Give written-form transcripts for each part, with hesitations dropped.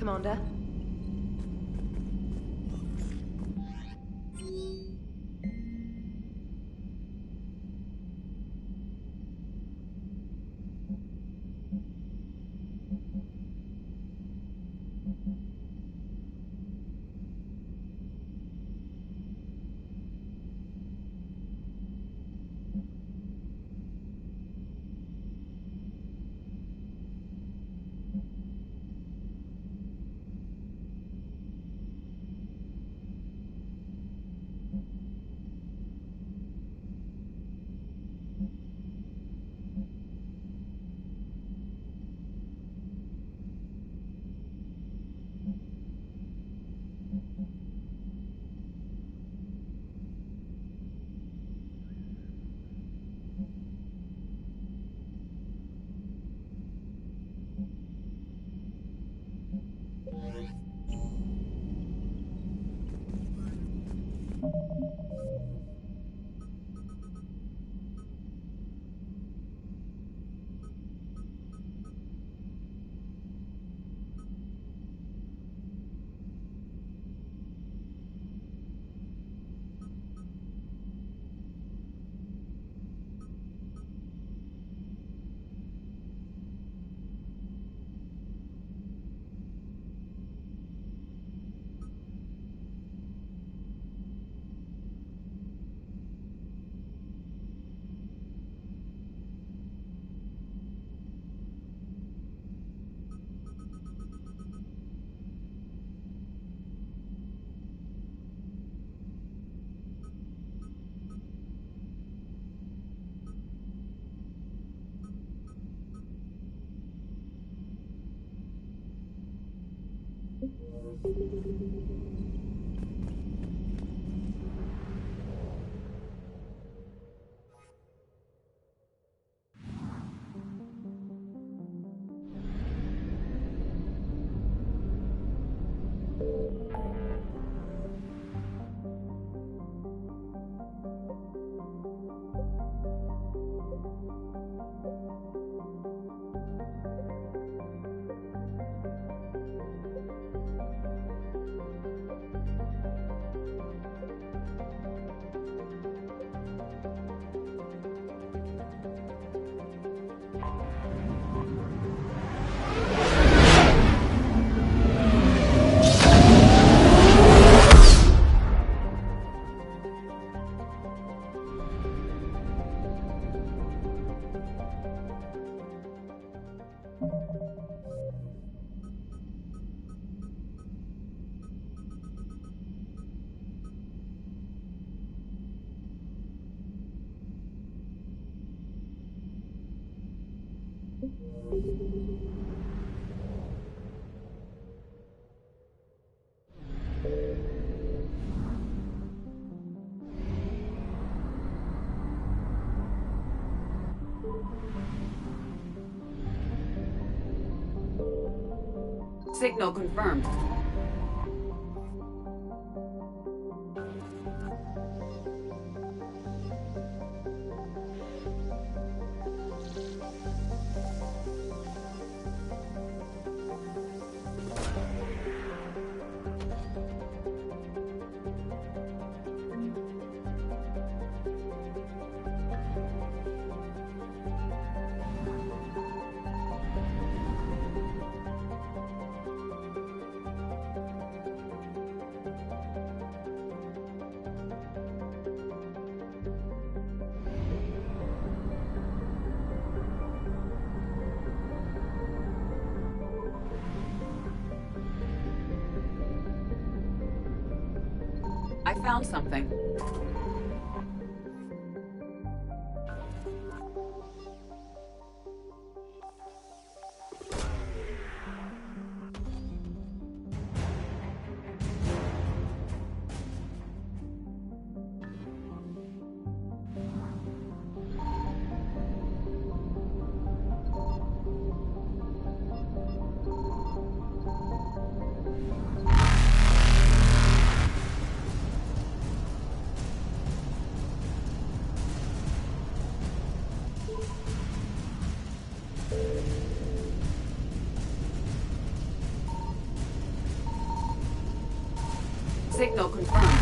Commander. Signal confirmed. I found something. Signal confirmed.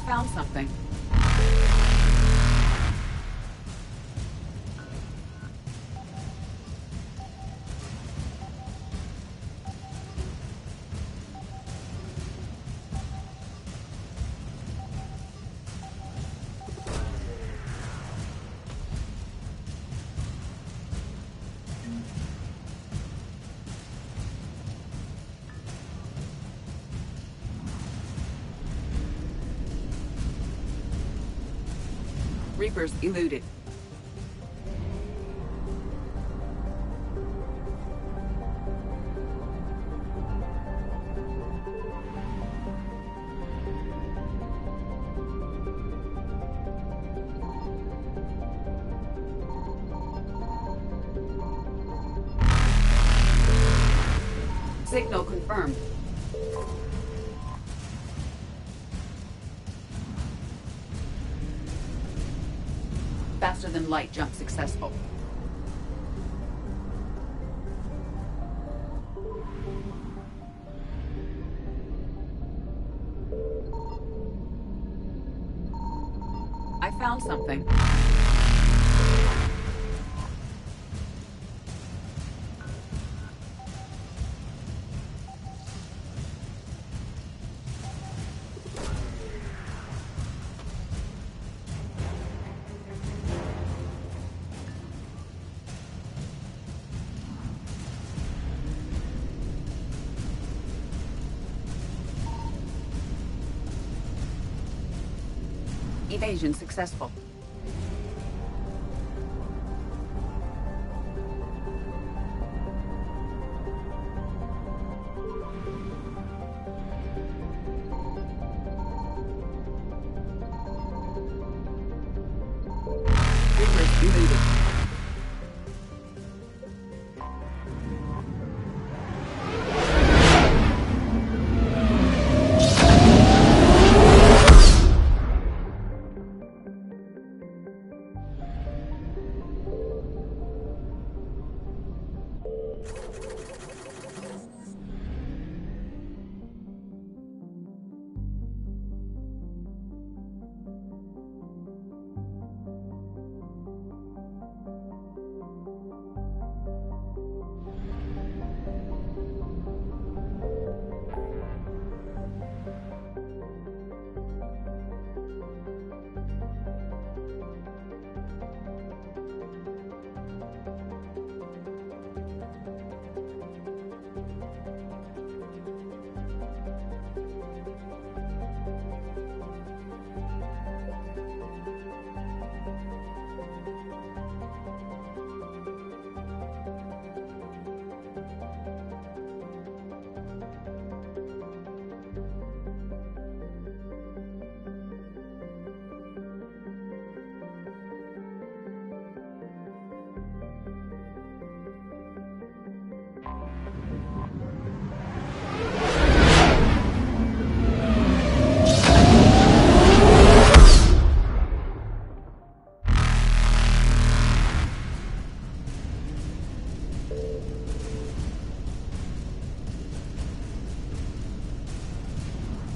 Found something. Reapers eluded. Signal confirmed. Faster than light jump successful. I found something. Evasion successful. Reapers eluded.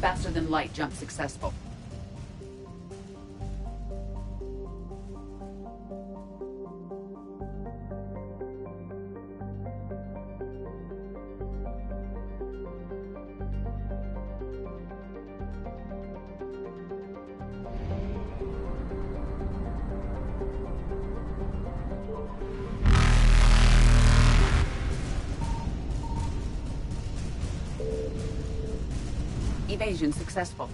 Faster than light jump successful. Evasion successful.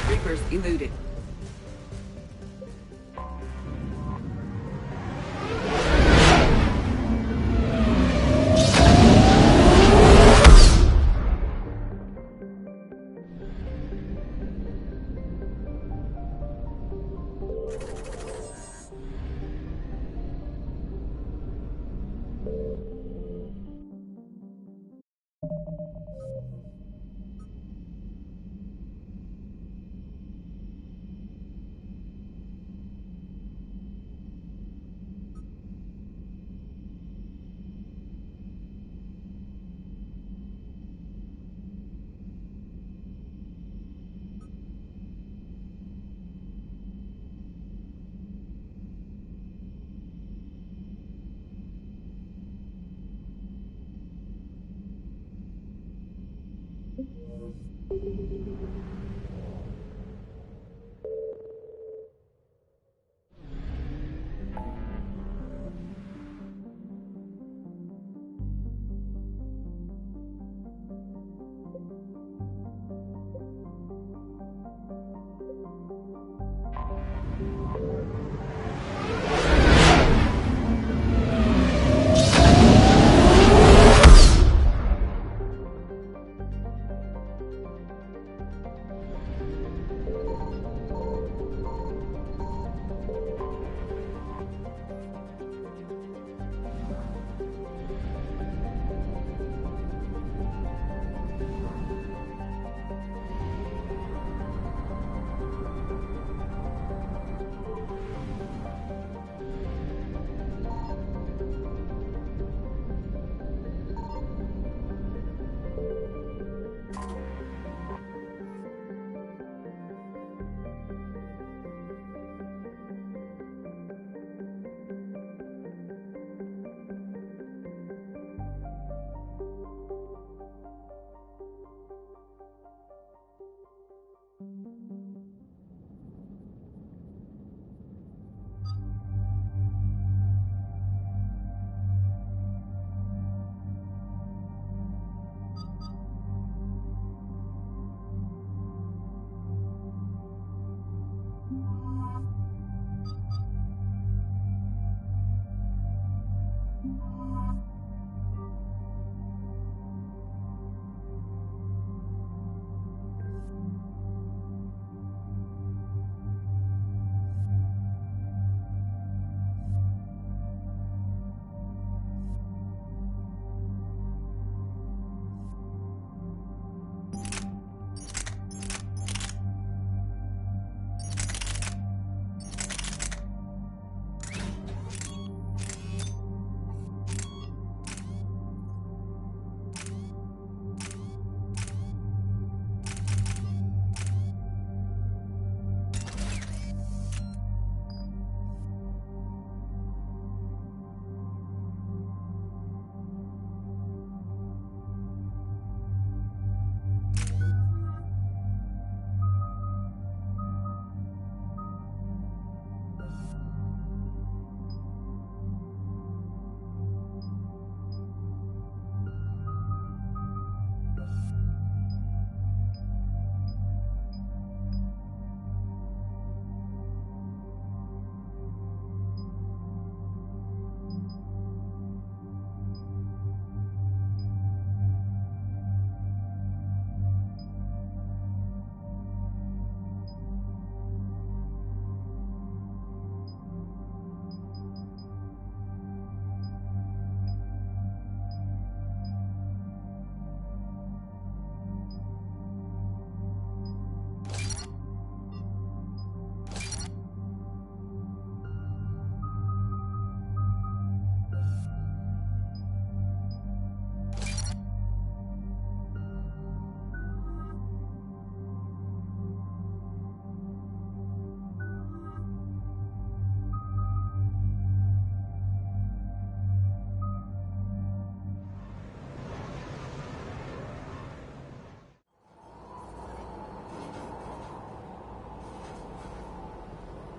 Reapers eluded.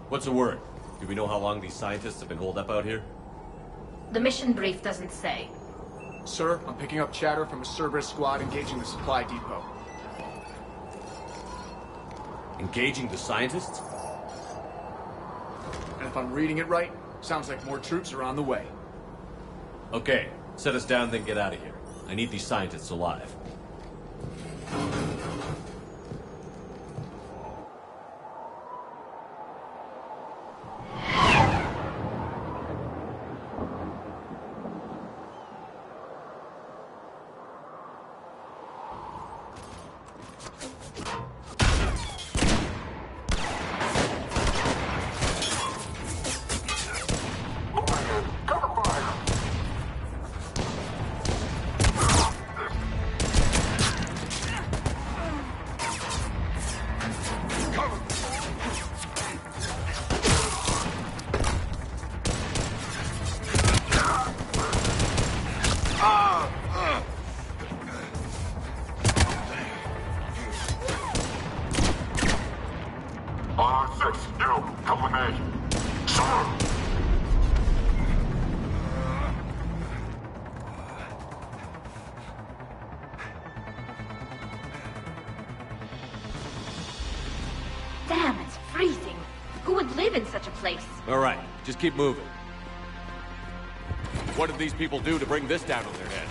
What's the word? Do we know how long these scientists have been holed up out here? The mission brief doesn't say. Sir, I'm picking up chatter from a Cerberus squad engaging the supply depot. Engaging the scientists? And if I'm reading it right, sounds like more troops are on the way. Okay, set us down, then get out of here. I need these scientists alive. Damn, it's freezing. Who would live in such a place? All right, just keep moving. What did these people do to bring this down on their heads?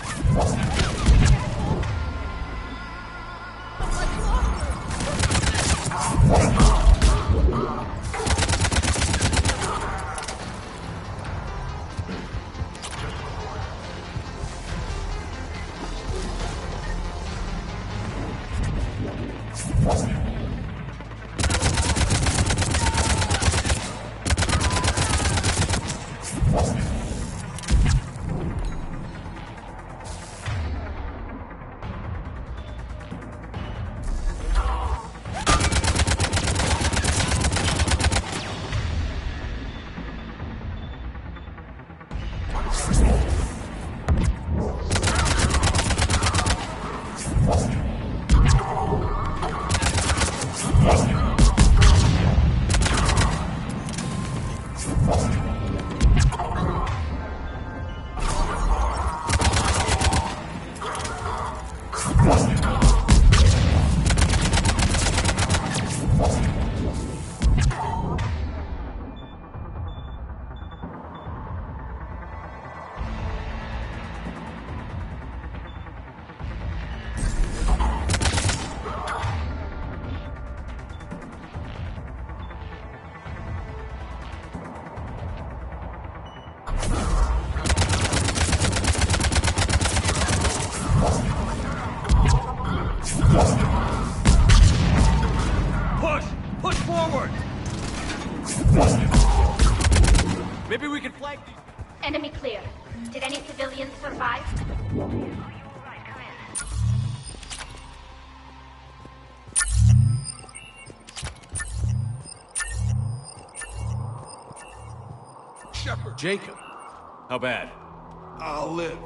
Enemy clear. Did any civilians survive? Shepard! Jacob! How bad? I'll live.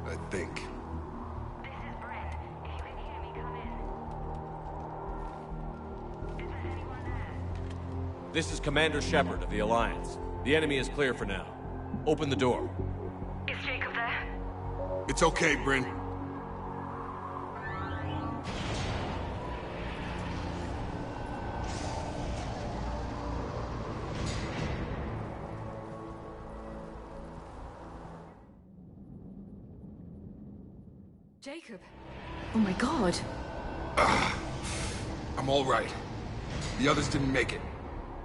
I think. This is Brynn. If you can hear me, come in. Is there anyone there? This is Commander Shepard of the Alliance. The enemy is clear for now. Open the door. Is Jacob there? It's okay, Brynn. Jacob. Oh my god. I'm all right. The others didn't make it.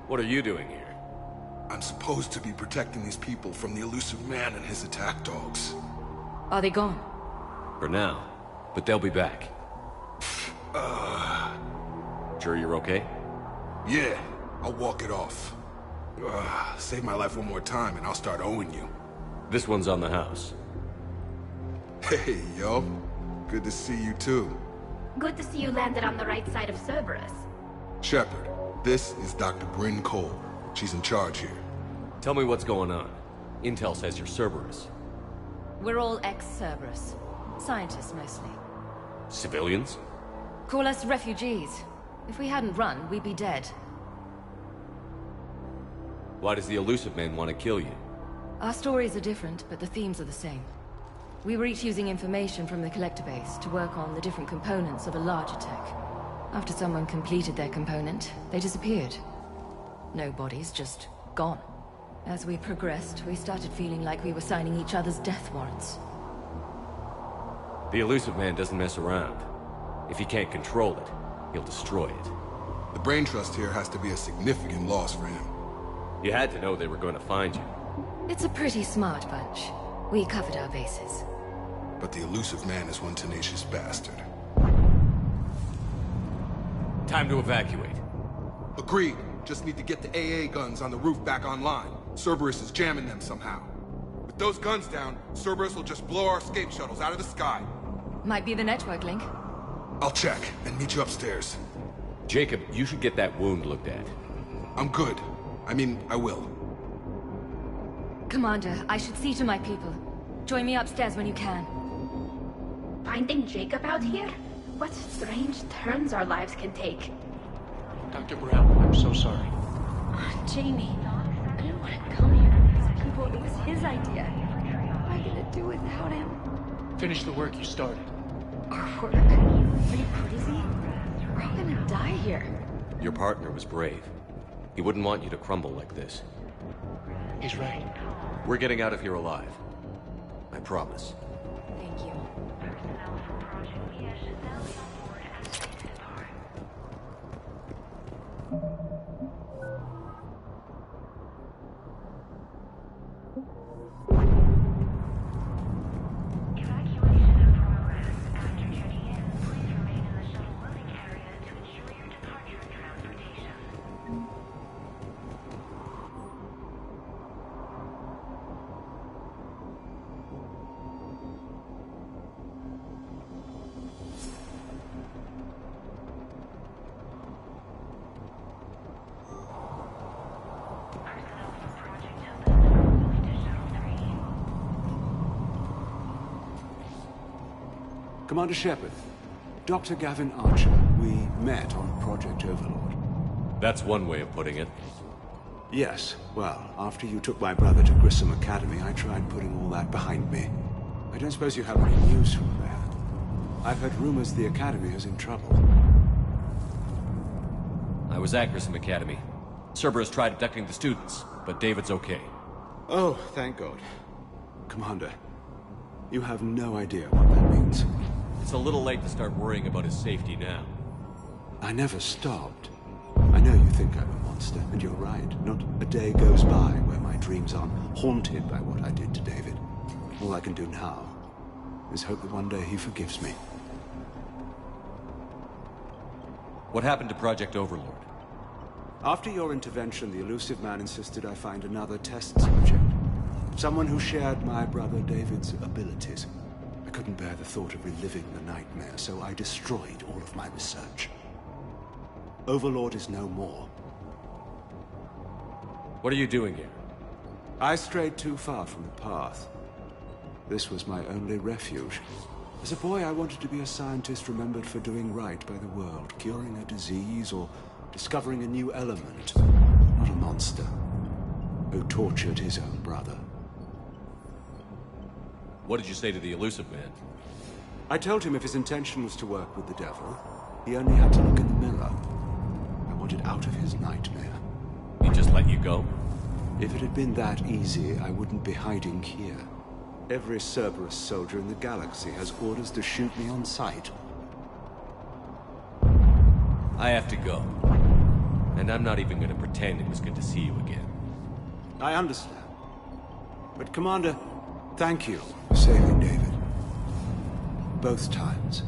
What are you doing here? I'm supposed to be protecting these people from the elusive man and his attack dogs. Are they gone? For now. But they'll be back. Sure you're okay? Yeah, I'll walk it off. Save my life one more time and I'll start owing you. This one's on the house. Hey, yo. Good to see you too. Good to see you landed on the right side of Cerberus. Shepard, this is Dr. Brynn Cole. She's in charge here. Tell me what's going on. Intel says you're Cerberus. We're all ex-Cerberus. Scientists, mostly. Civilians? Call us refugees. If we hadn't run, we'd be dead. Why does the Elusive Man want to kill you? Our stories are different, but the themes are the same. We were each using information from the collector base to work on the different components of a larger tech. After someone completed their component, they disappeared. No bodies, just gone. As we progressed, we started feeling like we were signing each other's death warrants. The Elusive Man doesn't mess around. If he can't control it, he'll destroy it. The brain trust here has to be a significant loss for him. You had to know they were going to find you. It's a pretty smart bunch. We covered our bases. But the Elusive Man is one tenacious bastard. Time to evacuate. Agreed. Just need to get the AA guns on the roof back online. Cerberus is jamming them somehow. With those guns down, Cerberus will just blow our escape shuttles out of the sky. Might be the network link. I'll check and meet you upstairs. Jacob, you should get that wound looked at. I'm good. I mean, I will. Commander, I should see to my people. Join me upstairs when you can. Finding Jacob out here? What strange turns our lives can take. Dr. Brown, I'm so sorry. Jamie, I didn't want to come here with these people. It was his idea. What am I gonna do without him? Finish the work you started. Our work? Are you crazy? We're all gonna die here. Your partner was brave. He wouldn't want you to crumble like this. He's right. We're getting out of here alive. I promise. Thank you. Personnel from Project Mia should now be on board as they depart. Evacuation in progress. After checking in, please remain in the shuttle loading area to ensure your departure and transportation. Personnel from Project Open moved to Shuttle 3. Commander Shepard, Dr. Gavin Archer, we met on Project Overlord. That's one way of putting it. Yes, well, after you took my brother to Grissom Academy, I tried putting all that behind me. I don't suppose you have any news from there. I've heard rumors the Academy is in trouble. I was at Grissom Academy. Cerberus tried abducting the students, but David's okay. Oh, thank God. Commander, you have no idea what that means. It's a little late to start worrying about his safety now. I never stopped. I know you think I'm a monster, and you're right. Not a day goes by where my dreams aren't haunted by what I did to David. All I can do now is hope that one day he forgives me. What happened to Project Overlord? After your intervention, the Elusive Man insisted I find another test subject. Someone who shared my brother David's abilities. I couldn't bear the thought of reliving the nightmare, so I destroyed all of my research. Overlord is no more. What are you doing here? I strayed too far from the path. This was my only refuge. As a boy, I wanted to be a scientist remembered for doing right by the world, curing a disease or discovering a new element. Not a monster who tortured his own brother. What did you say to the Elusive Man? I told him if his intention was to work with the devil, he only had to look in the mirror. I wanted out of his nightmare. He just let you go? If it had been that easy, I wouldn't be hiding here. Every Cerberus soldier in the galaxy has orders to shoot me on sight. I have to go. And I'm not even going to pretend it was good to see you again. I understand. But Commander, thank you for saving David. Both times.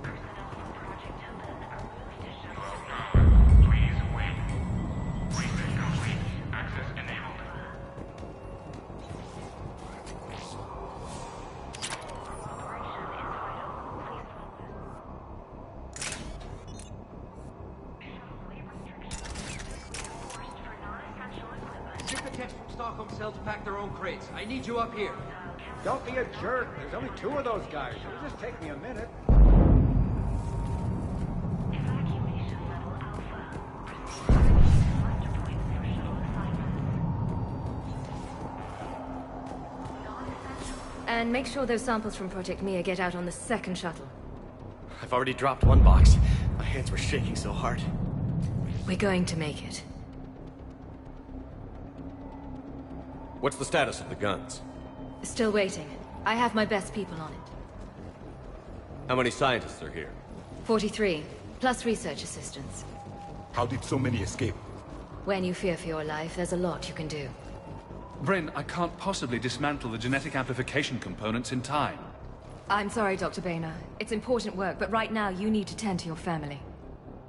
Personnel from Project Open are moved to Shuttle 3. Please wait. Research complete. Access enabled. Operation is vital. Please focus. Shuttle weight restrictions. Enforced for non-essential equipment. Get the techs from Stockholm Cell to pack their own crates. I need you up here. Don't be a jerk. There's only 2 of those guys. It'll just take me a minute. Evacuation level alpha. Proceed to 5.0. And make sure those samples from Project Mia get out on the second shuttle. I've already dropped one box. My hands were shaking so hard. We're going to make it. What's the status of the guns? Still waiting. I have my best people on it. How many scientists are here? 43, plus research assistants. How did so many escape? When you fear for your life, there's a lot you can do. Brynn, I can't possibly dismantle the genetic amplification components in time. I'm sorry, Dr. Boehner. It's important work, but right now you need to tend to your family.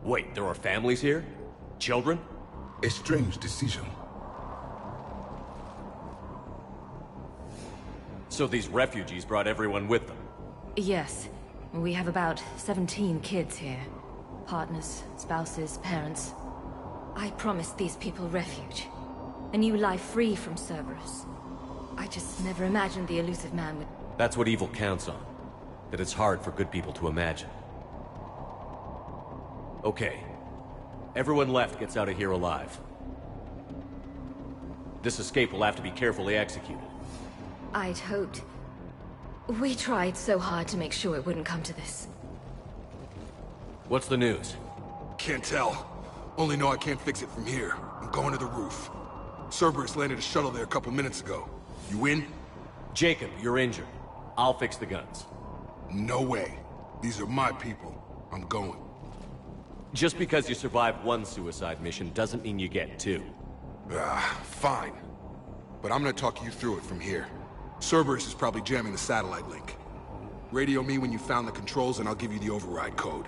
Wait, there are families here? Children? A strange decision. So these refugees brought everyone with them? Yes. We have about 17 kids here. Partners, spouses, parents. I promised these people refuge. A new life free from Cerberus. I just never imagined the elusive man would... That's what evil counts on. That it's hard for good people to imagine. Okay. Everyone left gets out of here alive. This escape will have to be carefully executed. I'd hoped. We tried so hard to make sure it wouldn't come to this. What's the news? Can't tell. Only know I can't fix it from here. I'm going to the roof. Cerberus landed a shuttle there a couple minutes ago. You in? Jacob, you're injured. I'll fix the guns. No way. These are my people. I'm going. Just because you survived one suicide mission doesn't mean you get two. Fine. But I'm gonna talk you through it from here. Cerberus is probably jamming the satellite link. Radio me when you found the controls and I'll give you the override code.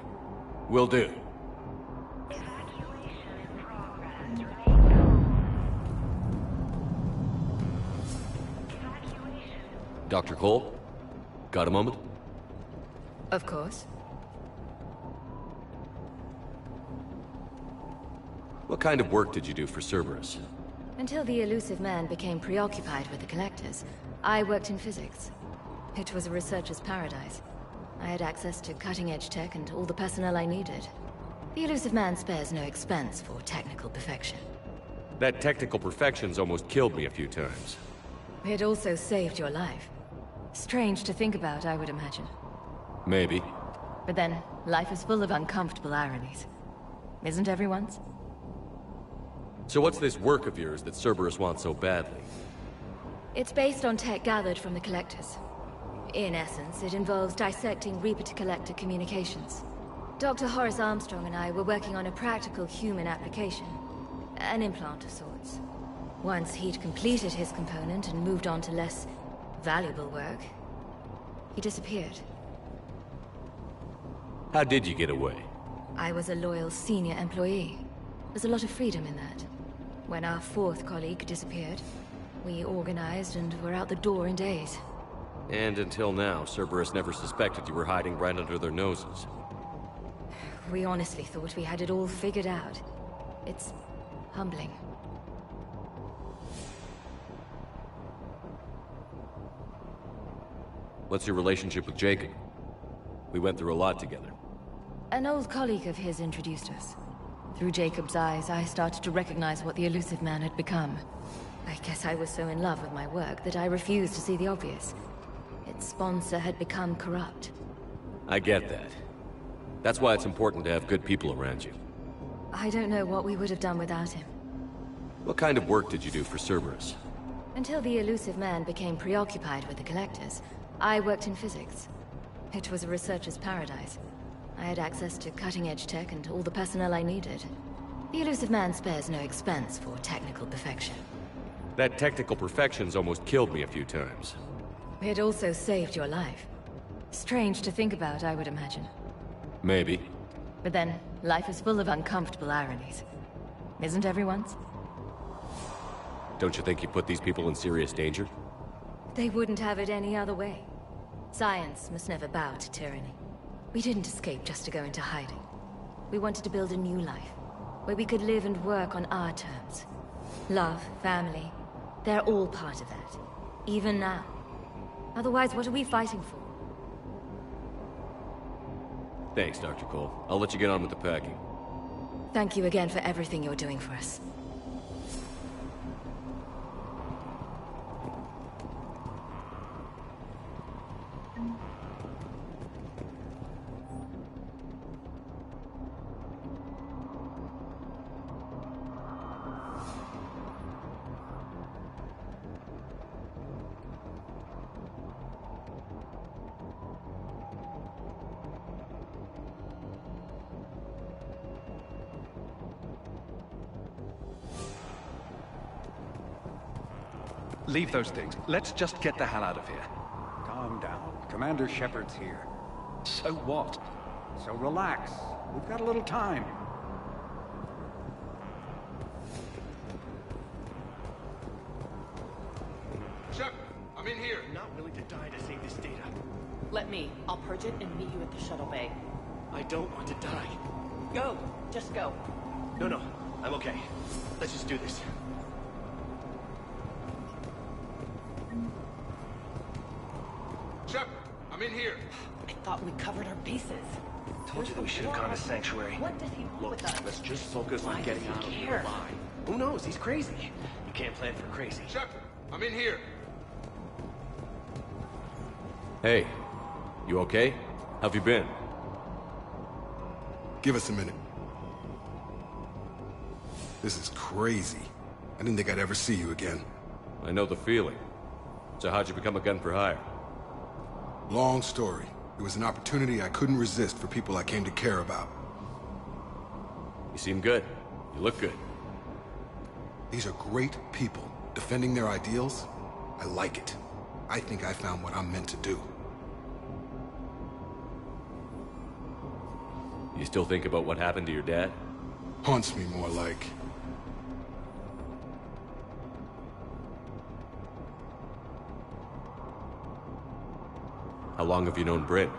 Will do. Dr. Cole? Got a moment? Of course. What kind of work did you do for Cerberus? Until the elusive man became preoccupied with the Collectors, I worked in physics. It was a researcher's paradise. I had access to cutting-edge tech and all the personnel I needed. The elusive man spares no expense for technical perfection. That technical perfection's almost killed me a few times. It also saved your life. Strange to think about, I would imagine. Maybe. But then, life is full of uncomfortable ironies. Isn't everyone's? So what's this work of yours that Cerberus wants so badly? It's based on tech gathered from the Collectors. In essence, it involves dissecting Reaper-to-Collector communications. Dr. Horace Armstrong and I were working on a practical human application. An implant of sorts. Once he'd completed his component and moved on to less valuable work, he disappeared. How did you get away? I was a loyal senior employee. There's a lot of freedom in that. When our fourth colleague disappeared, we organized and were out the door in days. And until now, Cerberus never suspected you were hiding right under their noses. We honestly thought we had it all figured out. It's humbling. What's your relationship with Jacob? We went through a lot together. An old colleague of his introduced us. Through Jacob's eyes, I started to recognize what the elusive man had become. I guess I was so in love with my work that I refused to see the obvious. Its sponsor had become corrupt. I get that. That's why it's important to have good people around you. I don't know what we would have done without him. What kind of work did you do for Cerberus? Until the elusive man became preoccupied with the Collectors, I worked in physics. It was a researcher's paradise. I had access to cutting-edge tech and all the personnel I needed. The elusive man spares no expense for technical perfection. That technical perfection's almost killed me a few times. It also saved your life. Strange to think about, I would imagine. Maybe. But then, life is full of uncomfortable ironies. Isn't everyone's? Don't you think you put these people in serious danger? They wouldn't have it any other way. Science must never bow to tyranny. We didn't escape just to go into hiding. We wanted to build a new life, where we could live and work on our terms. Love, family, they're all part of that. Even now. Otherwise, what are we fighting for? Thanks, Dr. Cole. I'll let you get on with the packing. Thank you again for everything you're doing for us. Leave those things. Let's just get the hell out of here. Calm down. Commander Shepard's here. So what? So relax. We've got a little time. Shepard, I'm in here. I'm not willing to die to save this data. Let me. I'll purge it and meet you at the shuttle bay. I don't want to die. Go. Just go. No, I'm okay. Let's just do this. Shepard, I'm in here. I thought we covered our bases. Told you that we should have gone to Sanctuary. What does he want Look, with us? let's just focus on getting out of here alive. Who knows? He's crazy. You can't plan for crazy. Shepard, I'm in here. Hey, you okay? How've you been? Give us a minute. This is crazy. I didn't think I'd ever see you again. I know the feeling. So how'd you become a gun for hire? Long story. It was an opportunity I couldn't resist for people I came to care about. You seem good. You look good. These are great people. Defending their ideals, I like it. I think I found what I'm meant to do. You still think about what happened to your dad? Haunts me more like. How long have you known Brynn?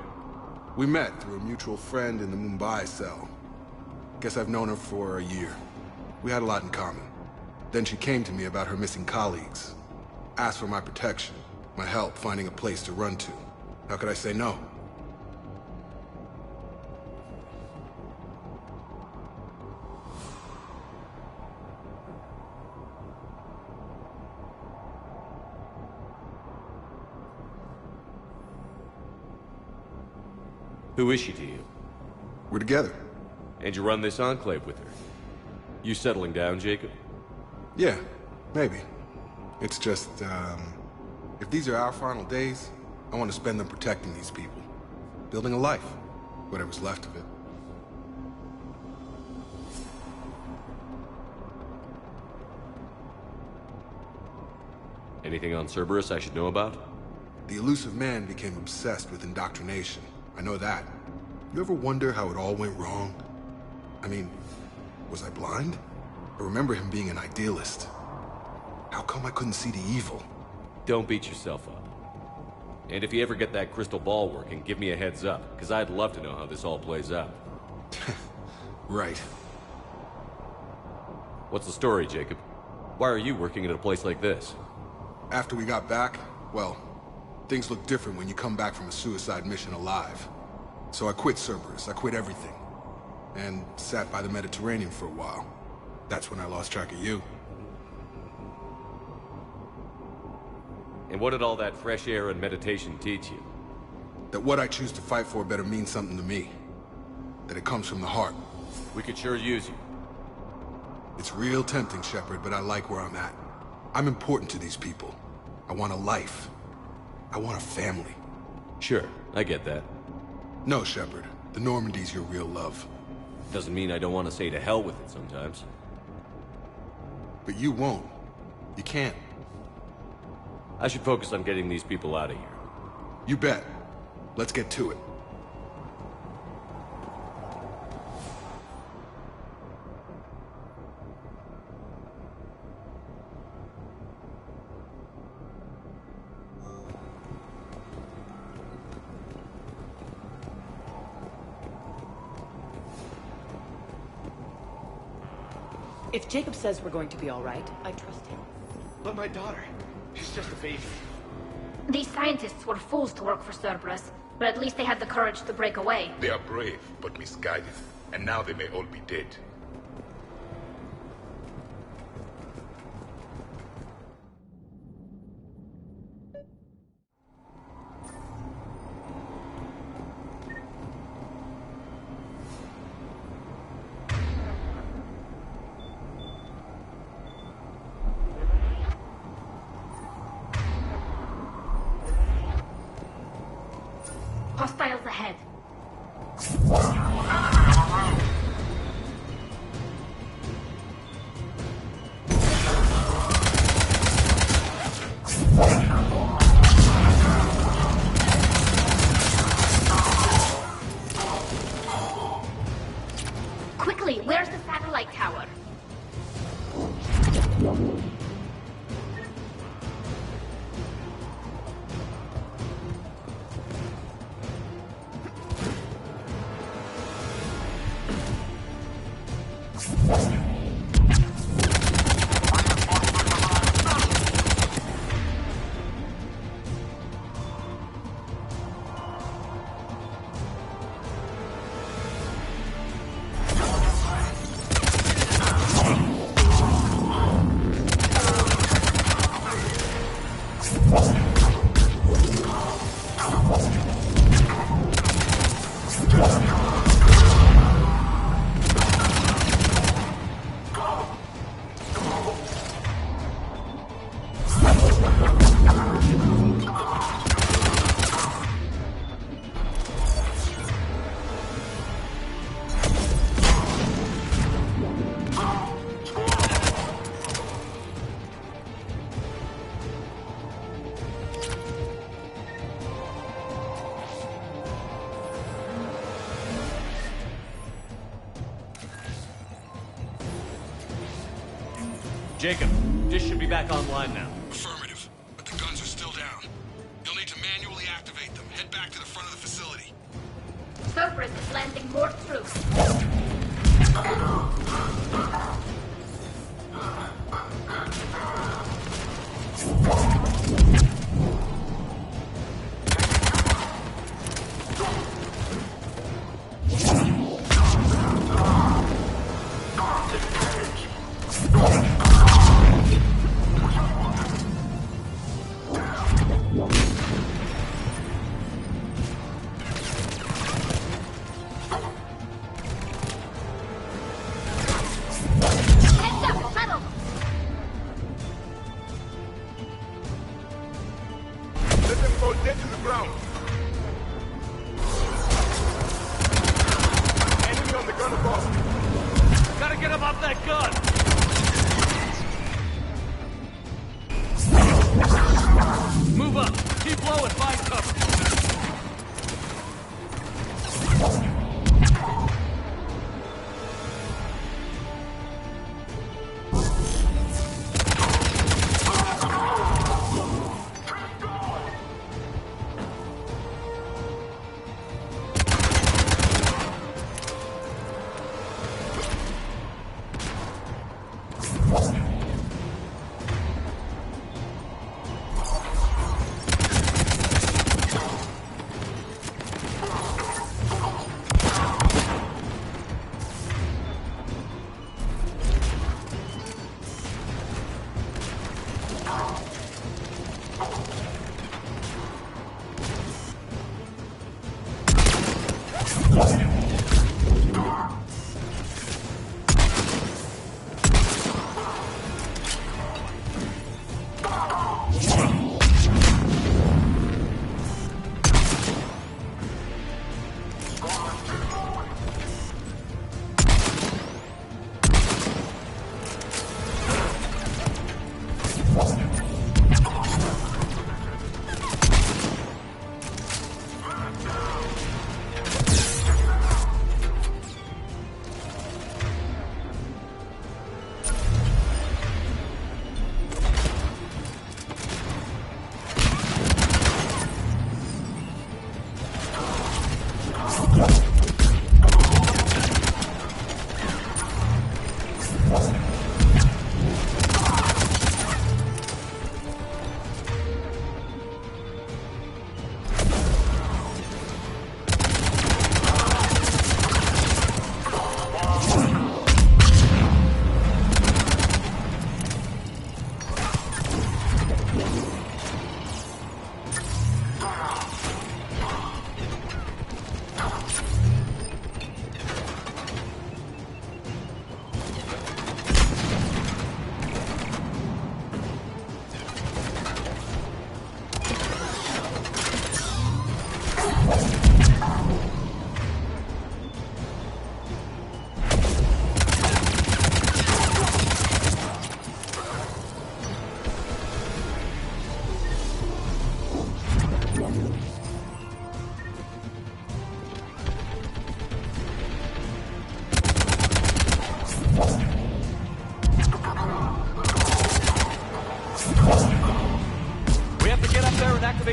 We met through a mutual friend in the Mumbai cell. Guess I've known her for a year. We had a lot in common. Then she came to me about her missing colleagues. Asked for my protection, my help finding a place to run to. How could I say no? Who is she to you? We're together. And you run this enclave with her? You settling down, Jacob? Yeah, maybe. It's just, if these are our final days, I want to spend them protecting these people. Building a life. Whatever's left of it. Anything on Cerberus I should know about? The elusive man became obsessed with indoctrination. I know that. You ever wonder how it all went wrong? I mean, was I blind? I remember him being an idealist. How come I couldn't see the evil? Don't beat yourself up. And if you ever get that crystal ball working, give me a heads up, because I'd love to know how this all plays out. Right. What's the story, Jacob? Why are you working at a place like this? After we got back, well, things look different when you come back from a suicide mission alive. So I quit Cerberus, I quit everything. And sat by the Mediterranean for a while. That's when I lost track of you. And what did all that fresh air and meditation teach you? That what I choose to fight for better mean something to me. That it comes from the heart. We could sure use you. It's real tempting, Shepard, but I like where I'm at. I'm important to these people. I want a life. I want a family. Sure, I get that. No, Shepard. The Normandy's your real love. Doesn't mean I don't want to say to hell with it sometimes. But you won't. You can't. I should focus on getting these people out of here. You bet. Let's get to it. If Jacob says we're going to be all right, I trust him. But my daughter, she's just a baby. These scientists were fools to work for Cerberus, but at least they had the courage to break away. They are brave, but misguided. And now they may all be dead. Hostiles ahead. Jacob, dish should be back online now. Affirmative, but the guns are still down. You'll need to manually activate them. Head back to the front of the facility. Cerberus is landing more troops.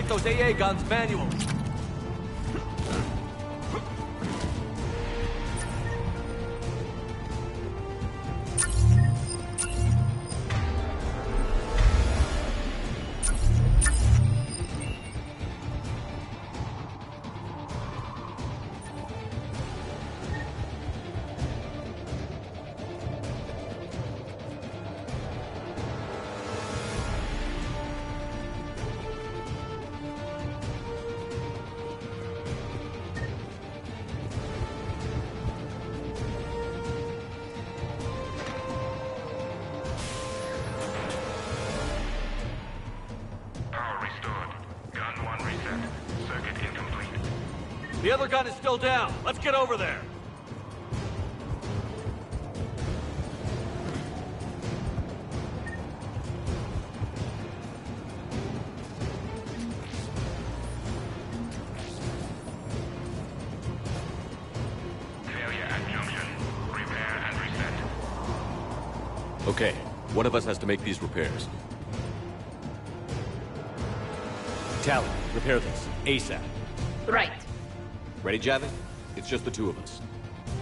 Those AA guns manually. The other gun is still down. Let's get over there. Failure at junction. Repair and reset. Okay, One of us has to make these repairs. Tali, repair this. ASAP. Right. Ready, Javik? It's just the two of us.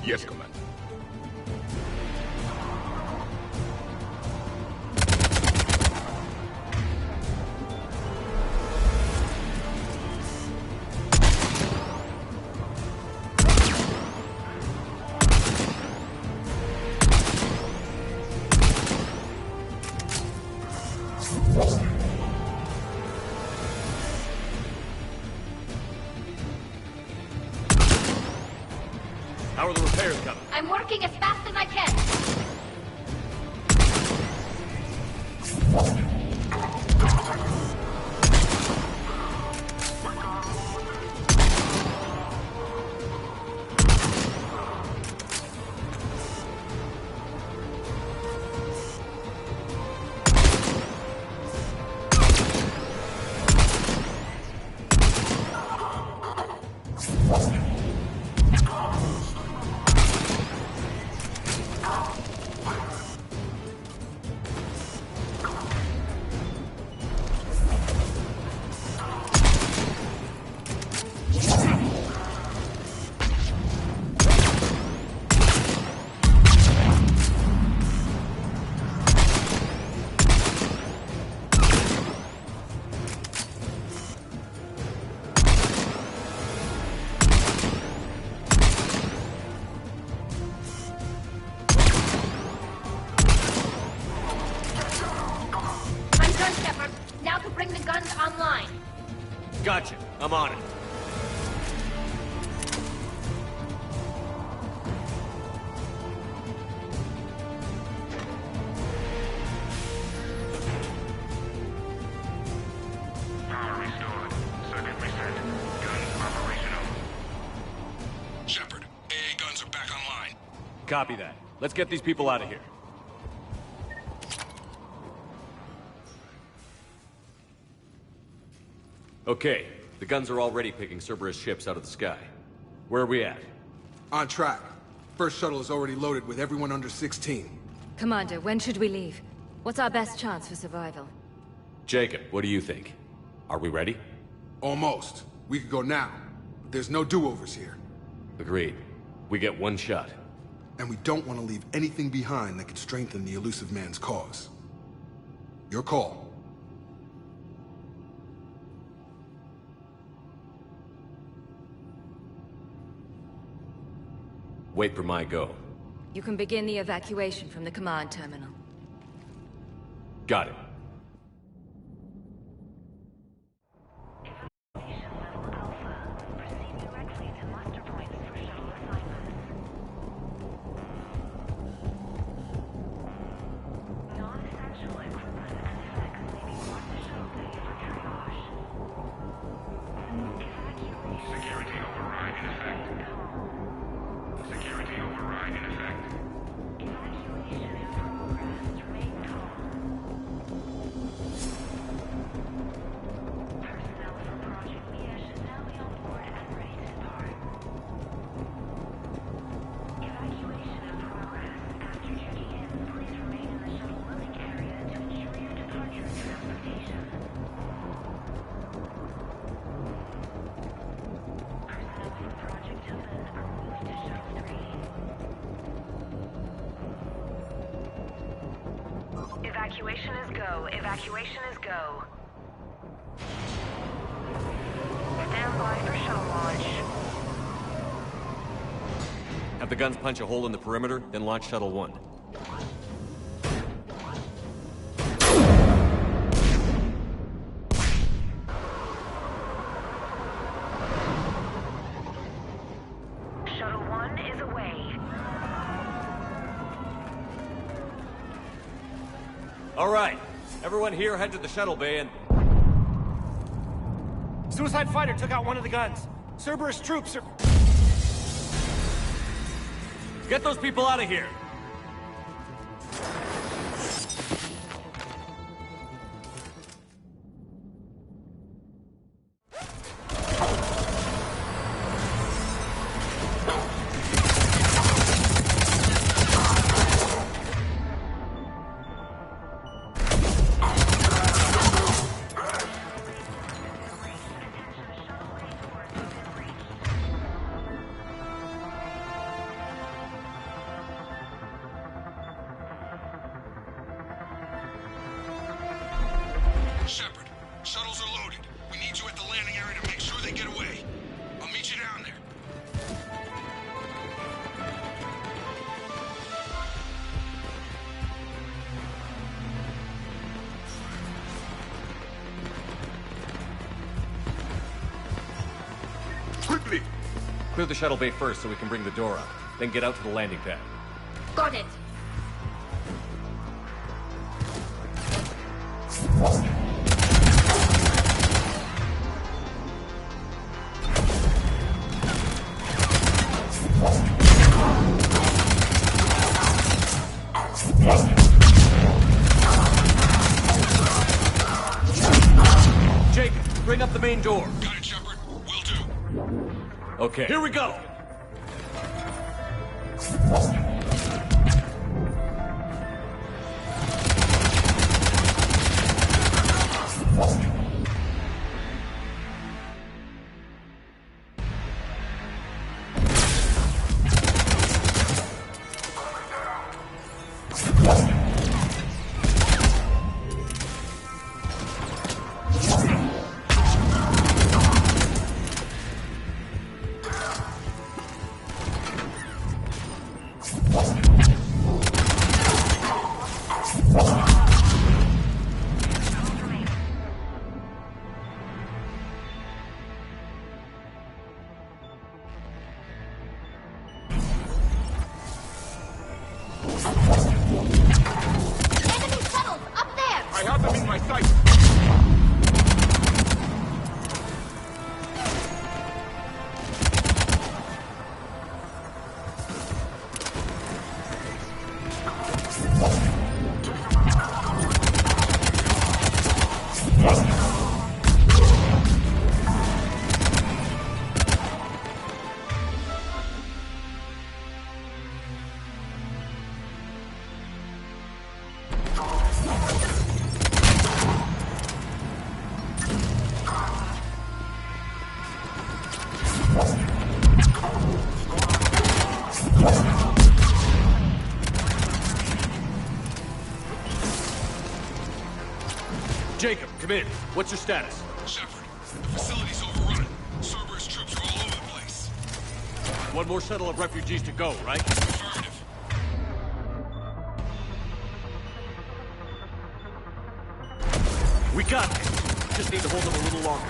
Yes, Commander. How are the repairs coming? I'm working as fast as I can. Gotcha. I'm on it. Power restored. Circuit reset. Guns operational. Shepard, AA guns are back online. Copy that. Let's get these people out of here. Okay, the guns are already picking Cerberus ships out of the sky. Where are we at? On track. First shuttle is already loaded with everyone under 16. Commander, when should we leave? What's our best chance for survival? Jacob, what do you think? Are we ready? Almost. We could go now. But there's no do-overs here. Agreed. We get one shot. And we don't want to leave anything behind that could strengthen the elusive man's cause. Your call. Wait for my go. You can begin the evacuation from the command terminal. Got it. Security override in effect. Security override in effect. Evacuation in progress. Remain calm. Personnel from Project Mia should now be on board and ready to depart. Evacuation in progress. After checking in, please remain in the shuttle loading area to ensure your departure and transportation. Evacuation is go. Evacuation is go. Stand by for shuttle launch. Have the guns punch a hole in the perimeter, then launch Shuttle 1. Shuttle 1 is away. All right. Everyone here head to the shuttle bay and... Suicide fighter took out one of the guns. Cerberus troops are... Get those people out of here! Clear the shuttle bay first so we can bring the door up. Then get out to the landing pad. Got it. Jake, bring up the main door. Got it, Shepard. Will do. Okay, here we go! Jacob, come in. What's your status? Shepard, the facility's overrun. Cerberus troops are all over the place. One more shuttle of refugees to go, right? Affirmative. We got it. Just need to hold them a little longer.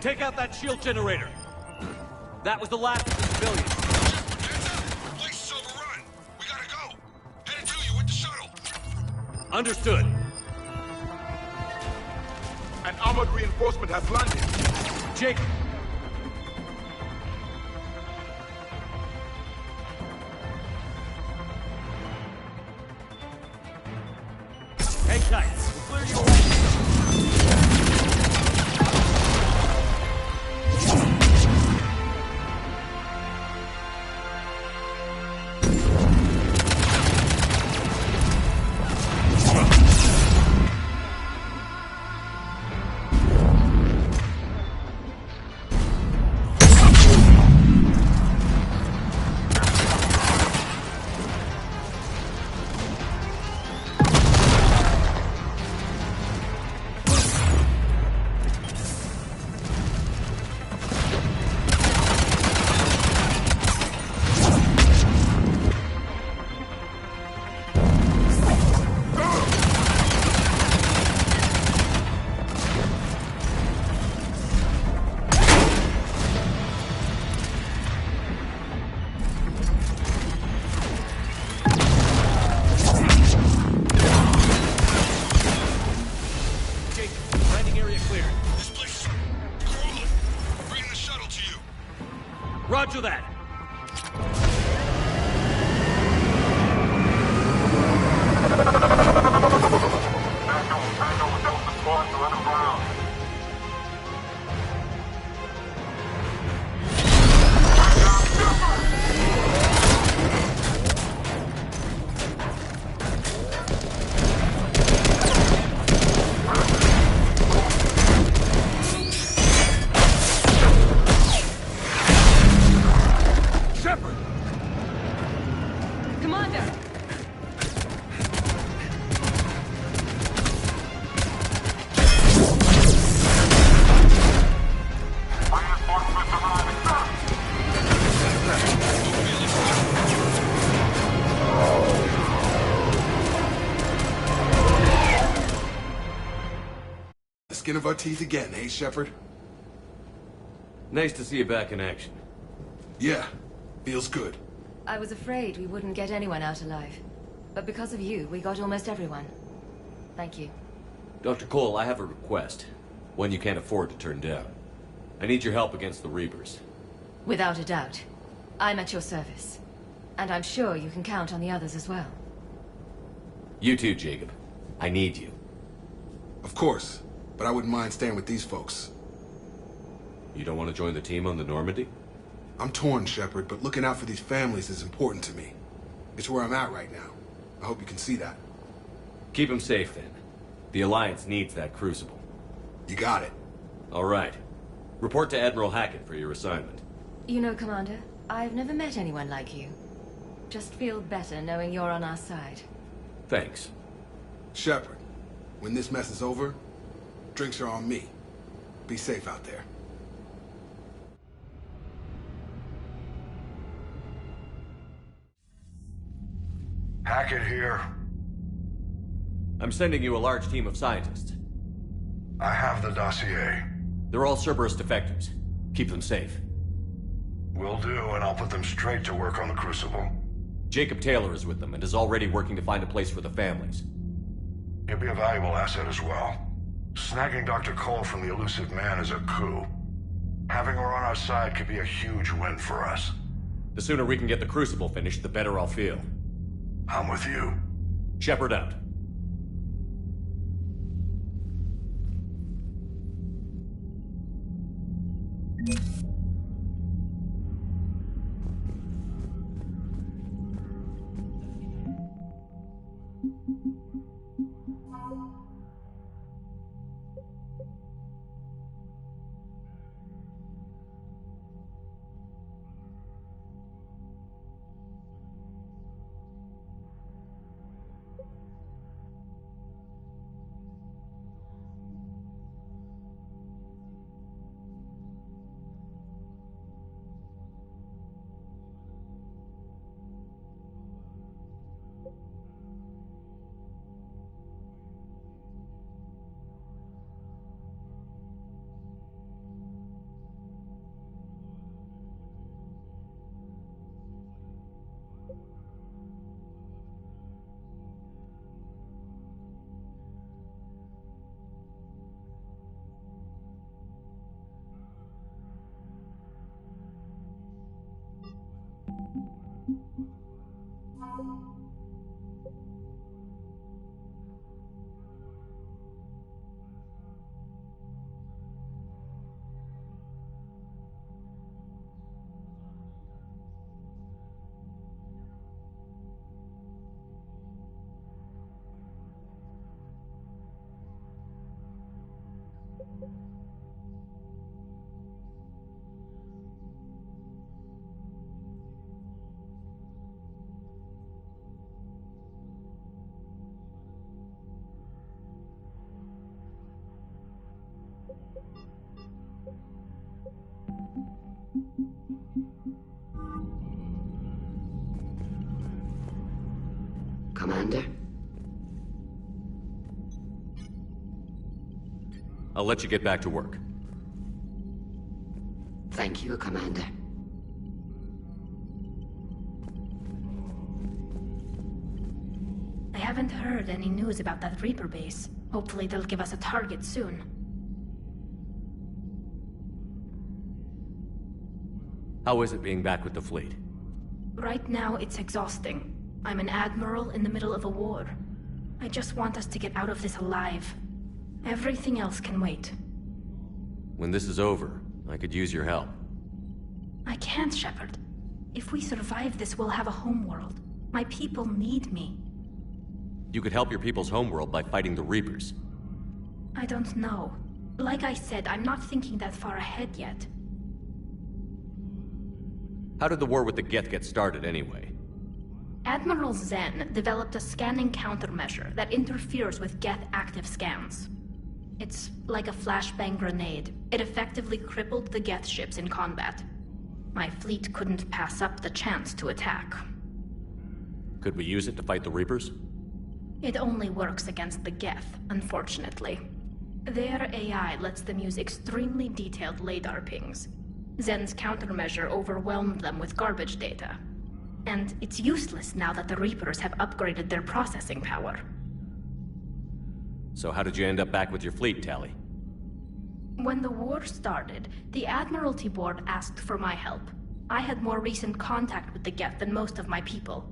Take out that shield generator. That was the last of the civilians. Heads up! The place is overrun. We gotta go. Headed to you with the shuttle. Understood. An armored reinforcement has landed. Jake. Hang tight. We'll clear you away. Roger that. skin of our teeth again, eh, Shepard? Nice to see you back in action. Yeah, feels good. I was afraid we wouldn't get anyone out alive. But because of you, we got almost everyone. Thank you. Dr. Cole, I have a request. One you can't afford to turn down. I need your help against the Reapers. Without a doubt. I'm at your service. And I'm sure you can count on the others as well. You too, Jacob. I need you. Of course, but I wouldn't mind staying with these folks. You don't want to join the team on the Normandy? I'm torn, Shepard, but looking out for these families is important to me. It's where I'm at right now. I hope you can see that. Keep them safe, then. The Alliance needs that crucible. You got it. All right. Report to Admiral Hackett for your assignment. You know, Commander, I've never met anyone like you. Just feel better knowing you're on our side. Thanks. Shepard, when this mess is over, drinks are on me. Be safe out there. Hackett here. I'm sending you a large team of scientists. I have the dossier. They're all Cerberus defectors. Keep them safe. Will do, and I'll put them straight to work on the Crucible. Jacob Taylor is with them and is already working to find a place for the families. He'll be a valuable asset as well. Snagging Dr. Cole from the elusive man is a coup. Having her on our side could be a huge win for us. The sooner we can get the Crucible finished, the better I'll feel. I'm with you. Shepard out. Commander? I'll let you get back to work. Thank you, Commander. I haven't heard any news about that Reaper base. Hopefully they'll give us a target soon. How is it being back with the fleet? Right now, it's exhausting. I'm an admiral in the middle of a war. I just want us to get out of this alive. Everything else can wait. When this is over, I could use your help. I can't, Shepard. If we survive this, we'll have a homeworld. My people need me. You could help your people's homeworld by fighting the Reapers. I don't know. Like I said, I'm not thinking that far ahead yet. How did the war with the Geth get started, anyway? Admiral Zen developed a scanning countermeasure that interferes with Geth active scans. It's like a flashbang grenade. It effectively crippled the Geth ships in combat. My fleet couldn't pass up the chance to attack. Could we use it to fight the Reapers? It only works against the Geth, unfortunately. Their AI lets them use extremely detailed LiDAR pings. Zen's countermeasure overwhelmed them with garbage data. And it's useless now that the Reapers have upgraded their processing power. So how did you end up back with your fleet, Tali? When the war started, the Admiralty Board asked for my help. I had more recent contact with the Geth than most of my people.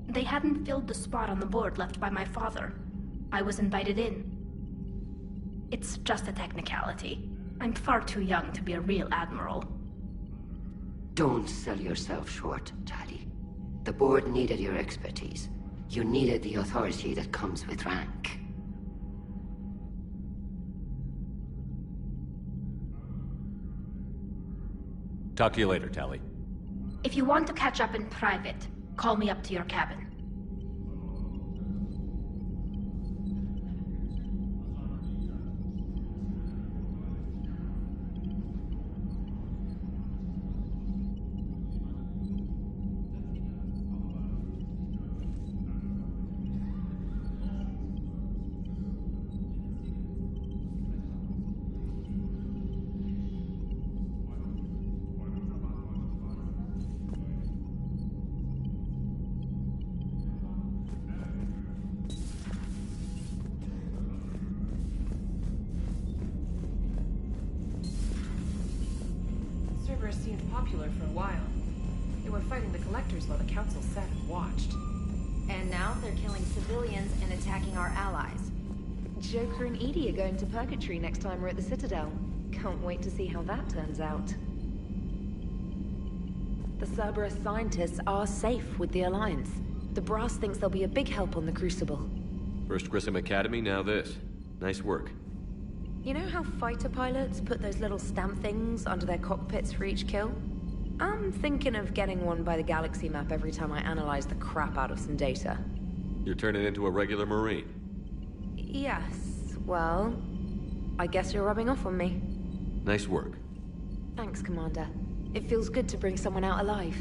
They hadn't filled the spot on the board left by my father. I was invited in. It's just a technicality. I'm far too young to be a real admiral. Don't sell yourself short, Tali. The board needed your expertise. You needed the authority that comes with rank. Talk to you later, Tali. If you want to catch up in private, call me up to your cabin. Cerberus seemed popular for a while. They were fighting the Collectors while the Council sat and watched. And now they're killing civilians and attacking our allies. Joker and Edie are going to Purgatory next time we're at the Citadel. Can't wait to see how that turns out. The Cerberus scientists are safe with the Alliance. The Brass thinks they'll be a big help on the Crucible. First Grissom Academy, now this. Nice work. You know how fighter pilots put those little stamp things under their cockpits for each kill? I'm thinking of getting one by the galaxy map every time I analyze the crap out of some data. You're turning into a regular Marine. Yes, well, I guess you're rubbing off on me. Nice work. Thanks, Commander. It feels good to bring someone out alive.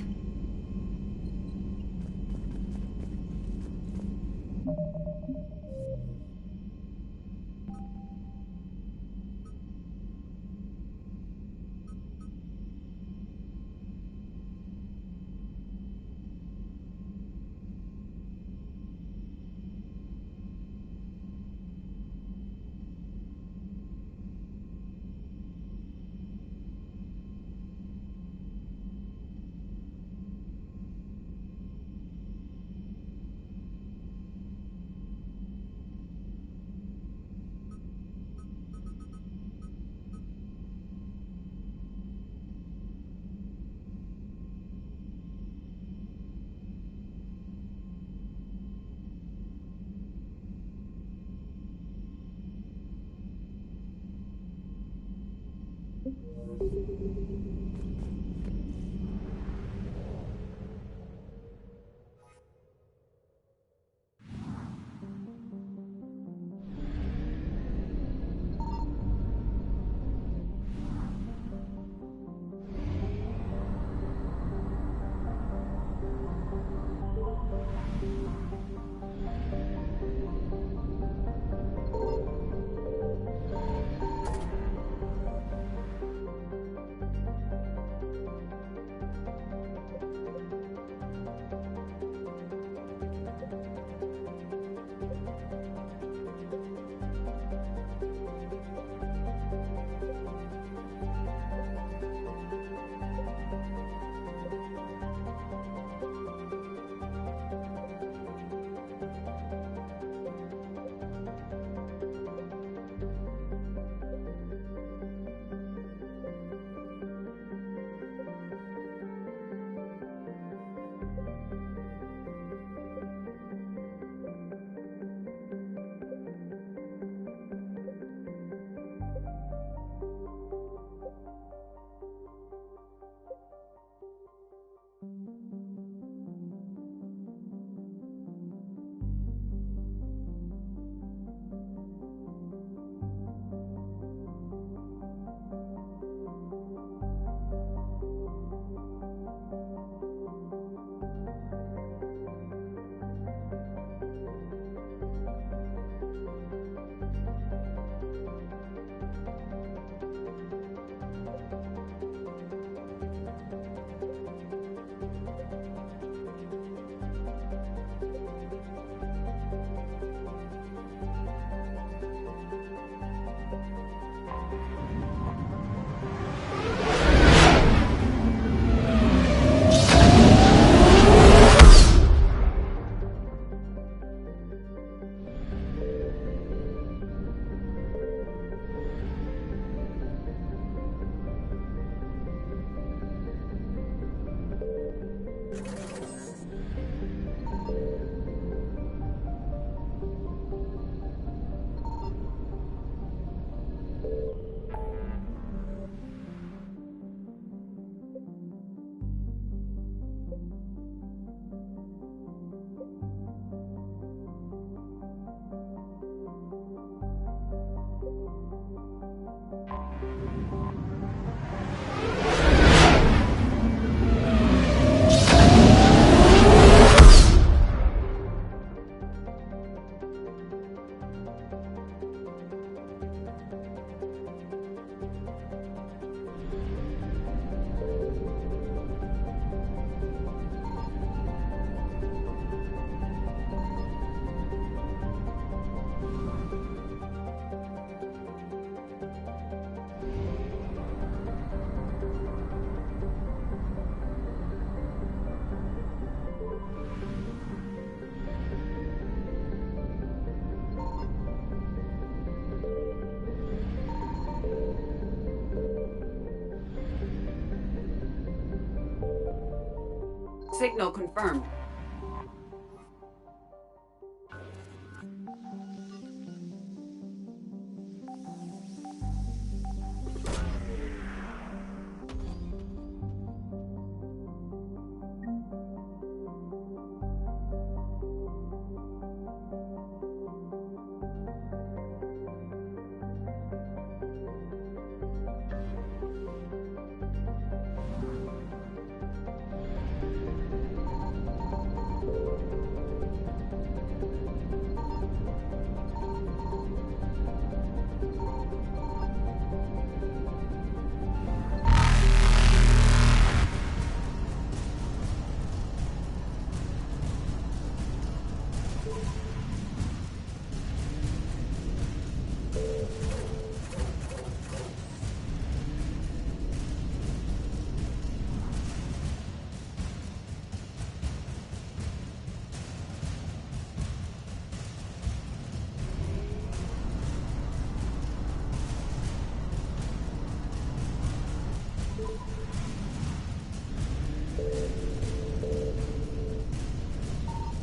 Signal confirmed.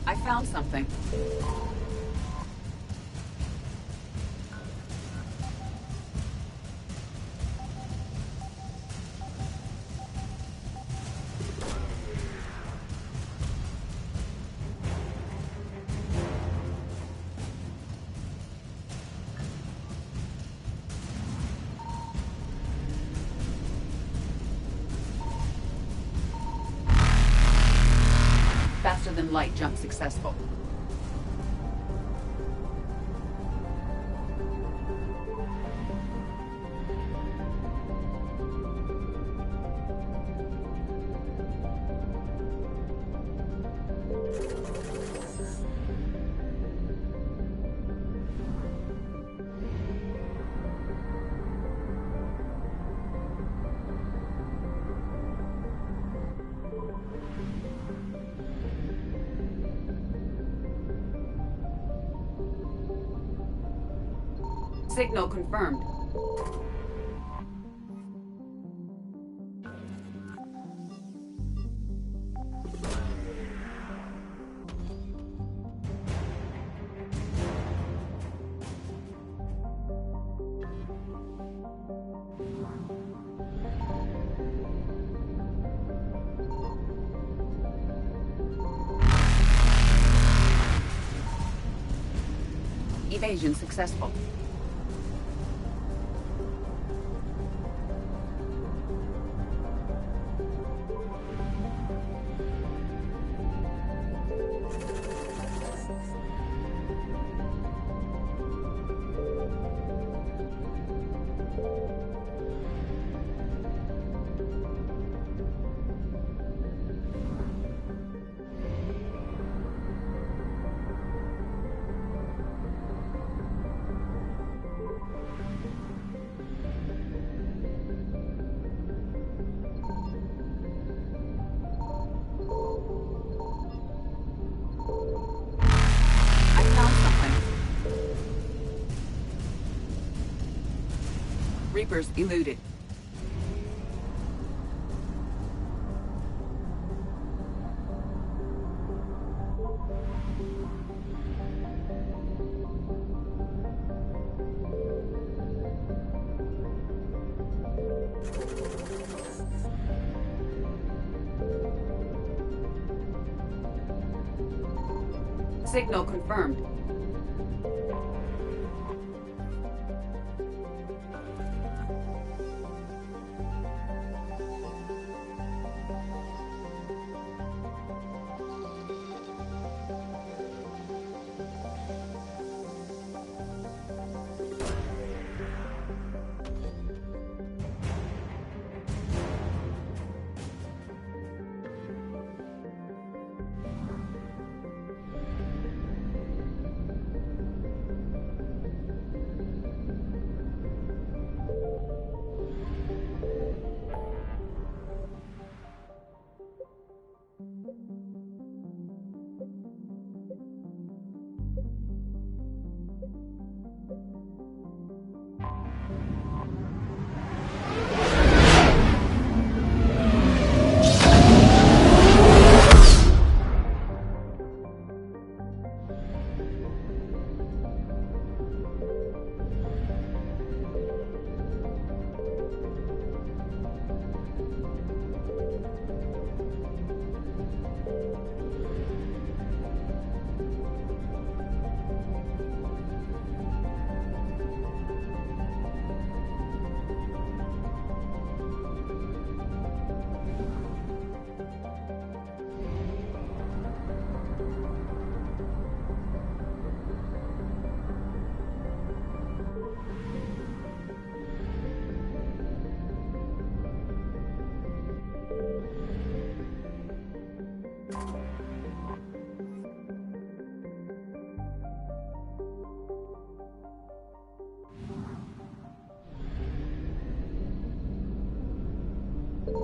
I found something. Faster than light jump successful. Signal confirmed. Evasion successful. Reapers eluded. Signal confirmed.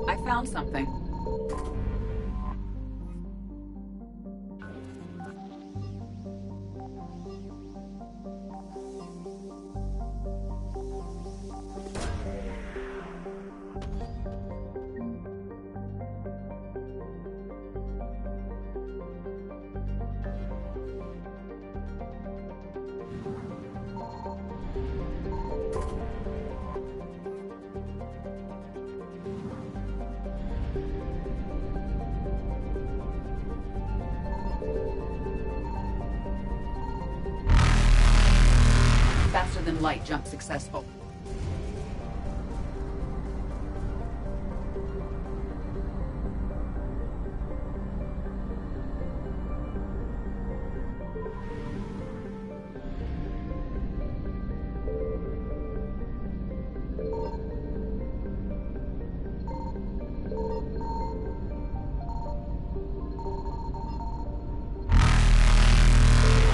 I found something. Faster than light jump successful.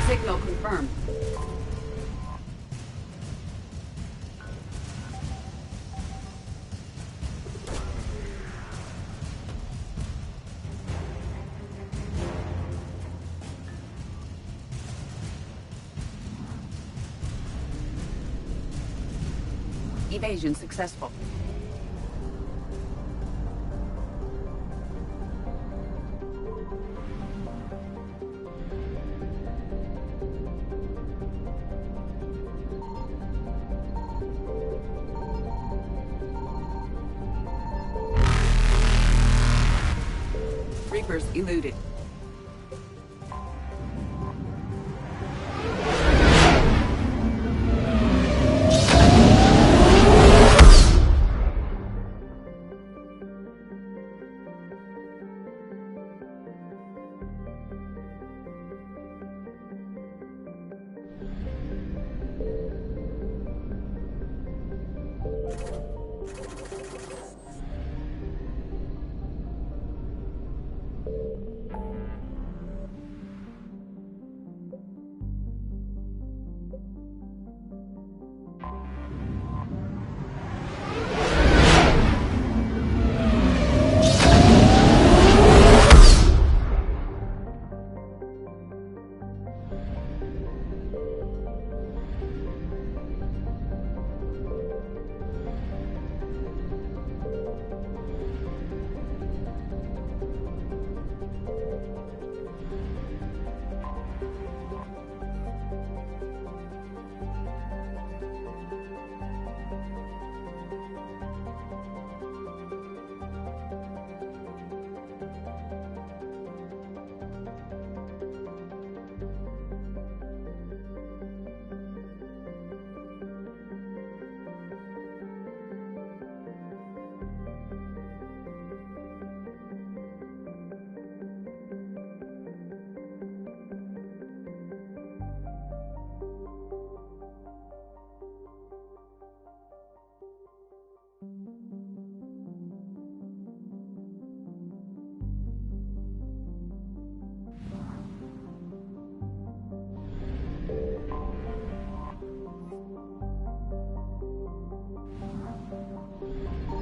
Signal confirmed. Evasion successful. Reapers eluded.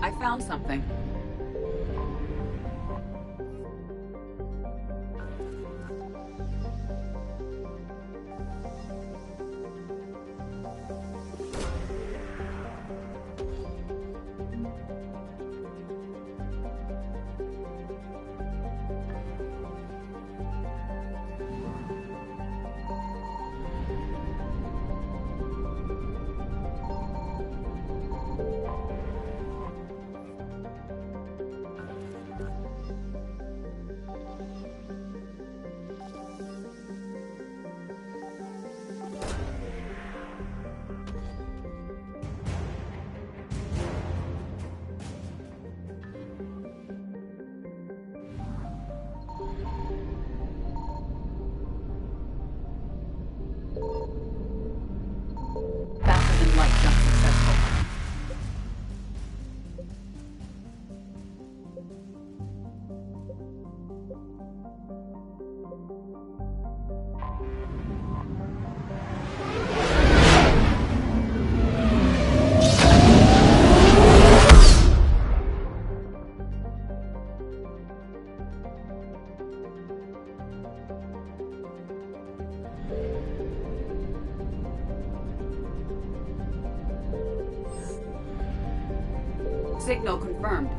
I found something. Faster than light jump successful. Signal confirmed.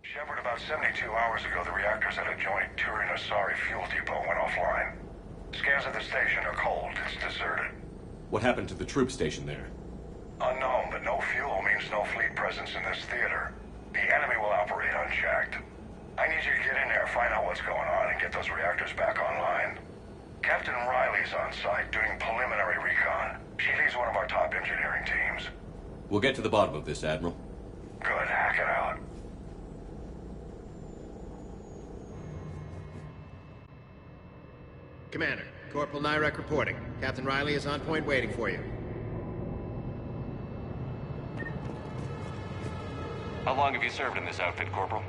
Shepard, about 72 hours ago, the reactors at a joint Turin-Asari fuel depot went offline. Scans at the station are cold. It's deserted. What happened to the troop station there? Unknown, but no fuel means no fleet presence in this theater. The enemy will operate unchecked. I need you to get in there, find out what's going on, and get those reactors back online. Captain Riley's on site doing preliminary recon. She leads one of our top engineering teams. We'll get to the bottom of this, Admiral. Good, hack it out. Commander, Corporal Nyrek reporting. Captain Riley is on point waiting for you. How long have you served in this outfit, Corporal?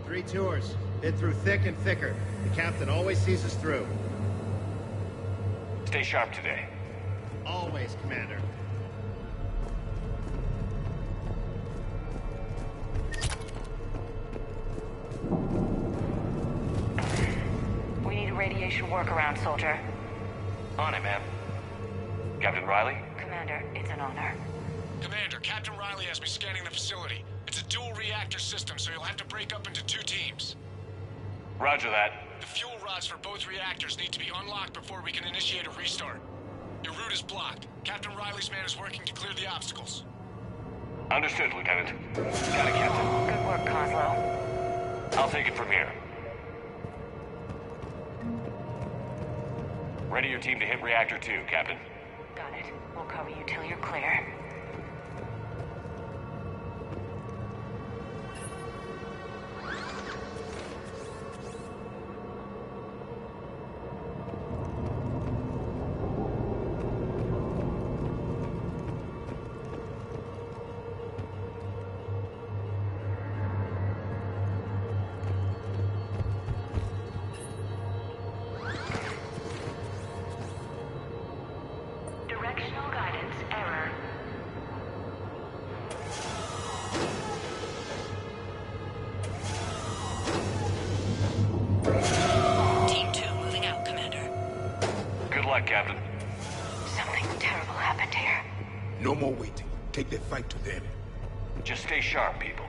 3 tours. Been through thick and thicker. The captain always sees us through. Stay sharp today. Always, Commander. We need a radiation workaround, soldier. On it, ma'am. Captain Riley? Commander, it's an honor. Commander, Captain Riley has me scanning the facility. It's a dual reactor system, so you'll have to break up into 2 teams. Roger that. The fuel rods for both reactors need to be unlocked before we can initiate a restart. Your route is blocked. Captain Riley's man is working to clear the obstacles. Understood, Lieutenant. Got it, Captain. Good work, Coslow. I'll take it from here. Ready your team to hit Reactor 2, Captain. Got it. We'll cover you till you're clear. Directional guidance error. Team 2 moving out, Commander. Good luck, Captain. Something terrible happened here. No more waiting. Take that fight to them. Just stay sharp, people.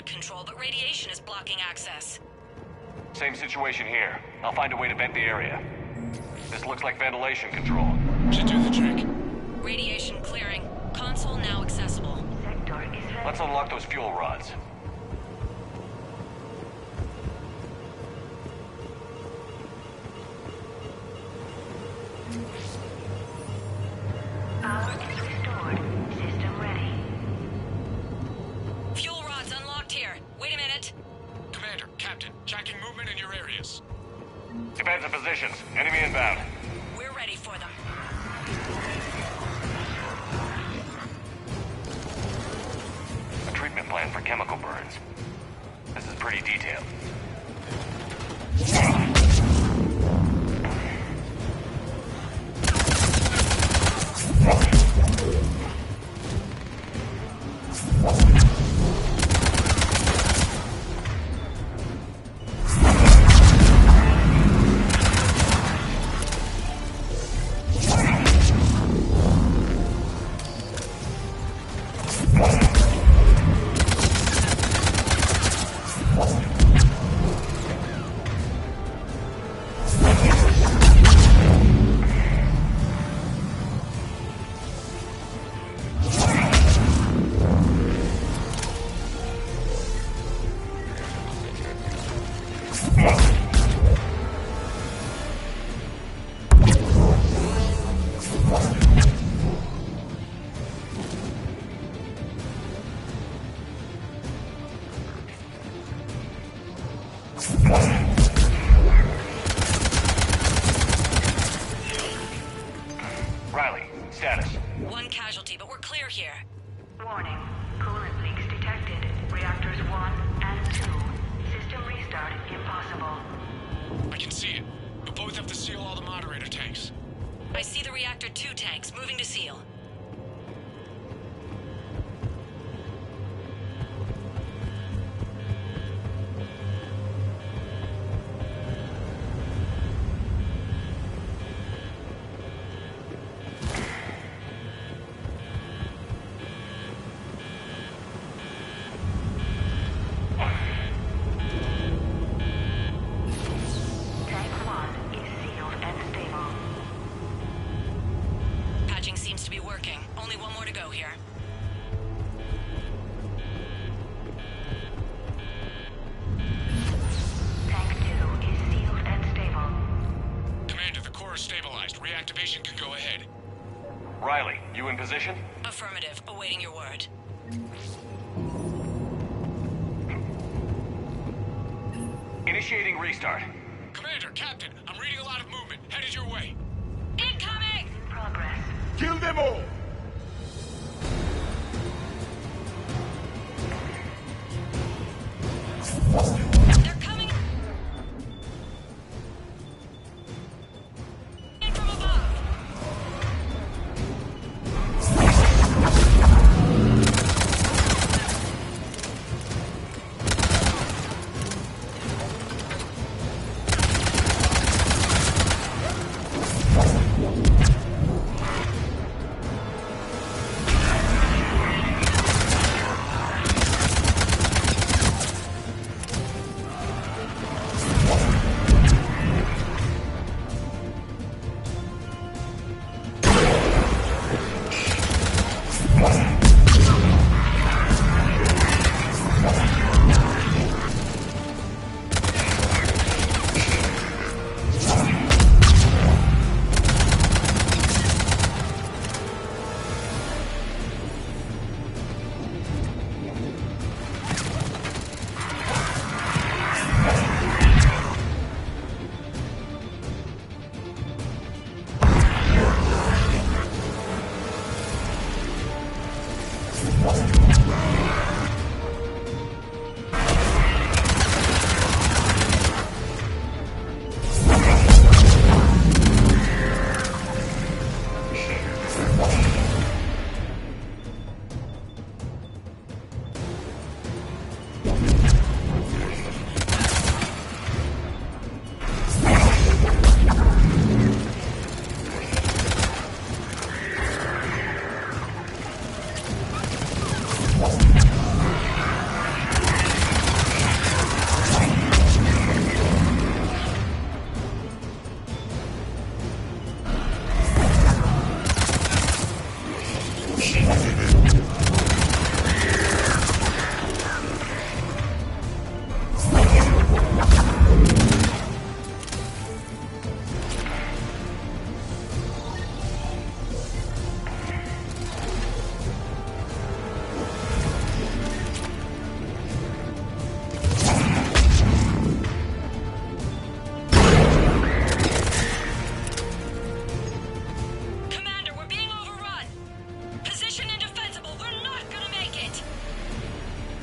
Control, but radiation is blocking access. Same situation here. I'll find a way to vent the area. This looks like ventilation control. Should do the trick. Radiation clearing. Console now accessible. Let's unlock those fuel rods. Power is restored. System ready. Fuel rods unlocked here. Wait a minute. Commander, Captain, tracking movement in your areas. Defensive positions. Enemy inbound. We're ready for them. A treatment plan for chemical burns. This is pretty detailed. Riley, status. One casualty, but we're clear here. Warning. Coolant leaks detected. Reactors 1 and 2. System restart impossible. I can see it. You'll both have to seal all the moderator tanks. I see the Reactor 2 tanks moving to seal. Reactivation can go ahead. Riley, you in position? Affirmative. Awaiting your word. Initiating restart. Commander, Captain, I'm reading a lot of movement. Kill them all! They're coming in from above.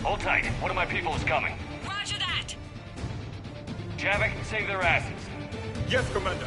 Hold tight. One of my people is coming. Roger that. Javik, save their asses. Yes, Commander.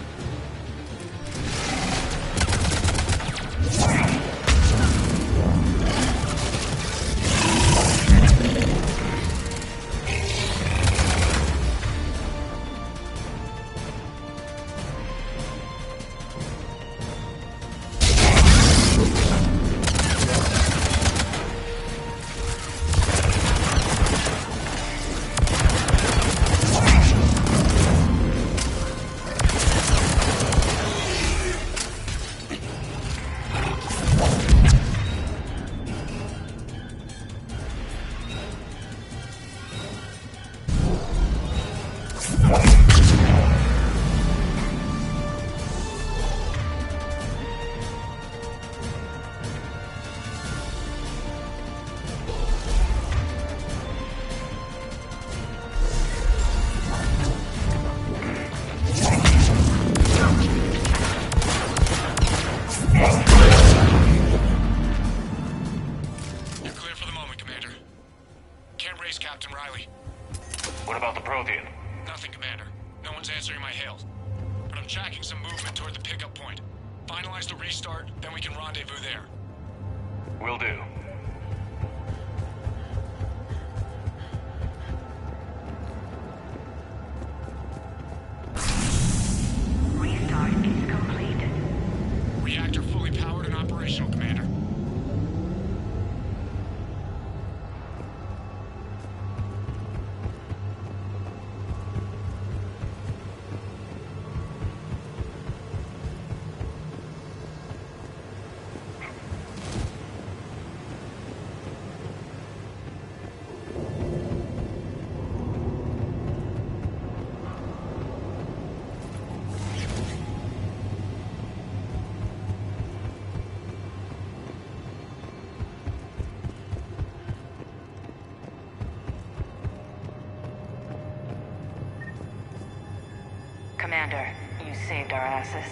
Commander, you saved our asses.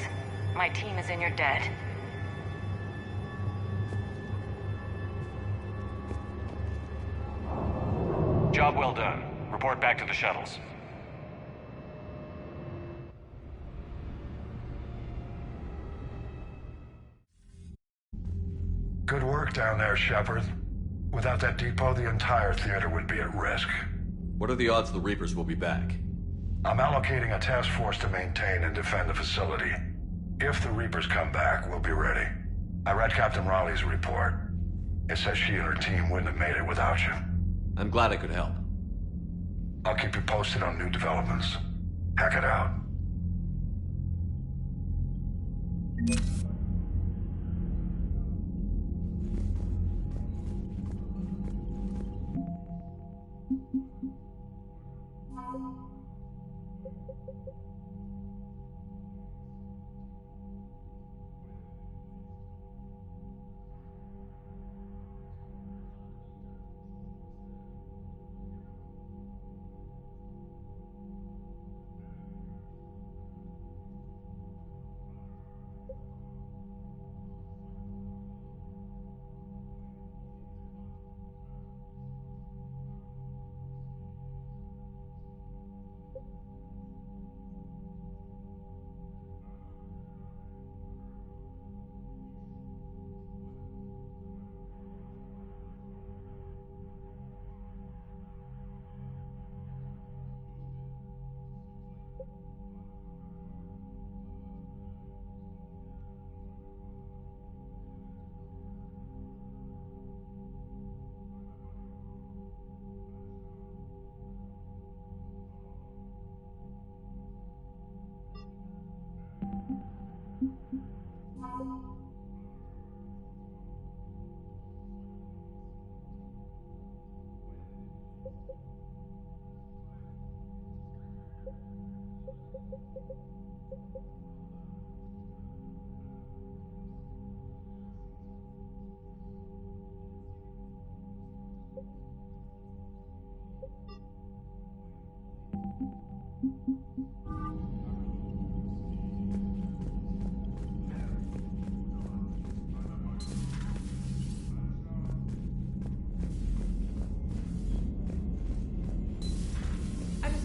My team is in your debt. Job well done. Report back to the shuttles. Good work down there, Shepard. Without that depot, the entire theater would be at risk. What are the odds the Reapers will be back? I'm allocating a task force to maintain and defend the facility. If the Reapers come back, we'll be ready. I read Captain Raleigh's report. It says she and her team wouldn't have made it without you. I'm glad I could help. I'll keep you posted on new developments. Hack it out.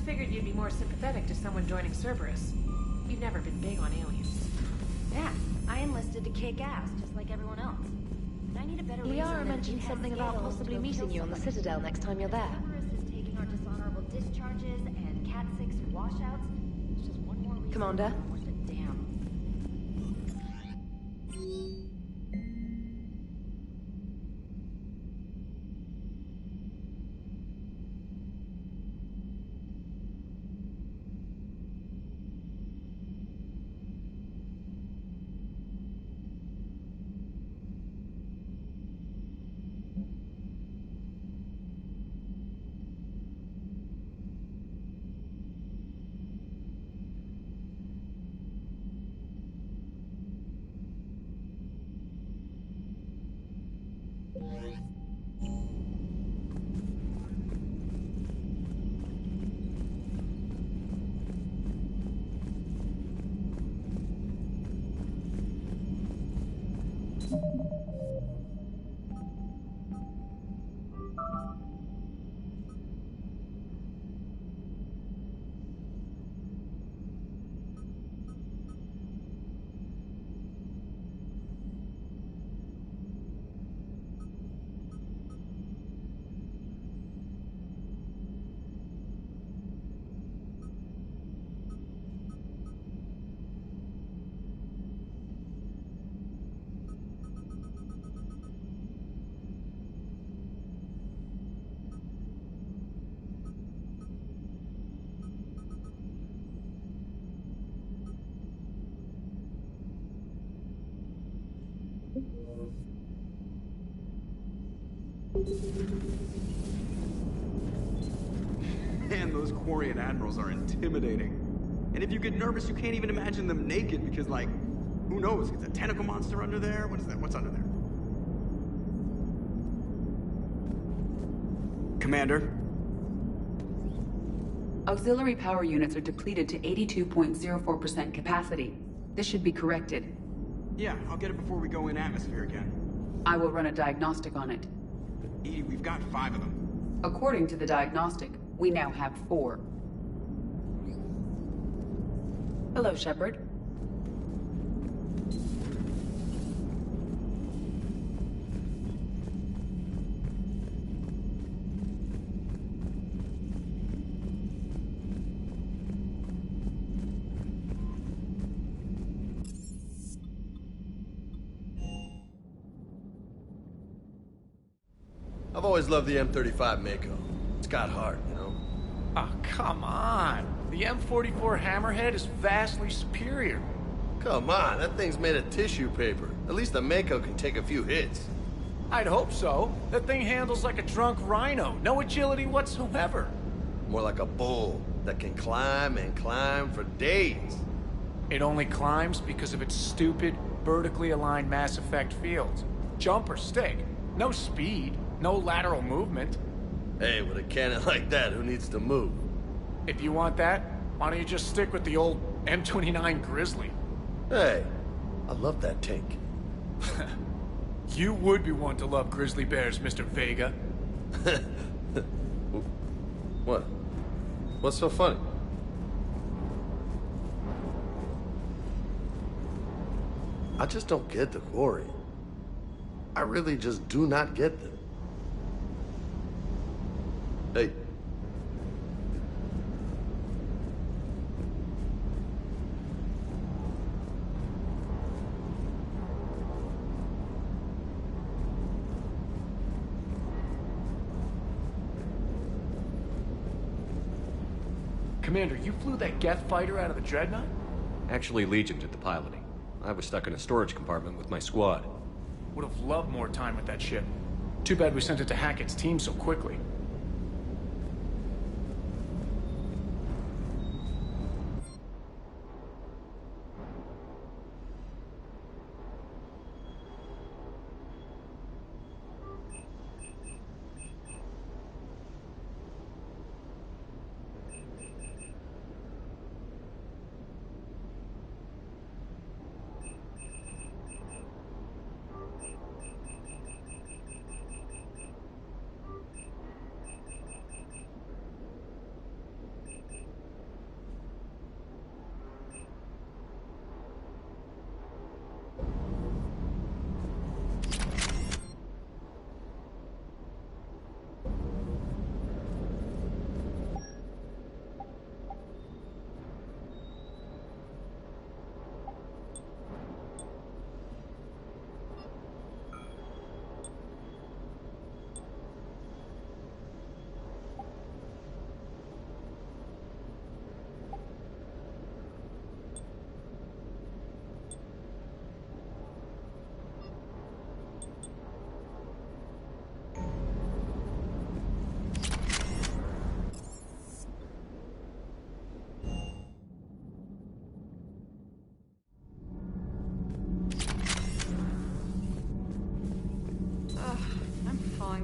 Figured you'd be more sympathetic to someone joining Cerberus. You've never been big on aliens. Yeah, I enlisted to kick ass, just like everyone else. But I need a better reason Liara than mentioned something about possibly meeting you on the Citadel next time you're there. Cerberus is taking our dishonorable discharges and Cat 6 washouts. It's just one more reason. Commander? Damn. Man, those Quarian admirals are intimidating. And if you get nervous, you can't even imagine them naked because, like, who knows? Is a tentacle monster under there? What is that? What's under there? Commander? Auxiliary power units are depleted to 82.04% capacity. This should be corrected. Yeah, I'll get it before we go in atmosphere again. I will run a diagnostic on it. Edie, we've got 5 of them. According to the diagnostic, we now have 4. Hello, Shepard. I've always loved the M35 Mako. It's got heart, you know? Oh, come on. The M44 Hammerhead is vastly superior. Come on, that thing's made of tissue paper. At least the Mako can take a few hits. I'd hope so. That thing handles like a drunk rhino. No agility whatsoever. More like a bull that can climb and climb for days. It only climbs because of its stupid, vertically aligned Mass Effect fields. Jump or stick. No speed. No lateral movement. Hey, with a cannon like that, who needs to move? If you want that, why don't you just stick with the old M29 Grizzly? Hey, I love that tank. You would be one to love grizzly bears, Mr. Vega. What? What's so funny? I just don't get the quarry. I really just do not get them. Hey. Commander, you flew that Geth fighter out of the Dreadnought? Actually, Legion did the piloting. I was stuck in a storage compartment with my squad. Would have loved more time with that ship. Too bad we sent it to Hackett's team so quickly.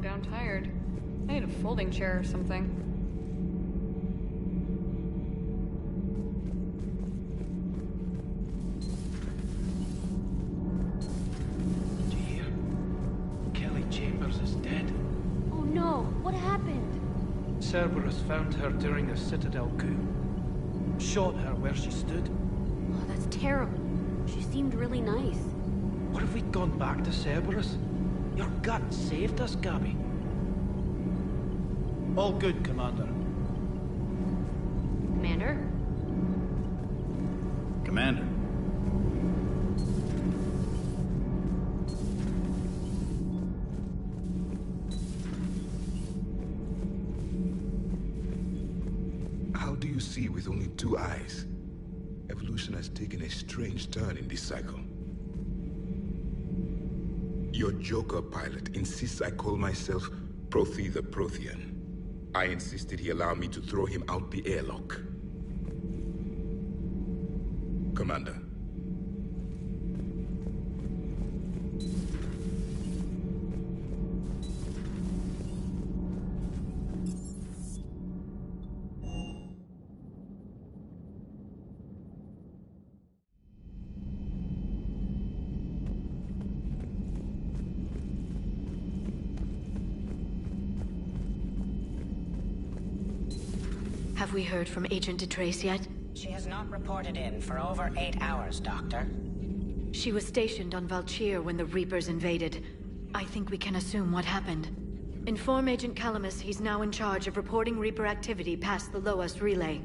Down tired. I need a folding chair or something. Dear, Kelly Chambers is dead. Oh no, what happened? Cerberus found her during a Citadel coup. Shot her where she stood. Oh, that's terrible. She seemed really nice. What if we'd gone back to Cerberus? Your gut saved us, Gabby. All good, Commander. Commander? Commander. How do you see with only 2 eyes? Evolution has taken a strange turn in this cycle. Your Joker pilot insists I call myself Prothe the Prothean. I insisted he allow me to throw him out the airlock. Commander. Have we heard from Agent DeTrace yet? She has not reported in for over 8 hours, Doctor. She was stationed on Valchir when the Reapers invaded. I think we can assume what happened. Inform Agent Calamus he's now in charge of reporting Reaper activity past the Loas relay.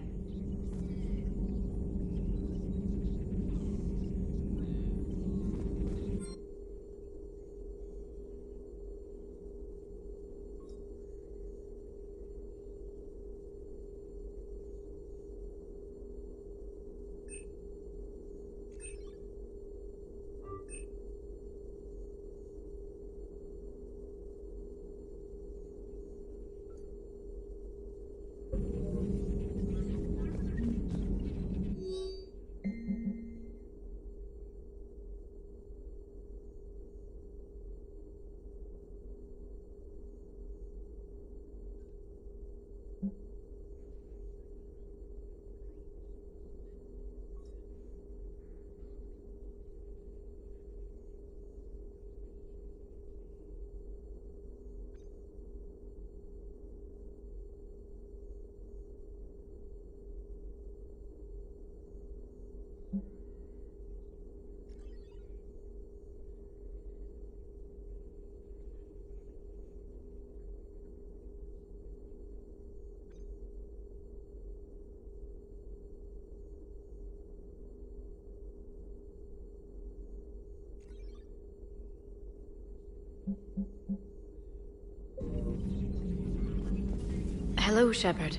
Hello, Shepard.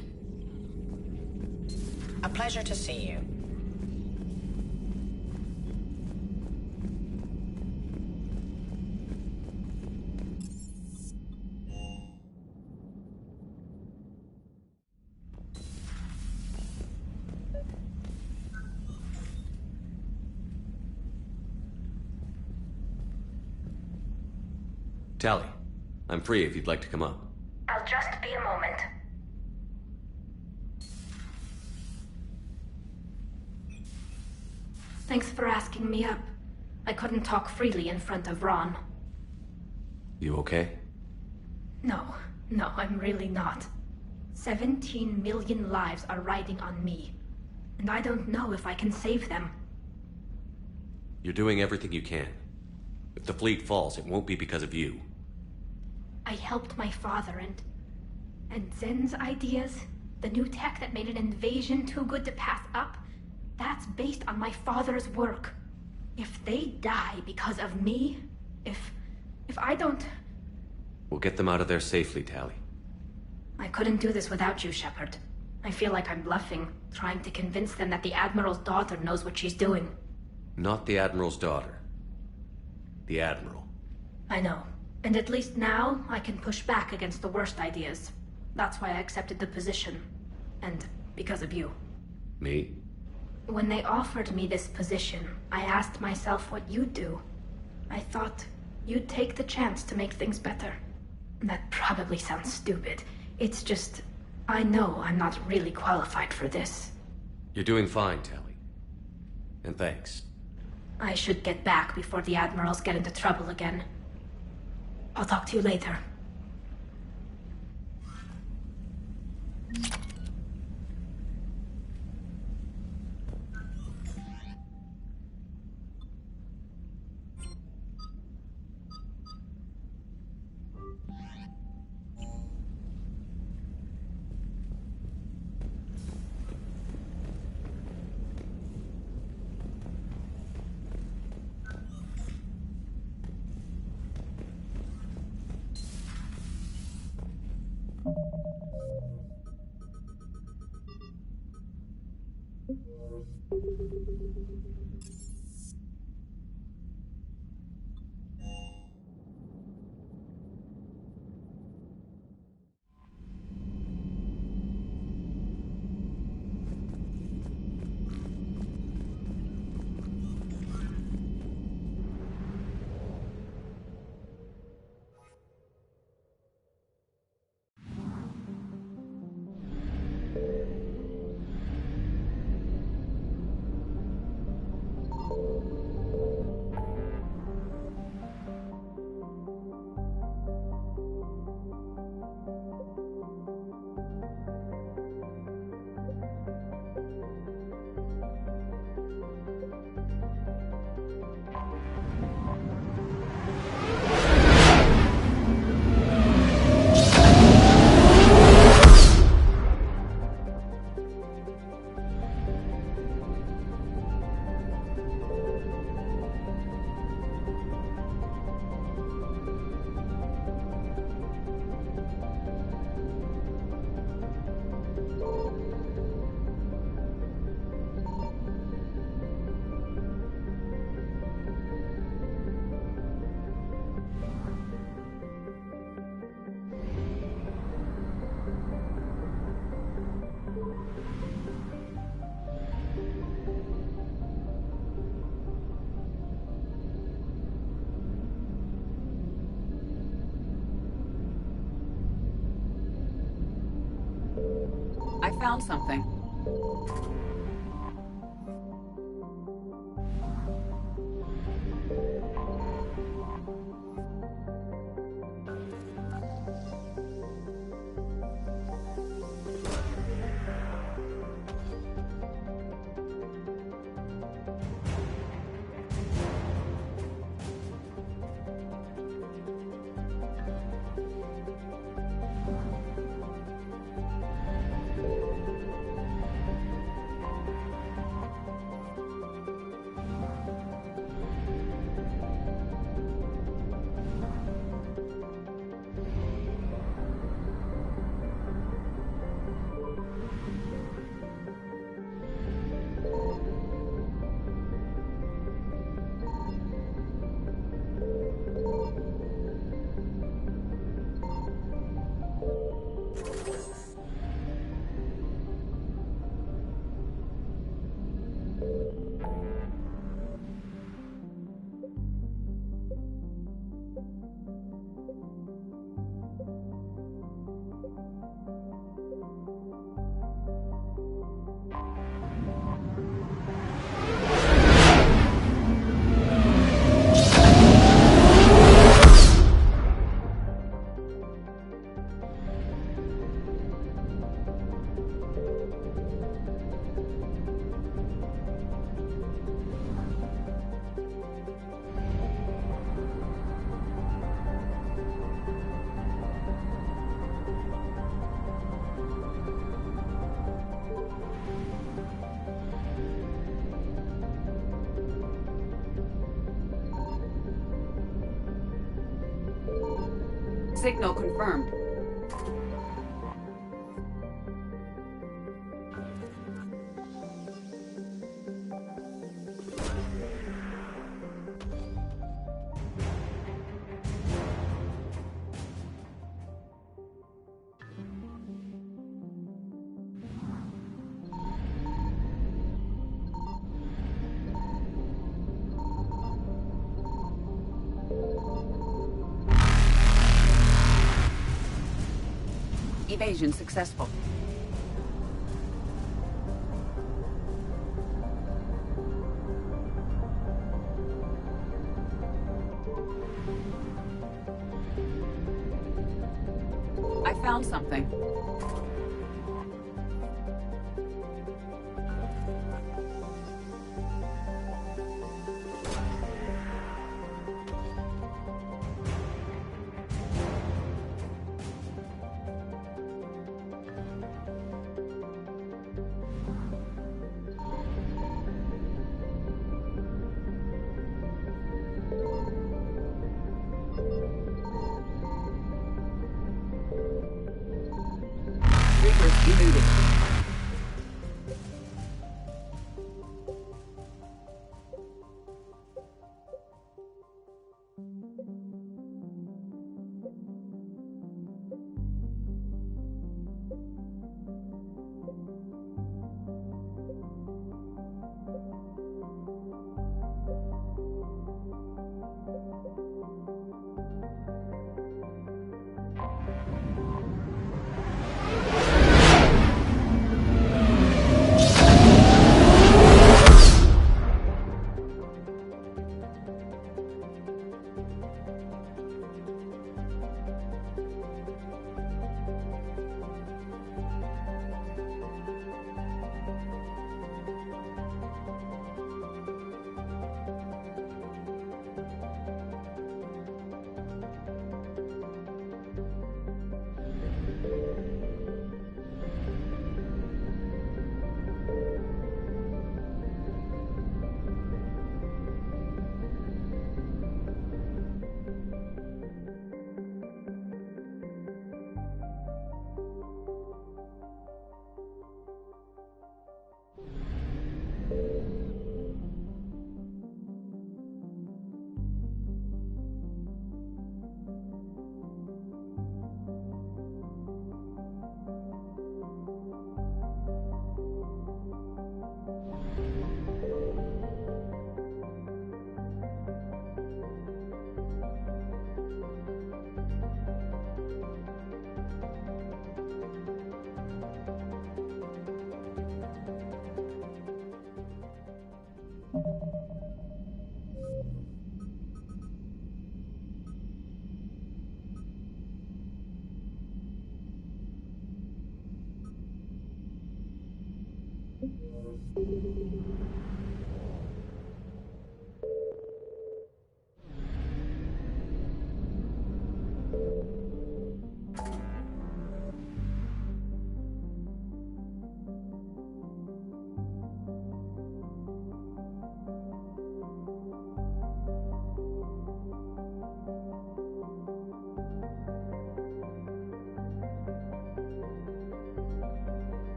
A pleasure to see you. Tali, I'm free if you'd like to come up. I'll just be a moment. Thanks for asking me up. I couldn't talk freely in front of Ron. You okay? No, I'm really not. 17 million lives are riding on me, and I don't know if I can save them. You're doing everything you can. If the fleet falls, it won't be because of you. I helped my father and Zen's ideas, the new tech that made an invasion too good to pass up, that's based on my father's work. If they die because of me, if I don't... We'll get them out of there safely, Tali. I couldn't do this without you, Shepard. I feel like I'm bluffing, trying to convince them that the Admiral's daughter knows what she's doing. Not the Admiral's daughter. The Admiral. I know. And at least now, I can push back against the worst ideas. That's why I accepted the position. And because of you. Me? When they offered me this position, I asked myself what you'd do. I thought you'd take the chance to make things better. That probably sounds stupid. It's just, I know I'm not really qualified for this. You're doing fine, Tali. And thanks. I should get back before the Admirals get into trouble again. I'll talk to you later. found something. Signal confirmed. Evasion successful. I found something.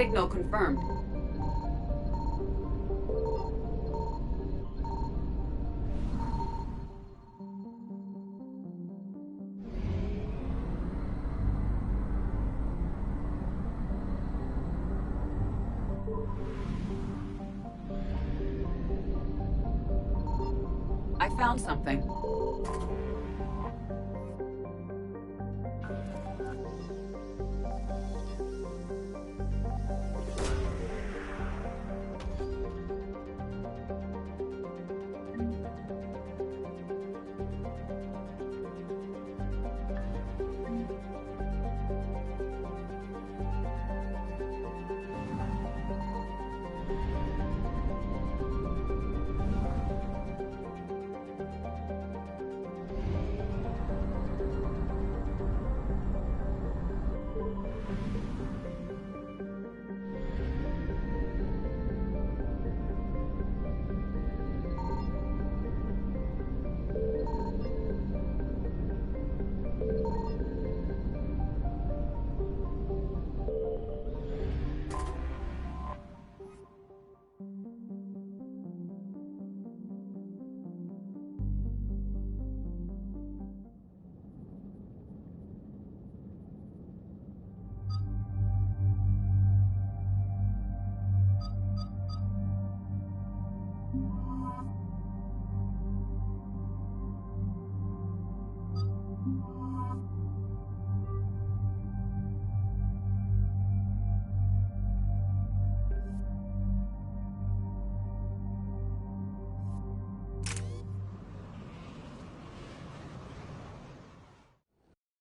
Signal confirmed. I found something.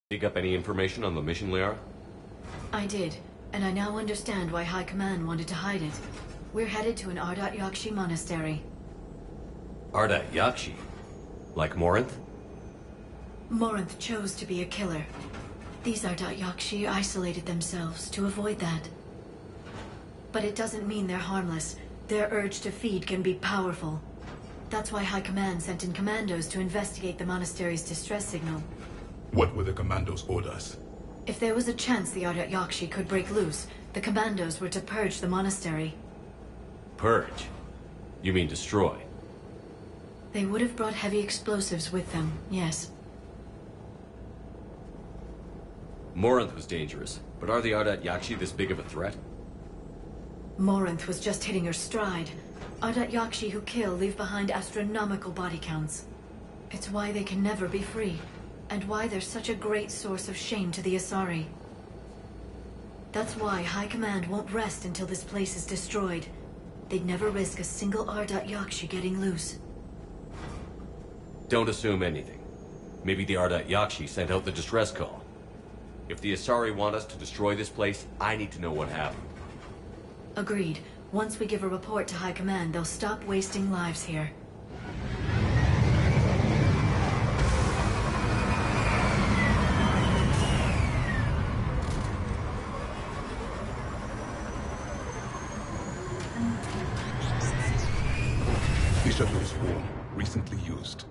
Dig up any information on the mission, Liara? I did, and I now understand why High Command wanted to hide it. We're headed to an Ardat Yakshi monastery. Ardat Yakshi? Like Morinth? Morinth chose to be a killer. These Ardat Yakshi isolated themselves to avoid that. But it doesn't mean they're harmless. Their urge to feed can be powerful. That's why High Command sent in commandos to investigate the monastery's distress signal. What were the commandos' orders? If there was a chance the Ardat Yakshi could break loose, the commandos were to purge the monastery. Purge? You mean destroy? They would have brought heavy explosives with them, yes. Morinth was dangerous, but are the Ardat Yakshi this big of a threat? Morinth was just hitting her stride. Ardat Yakshi who kill leave behind astronomical body counts. It's why they can never be free, and why they're such a great source of shame to the Asari. That's why High Command won't rest until this place is destroyed. They'd never risk a single Ardat Yakshi getting loose. Don't assume anything. Maybe the Ardat Yakshi sent out the distress call. If the Asari want us to destroy this place, I need to know what happened. Agreed. Once we give a report to High Command, they'll stop wasting lives here. Bishop's Wall, recently used.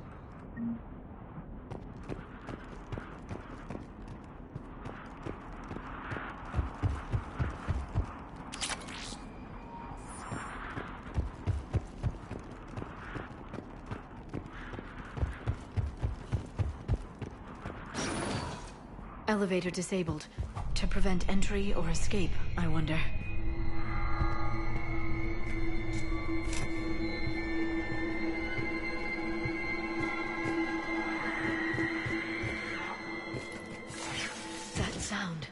Elevator disabled. To prevent entry or escape, I wonder. That sound.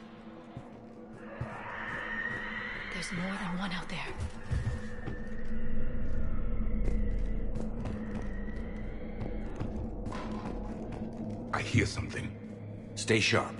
There's more than one out there. I hear something. Stay sharp.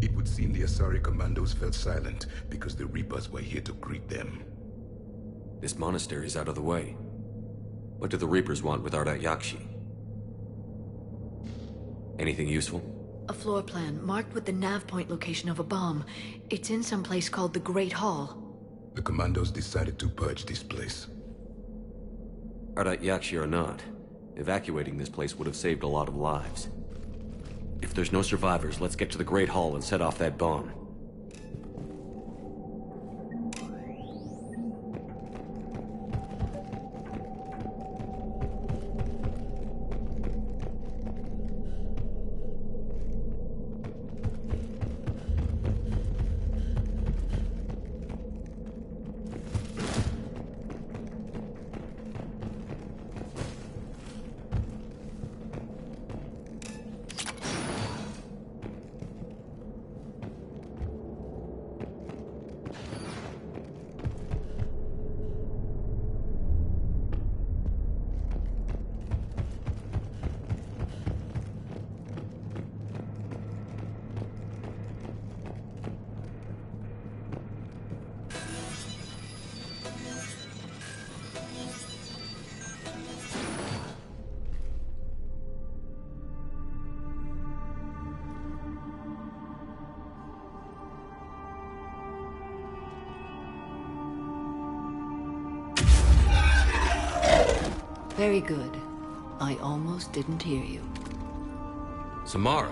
It would seem the Asari commandos fell silent because the Reapers were here to greet them. This monastery is out of the way. What do the Reapers want with Ardat Yakshi? Anything useful? A floor plan marked with the nav point location of a bomb. It's in some place called the Great Hall. The commandos decided to purge this place. Ardat Yakshi or not, evacuating this place would have saved a lot of lives. If there's no survivors, let's get to the Great Hall and set off that bomb. Very good. I almost didn't hear you. Samara!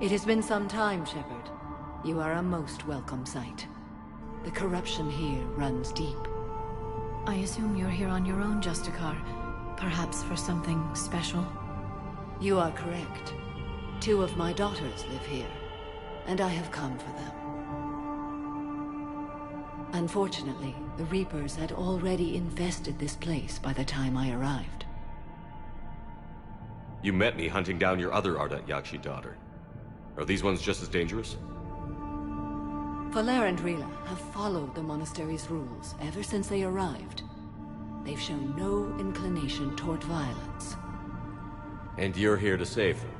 It has been some time, Shepard. You are a most welcome sight. The corruption here runs deep. I assume you're here on your own, Justicar. Perhaps for something special? You are correct. 2 of my daughters live here, and I have come for them. Unfortunately, the Reapers had already infested this place by the time I arrived. You met me hunting down your other Ardat Yakshi daughter. Are these ones just as dangerous? Falere and Rila have followed the monastery's rules ever since they arrived. They've shown no inclination toward violence. And you're here to save them?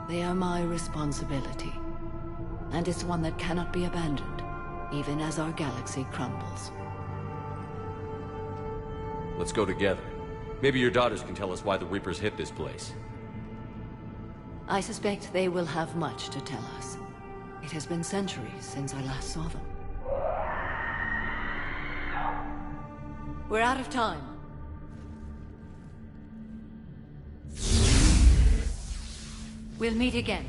They are my responsibility. And it's one that cannot be abandoned, even as our galaxy crumbles. Let's go together. Maybe your daughters can tell us why the Reapers hit this place. I suspect they will have much to tell us. It has been centuries since I last saw them. We're out of time. We'll meet again.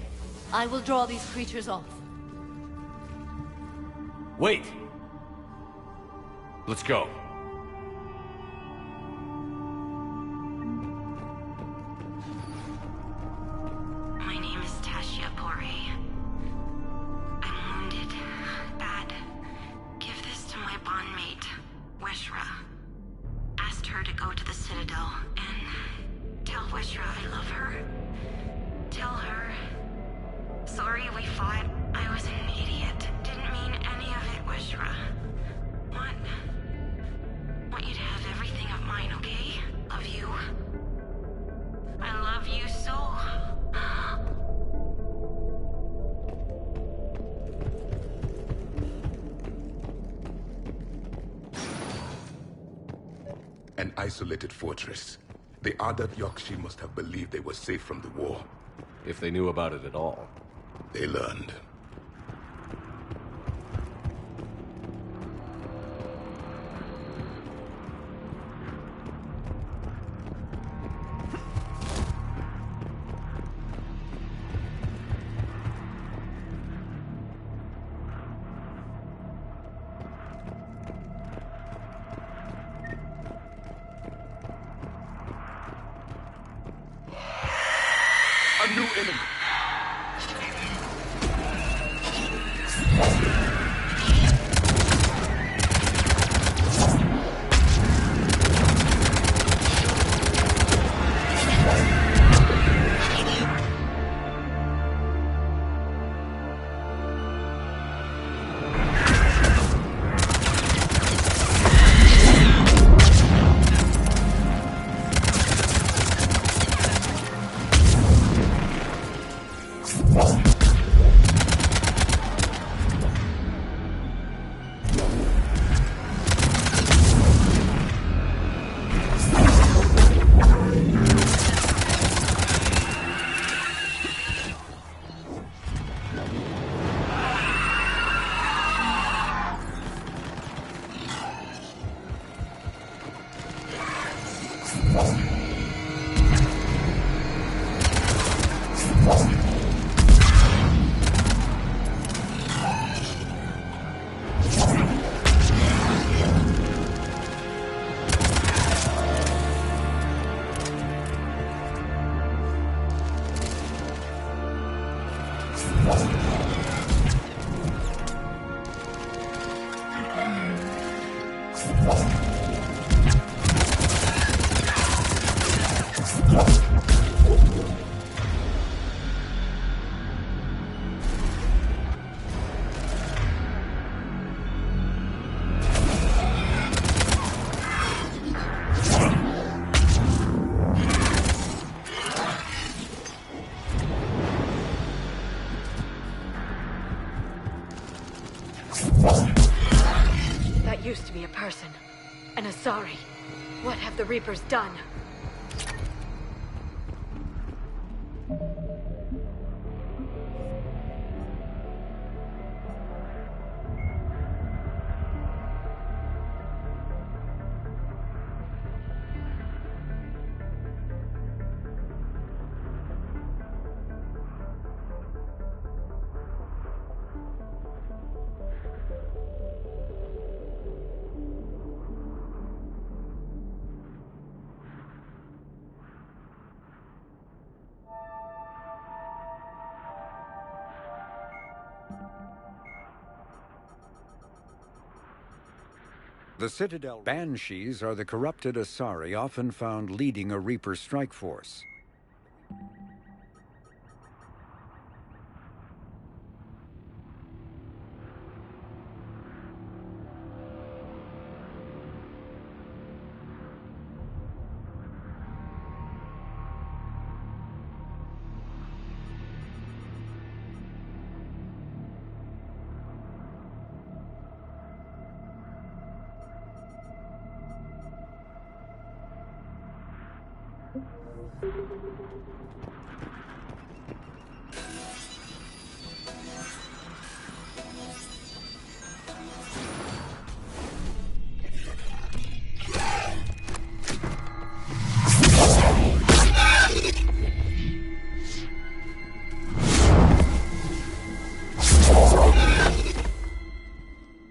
I will draw these creatures off. Wait! Let's go. My name is Tashia Pori. I'm wounded. Bad. Give this to my bondmate, Weshra. Asked her to go to the Citadel and tell Weshra I love her. Tell her. Sorry we fought. I was an idiot. Didn't mean any of it, Weshra. Want you to have everything of mine, okay? Love you. I love you so. An isolated fortress. The Adat Yakshi must have believed they were safe from the war. If they knew about it at all. They learned. A new enemy. That used to be a person. An Asari. What have the Reapers done? The Citadel Banshees are the corrupted Asari often found leading a Reaper strike force.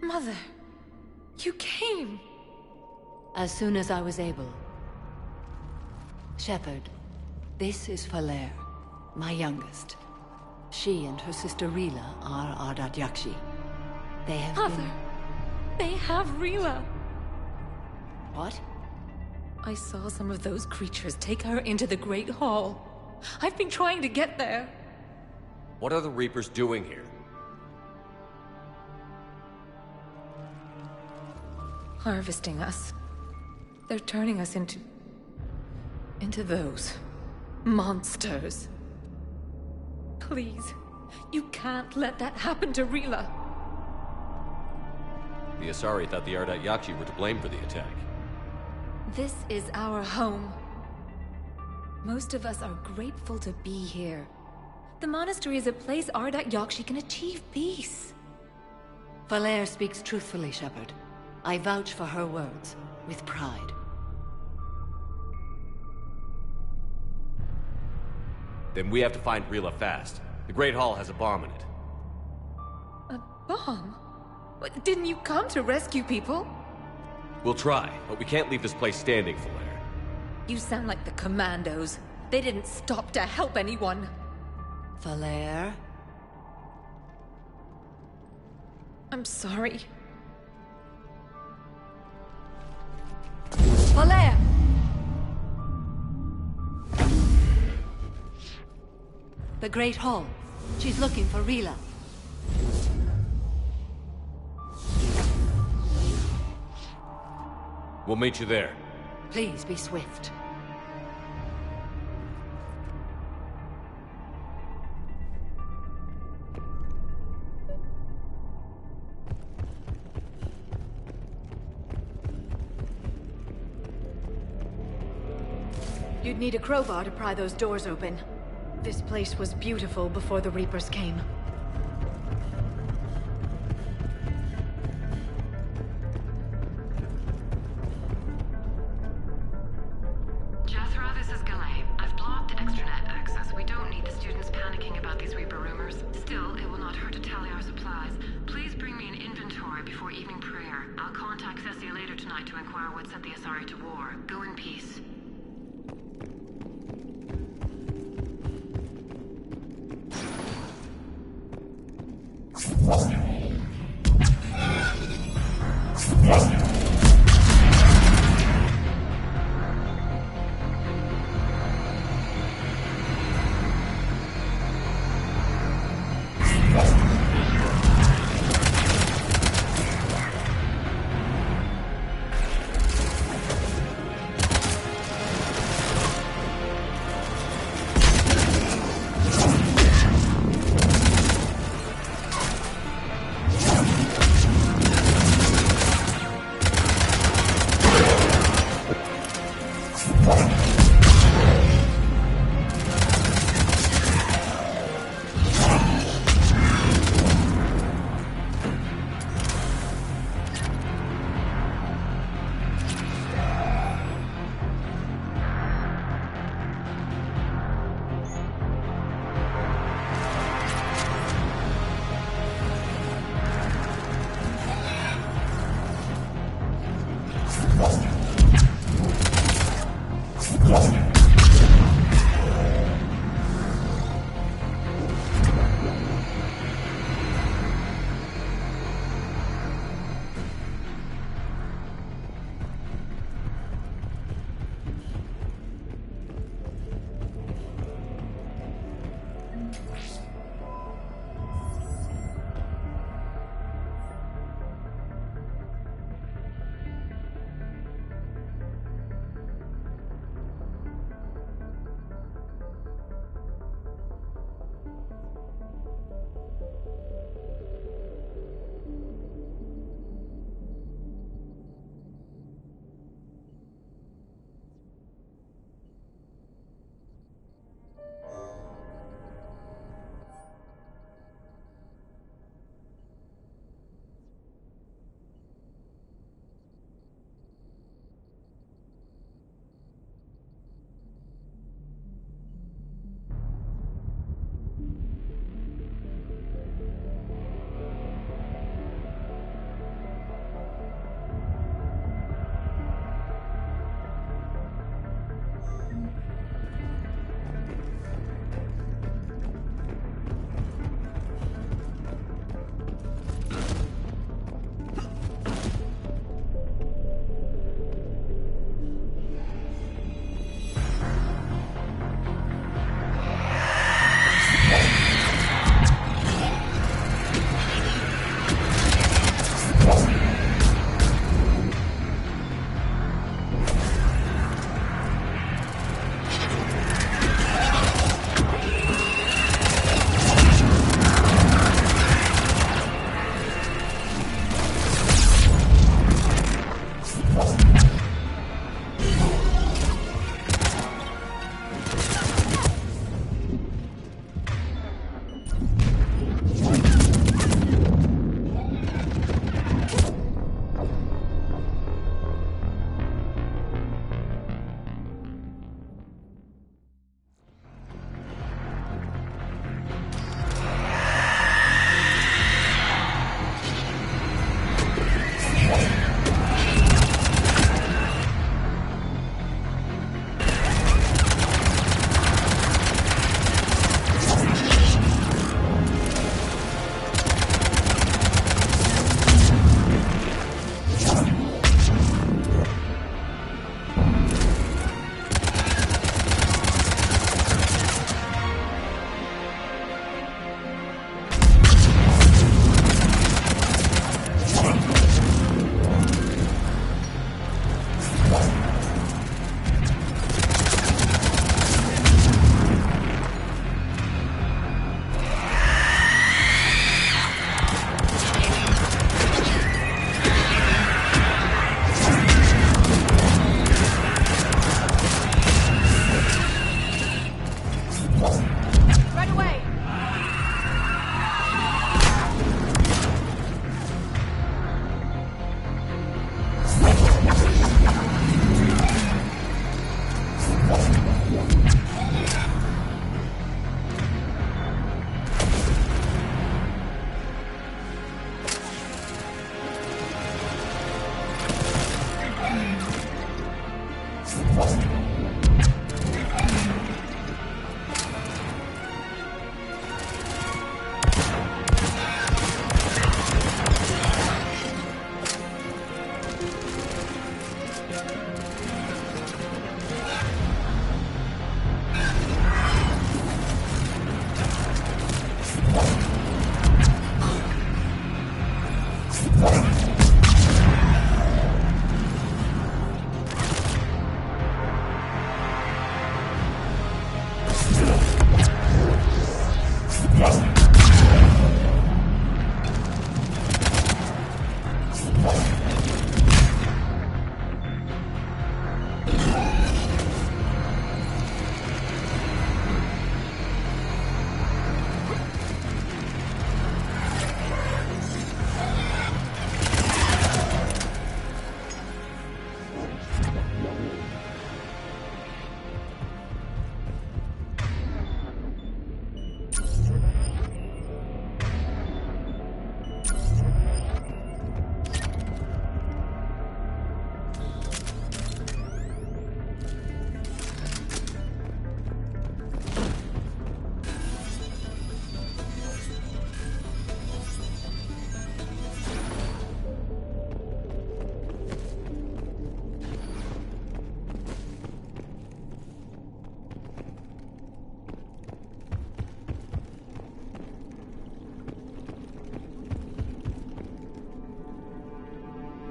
Mother, you came. As soon as I was able. Shepherd, this is Falere, my youngest. She and her sister Rila are Ardat Yakshi. They have Mother, they have Rila. What? I saw some of those creatures take her into the Great Hall. I've been trying to get there. What are the Reapers doing here? Harvesting us. They're turning us into those monsters. Please, you can't let that happen to Rila. The Asari thought the Ardat Yakshi were to blame for the attack. This is our home. Most of us are grateful to be here. The monastery is a place Ardat Yakshi can achieve peace. Falere speaks truthfully, Shepherd. I vouch for her words, with pride. Then we have to find Rila fast. The Great Hall has a bomb in it. A bomb? What, didn't you come to rescue people? We'll try, but we can't leave this place standing, Falere. You sound like the commandos. They didn't stop to help anyone. Falere? I'm sorry. Falere! The Great Hall. She's looking for Rila. We'll meet you there. Please be swift. You'd need a crowbar to pry those doors open. This place was beautiful before the Reapers came. Jethro, this is Galay. I've blocked extranet access. We don't need the students panicking about these Reaper rumors. Still, it will not hurt to tally our supplies. Please bring me an inventory before evening prayer. I'll contact Thessia later tonight to inquire what set the Asari to war. Go in peace.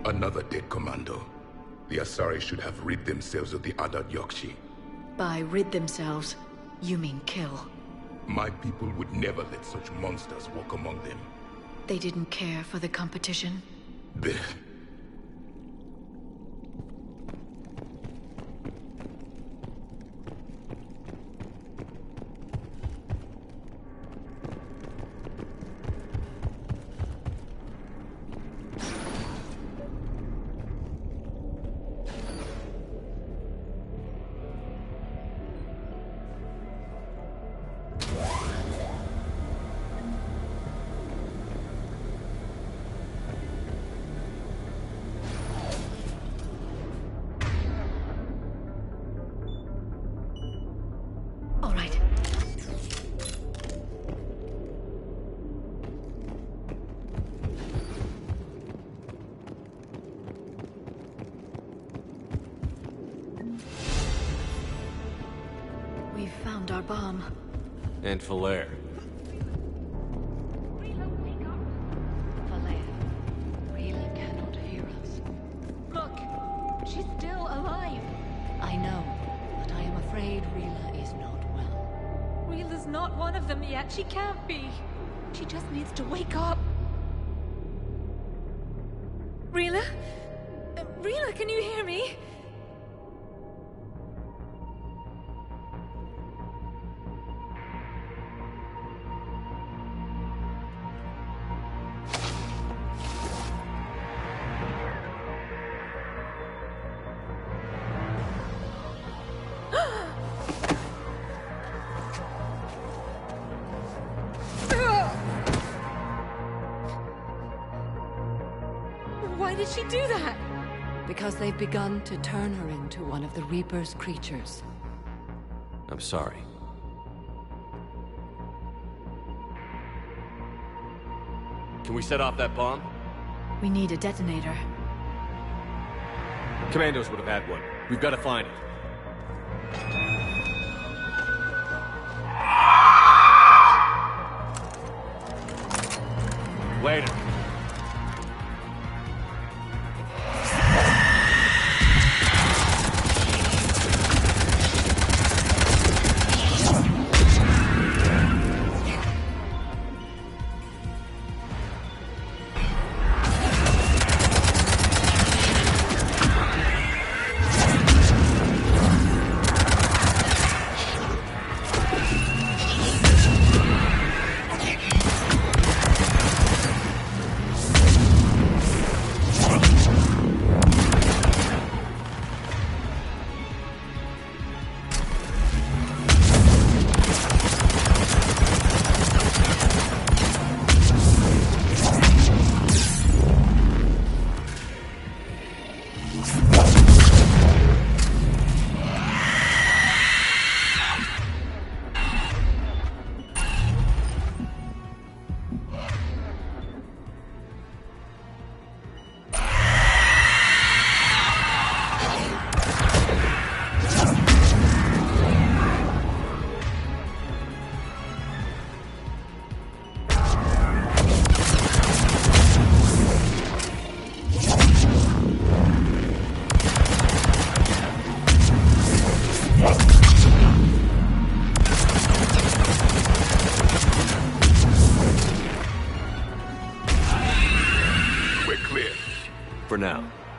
Another dead commando. The Asari should have rid themselves of the Adat Yakshi. By rid themselves, you mean kill. My people would never let such monsters walk among them. They didn't care for the competition? Blech. Our bomb. And Falere. Falere, Rila cannot hear us. Look, she's still alive. I know, but I am afraid Rila is not well. Rila's not one of them yet. She can't be. She just needs to wake up. Rila? Rila, can you hear me? Why did she do that? Because they've begun to turn her into one of the Reaper's creatures. I'm sorry. Can we set off that bomb? We need a detonator. Commandos would have had one. We've got to find it. Later.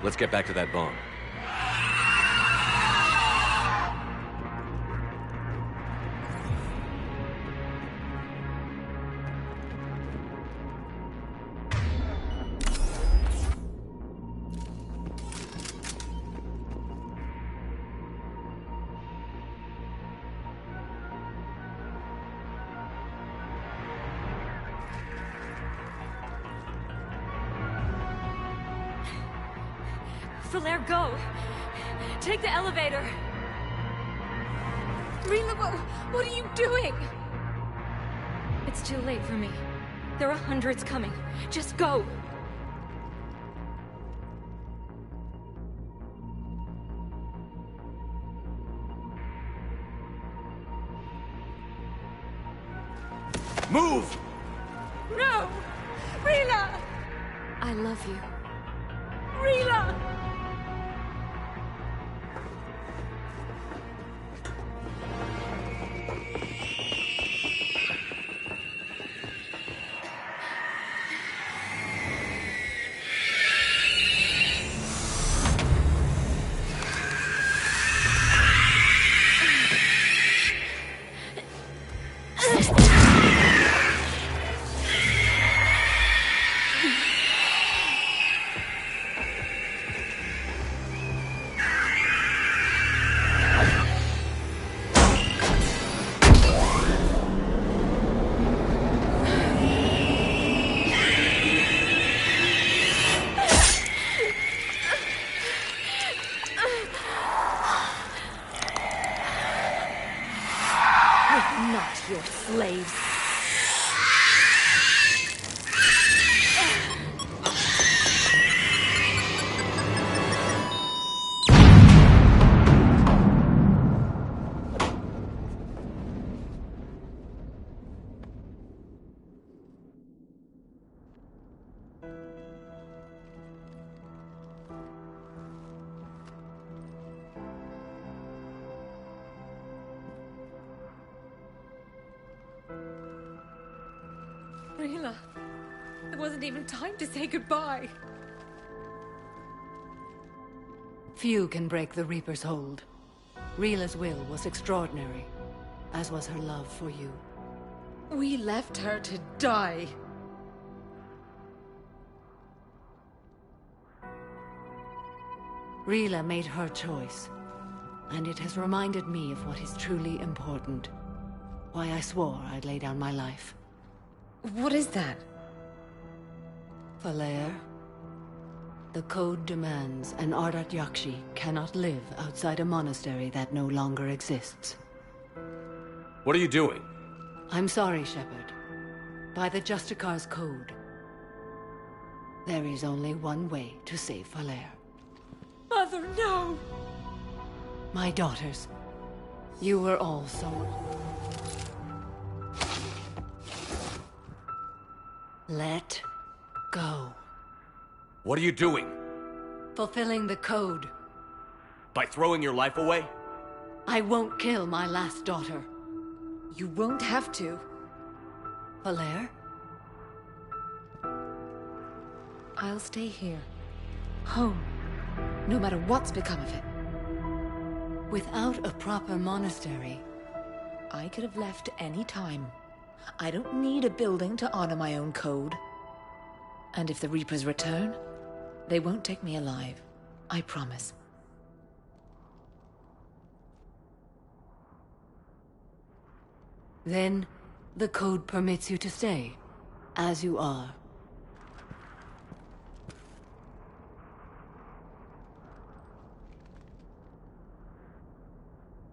Let's get back to that bomb. Falere, go! Take the elevator! Rila, what are you doing? It's too late for me. There are hundreds coming. Just go! Move! No! Rila! I love you. Rila! Rila, there wasn't even time to say goodbye. Few can break the Reaper's hold. Rila's will was extraordinary, as was her love for you. We left her to die. Rila made her choice, and it has reminded me of what is truly important. Why I swore I'd lay down my life. What is that? Falere. The code demands an Ardat Yakshi cannot live outside a monastery that no longer exists. What are you doing? I'm sorry, Shepard. By the Justicar's code, there is only one way to save Falere. Mother, no! My daughters, you were all so... Let go. What are you doing? Fulfilling the code. By throwing your life away? I won't kill my last daughter. You won't have to. Falere? I'll stay here. Home. No matter what's become of it. Without a proper monastery... I could have left any time. I don't need a building to honor my own code. And if the Reapers return, they won't take me alive. I promise. Then, the code permits you to stay, as you are.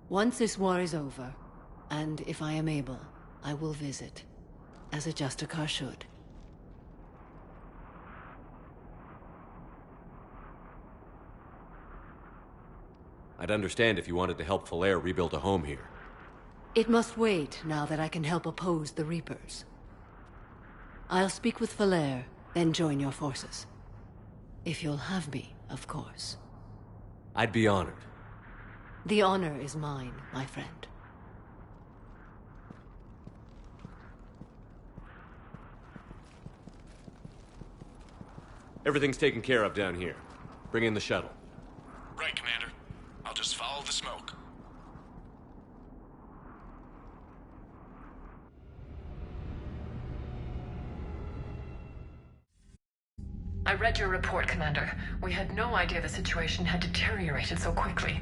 Once this war is over, and if I am able, I will visit, as a Justicar should. I'd understand if you wanted to help Falere rebuild a home here. It must wait now that I can help oppose the Reapers. I'll speak with Falere, then join your forces. If you'll have me, of course. I'd be honored. The honor is mine, my friend. Everything's taken care of down here. Bring in the shuttle. Right, Commander. I'll just follow the smoke. I read your report, Commander. We had no idea the situation had deteriorated so quickly.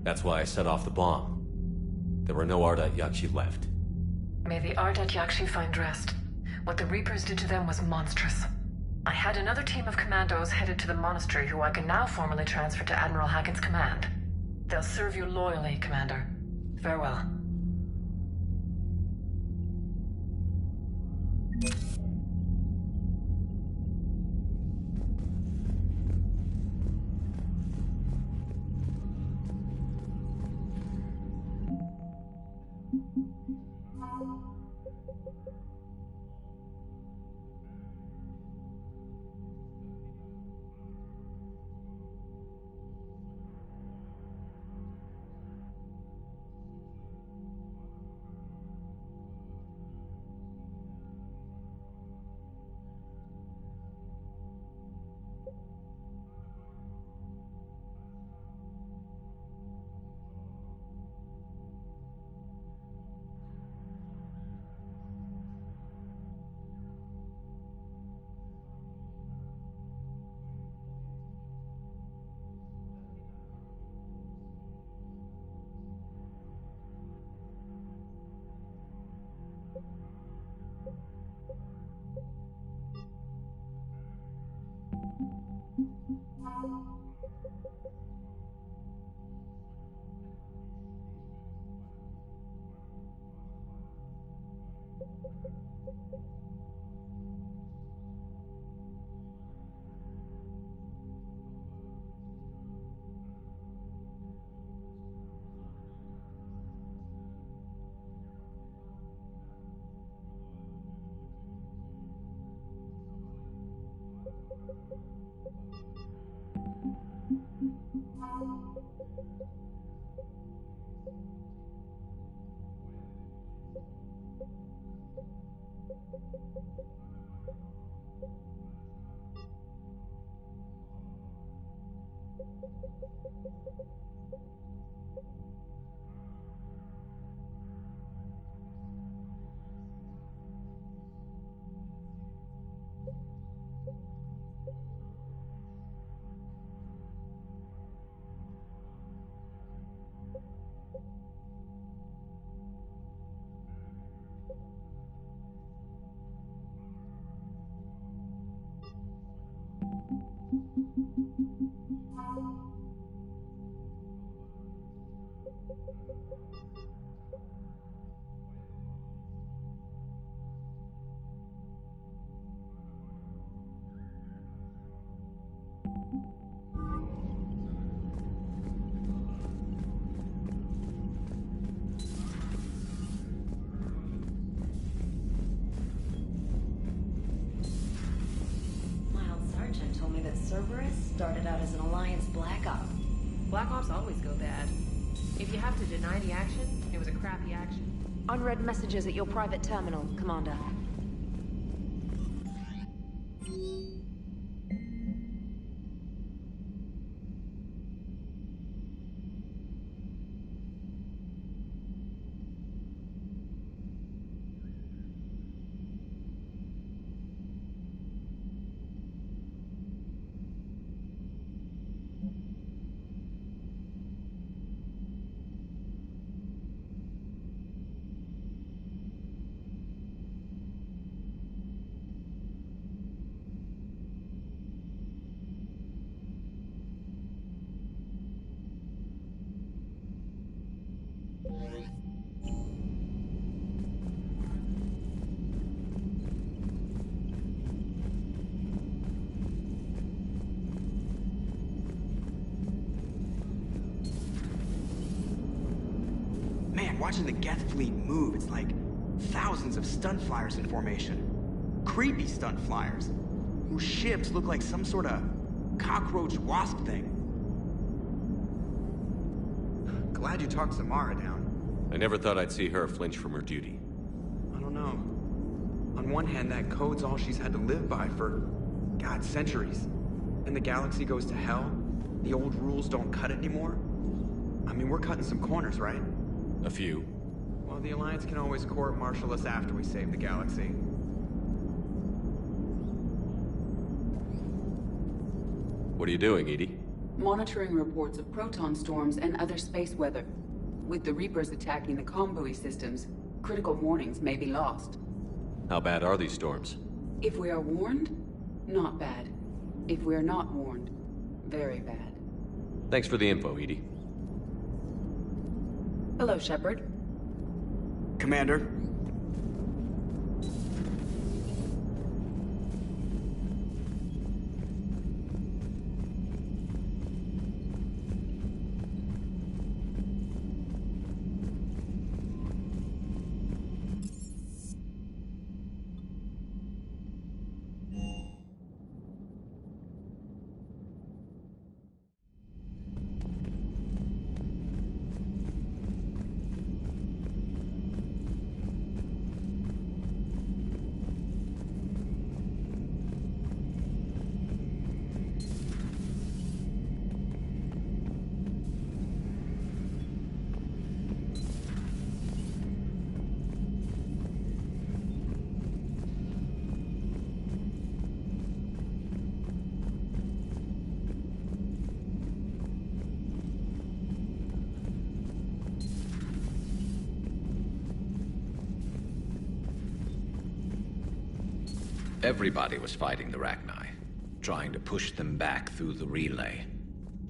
That's why I set off the bomb. There were no Ardat Yakshi left. May the Ardat Yakshi find rest. What the Reapers did to them was monstrous. I had another team of commandos headed to the monastery who I can now formally transfer to Admiral Hackett's command. They'll serve you loyally, Commander. Farewell. Cerberus started out as an Alliance Black Op. Black Ops always go bad. If you have to deny the action, it was a crappy action. Unread messages at your private terminal, Commander. Watching the Geth fleet move, it's like thousands of stunt flyers in formation. Creepy stunt flyers, whose ships look like some sort of cockroach wasp thing. Glad you talked Samara down. I never thought I'd see her flinch from her duty. I don't know. On one hand, that code's all she's had to live by for, God, centuries. and the galaxy goes to hell, the old rules don't cut it anymore? I mean, we're cutting some corners, right? A few. Well, the Alliance can always court-martial us after we save the galaxy. What are you doing, Edie? Monitoring reports of proton storms and other space weather. With the Reapers attacking the comm buoy systems, critical warnings may be lost. How bad are these storms? If we are warned, not bad. If we are not warned, very bad. Thanks for the info, Edie. Hello, Shepard. Commander. Everybody was fighting the Rachni, trying to push them back through the relay.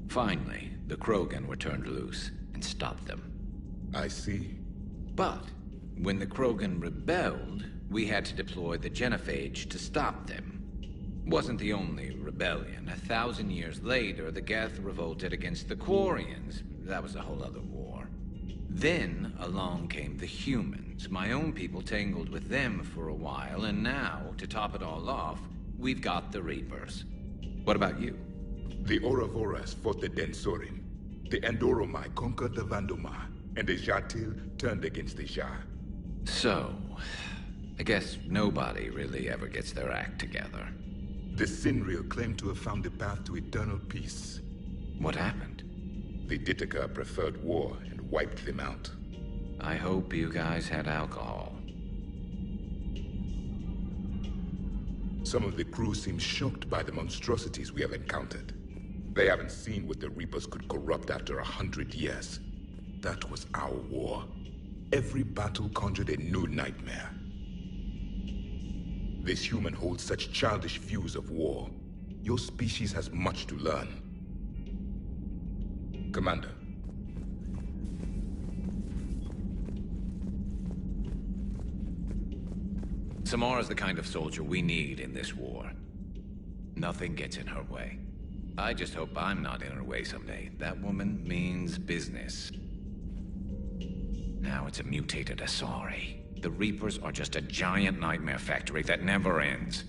Finally, the Krogan were turned loose and stopped them. I see. But when the Krogan rebelled, we had to deploy the genophage to stop them. Wasn't the only rebellion. 1,000 years later, the Geth revolted against the Quarians. That was a whole other war. Then along came the humans. My own people tangled with them for a while, and now, to top it all off, we've got the Reapers. What about you? The Ouroboros fought the Densorim. The Andoromai conquered the Vandomai, and the Jatil turned against the Jah. So, I guess nobody really ever gets their act together. The Sinreal claimed to have found the path to eternal peace. What happened? The Ditaka preferred war and wiped them out. I hope you guys had alcohol. Some of the crew seem shocked by the monstrosities we have encountered. They haven't seen what the Reapers could corrupt after 100 years. That was our war. Every battle conjured a new nightmare. This human holds such childish views of war. Your species has much to learn. Commander. Samara's the kind of soldier we need in this war. Nothing gets in her way. I just hope I'm not in her way someday. That woman means business. Now it's a mutated Asari. The Reapers are just a giant nightmare factory that never ends.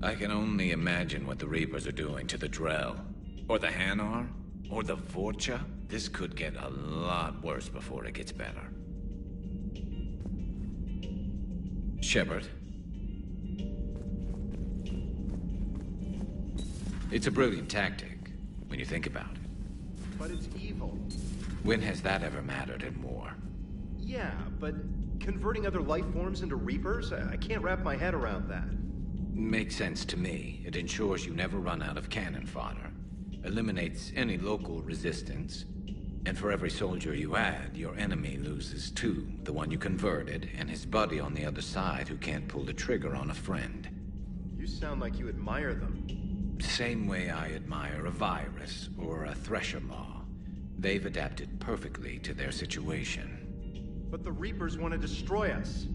I can only imagine what the Reapers are doing to the Drell. Or the Hanar. Or the Vorcha. This could get a lot worse before it gets better. Shepard. It's a brilliant tactic, when you think about it. But it's evil. When has that ever mattered in war? Yeah, but converting other life forms into Reapers? I can't wrap my head around that. Makes sense to me. It ensures you never run out of cannon fodder. Eliminates any local resistance. And for every soldier you add, your enemy loses two. The one you converted, and his buddy on the other side who can't pull the trigger on a friend. You sound like you admire them. Same way I admire a virus or a thresher maw. They've adapted perfectly to their situation. But the Reapers want to destroy us.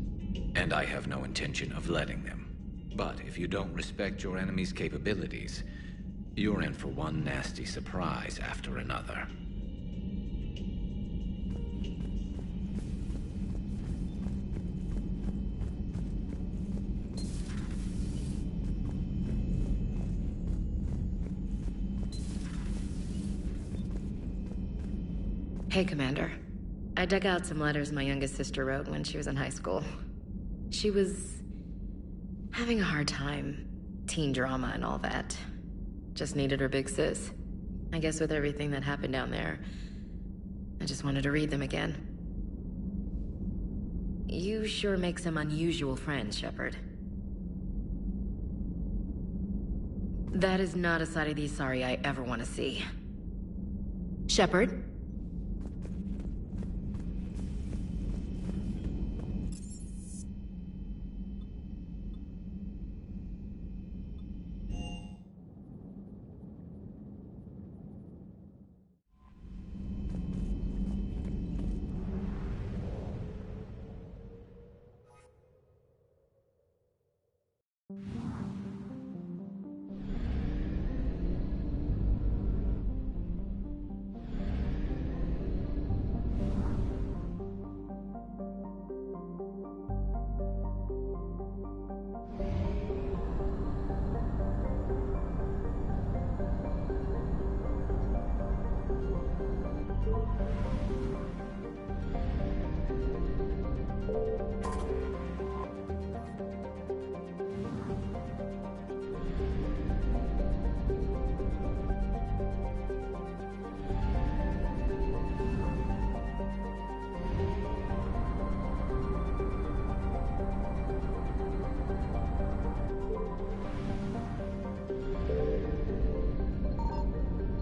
And I have no intention of letting them. But if you don't respect your enemy's capabilities, you're in for one nasty surprise after another. Hey, Commander. I dug out some letters my youngest sister wrote when she was in high school. She was having a hard time. teen drama and all that. Just needed her big sis. I guess with everything that happened down there, I just wanted to read them again. You sure make some unusual friends, Shepard. That is not a side of the Asari I ever want to see. Shepard?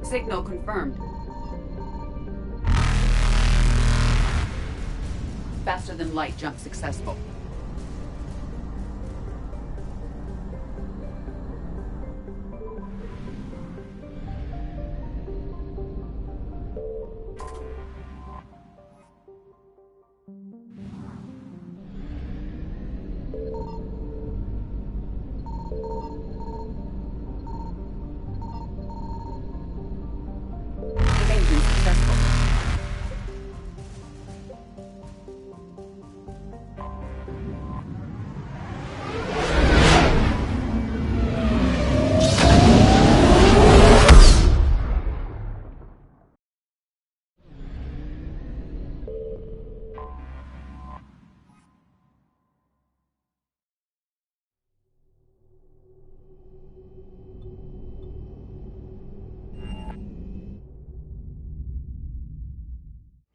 Signal confirmed. Faster than light jump successful.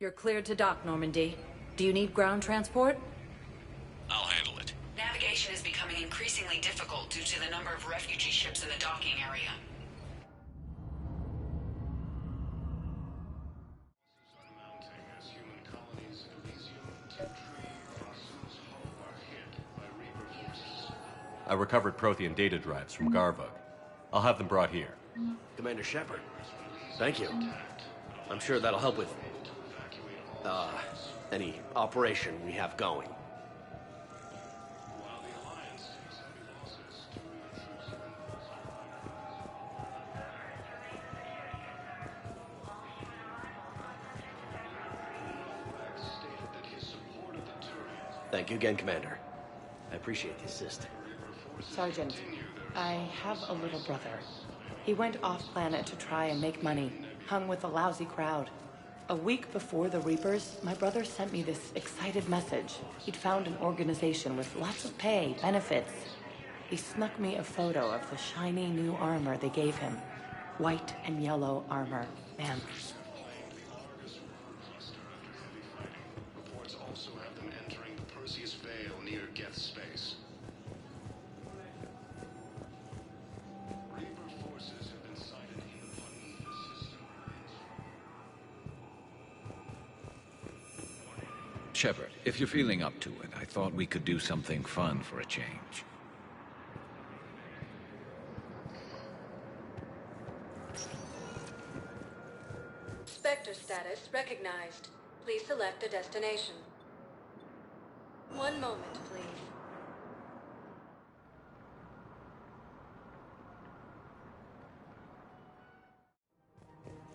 You're cleared to dock, Normandy. Do you need ground transport? I'll handle it. Navigation is becoming increasingly difficult due to the number of refugee ships in the docking area. I recovered Prothean data drives from Garvug. I'll have them brought here. Commander Shepard, thank you. I'm sure that'll help with any operation we have going. Thank you again, Commander. I appreciate the assist. Sergeant, I have a little brother. He went off-planet to try and make money, hung with a lousy crowd. A week before the Reapers, my brother sent me this excited message. He'd found an organization with lots of pay, benefits. He snuck me a photo of the shiny new armor they gave him. White and yellow armor. Man. Reports also have them entering the Perseus Vale near Geth Space. Reaper forces have been sighted in the system. Shepard, if you're feeling up to it, I thought we could do something fun for a change. Spectre status recognized. Please select a destination. One moment, please.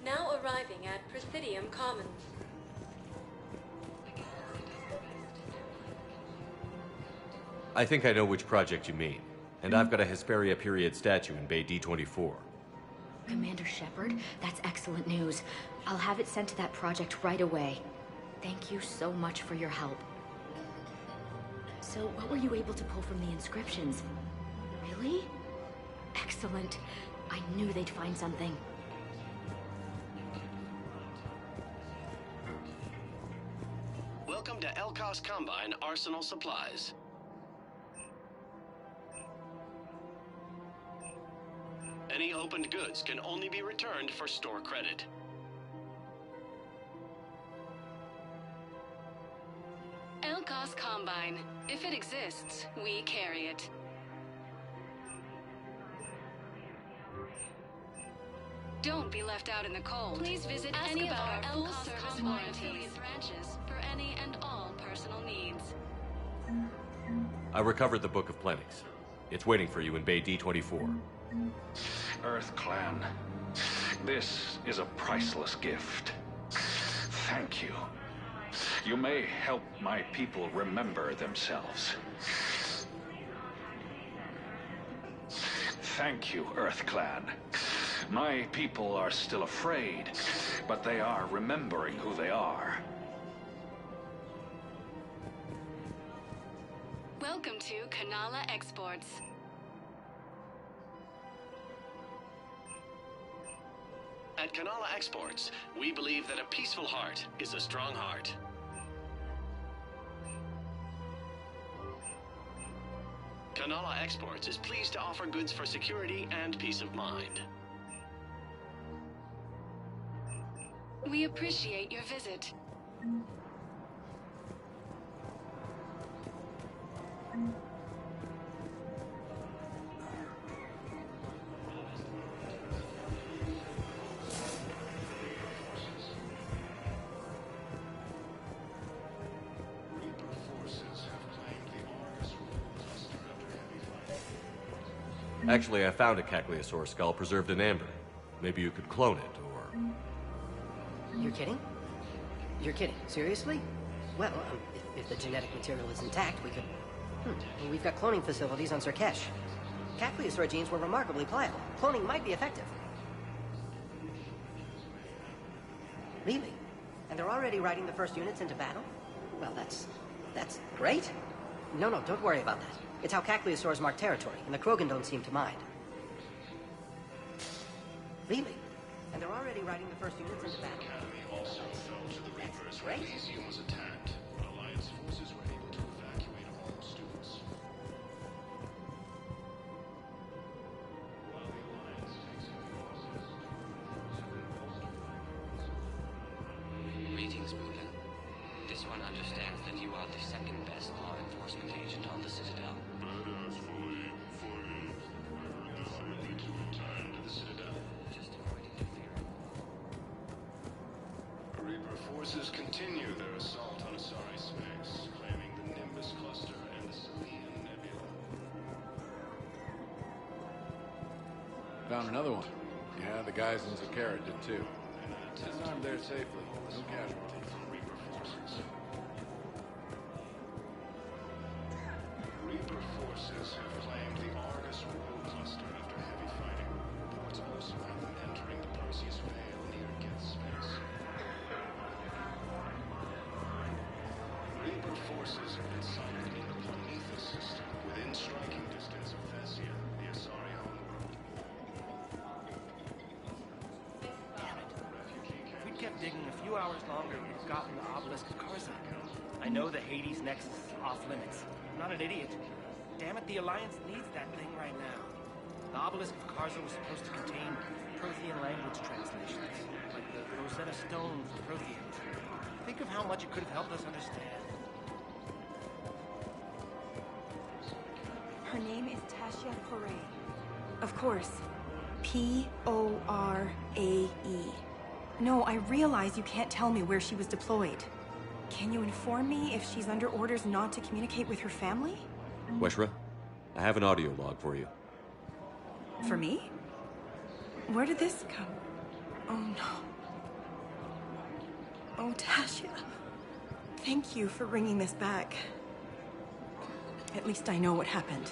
Now arriving at Presidium Commons. I think I know which project you mean. And I've got a Hesperia period statue in Bay D24. Commander Shepard, that's excellent news. I'll have it sent to that project right away. Thank you so much for your help. So, what were you able to pull from the inscriptions? Really? Excellent. I knew they'd find something. Welcome to Elkos Combine Arsenal Supplies. Any opened goods can only be returned for store credit. Elkos Combine. If it exists, we carry it. Don't be left out in the cold. Please visit any of our full-service warranty branches for any and all personal needs. I recovered the Book of Plenix. It's waiting for you in Bay D24. Earth Clan, this is a priceless gift. Thank you. You may help my people remember themselves. Thank you, Earth Clan. My people are still afraid, but they are remembering who they are. Welcome to Kanala Exports. At Kanala Exports, we believe that a peaceful heart is a strong heart. Kanala Exports is pleased to offer goods for security and peace of mind. We appreciate your visit. Actually, I found a Cagliasaur skull preserved in amber. Maybe you could clone it, or... You're kidding? You're kidding. Seriously? Well, if the genetic material is intact, we could... We've got cloning facilities on Surkesh. Cagliasaur genes were remarkably pliable. Cloning might be effective. Really? And they're already riding the first units into battle? Well, that's great. No, don't worry about that. It's how Cagliasaurs mark territory, and the Krogan don't seem to mind. Really? And they're already riding the first units into battle. Academy also fell to the Reapers when Elysium was attacked, but Alliance forces were able to evacuate all students. While the Alliance takes Greetings, Brynn. This one understands that you are the second best law enforcement agent on the Citadel. Badass fully. I heard that you need to return to the Citadel. Just avoid interfering. Reaper forces continue their assault on Asari space, claiming the Nimbus cluster and the Salian Nebula. Found another one. Yeah, the guys in Zakara did too. I'm there safely. No casualties. Reaper forces. Reaper forces have claimed the Argus Road cluster after heavy fighting. Reports also have them entering the Perseus Vale near Geth space. Reaper forces have been sighted in the Prometheus system within striking distance of Thessia, the Asari homeworld. If we'd kept digging a few hours longer, we'd have gotten the obelisk of Karza. I know the Hades nexus is off limits. I'm not an idiot. Damn it, the Alliance needs that thing right now. The obelisk of Karza was supposed to contain Prothean language translations, like the Rosetta Stone for Protheans. Think of how much it could have helped us understand. Her name is Tasha Pore. Of course. P-O-R-A-E. No, I realize you can't tell me where she was deployed. Can you inform me if she's under orders not to communicate with her family? Weshra, I have an audio log for you. For me? Where did this come? Oh no. Oh, Tasha. Thank you for bringing this back. At least I know what happened.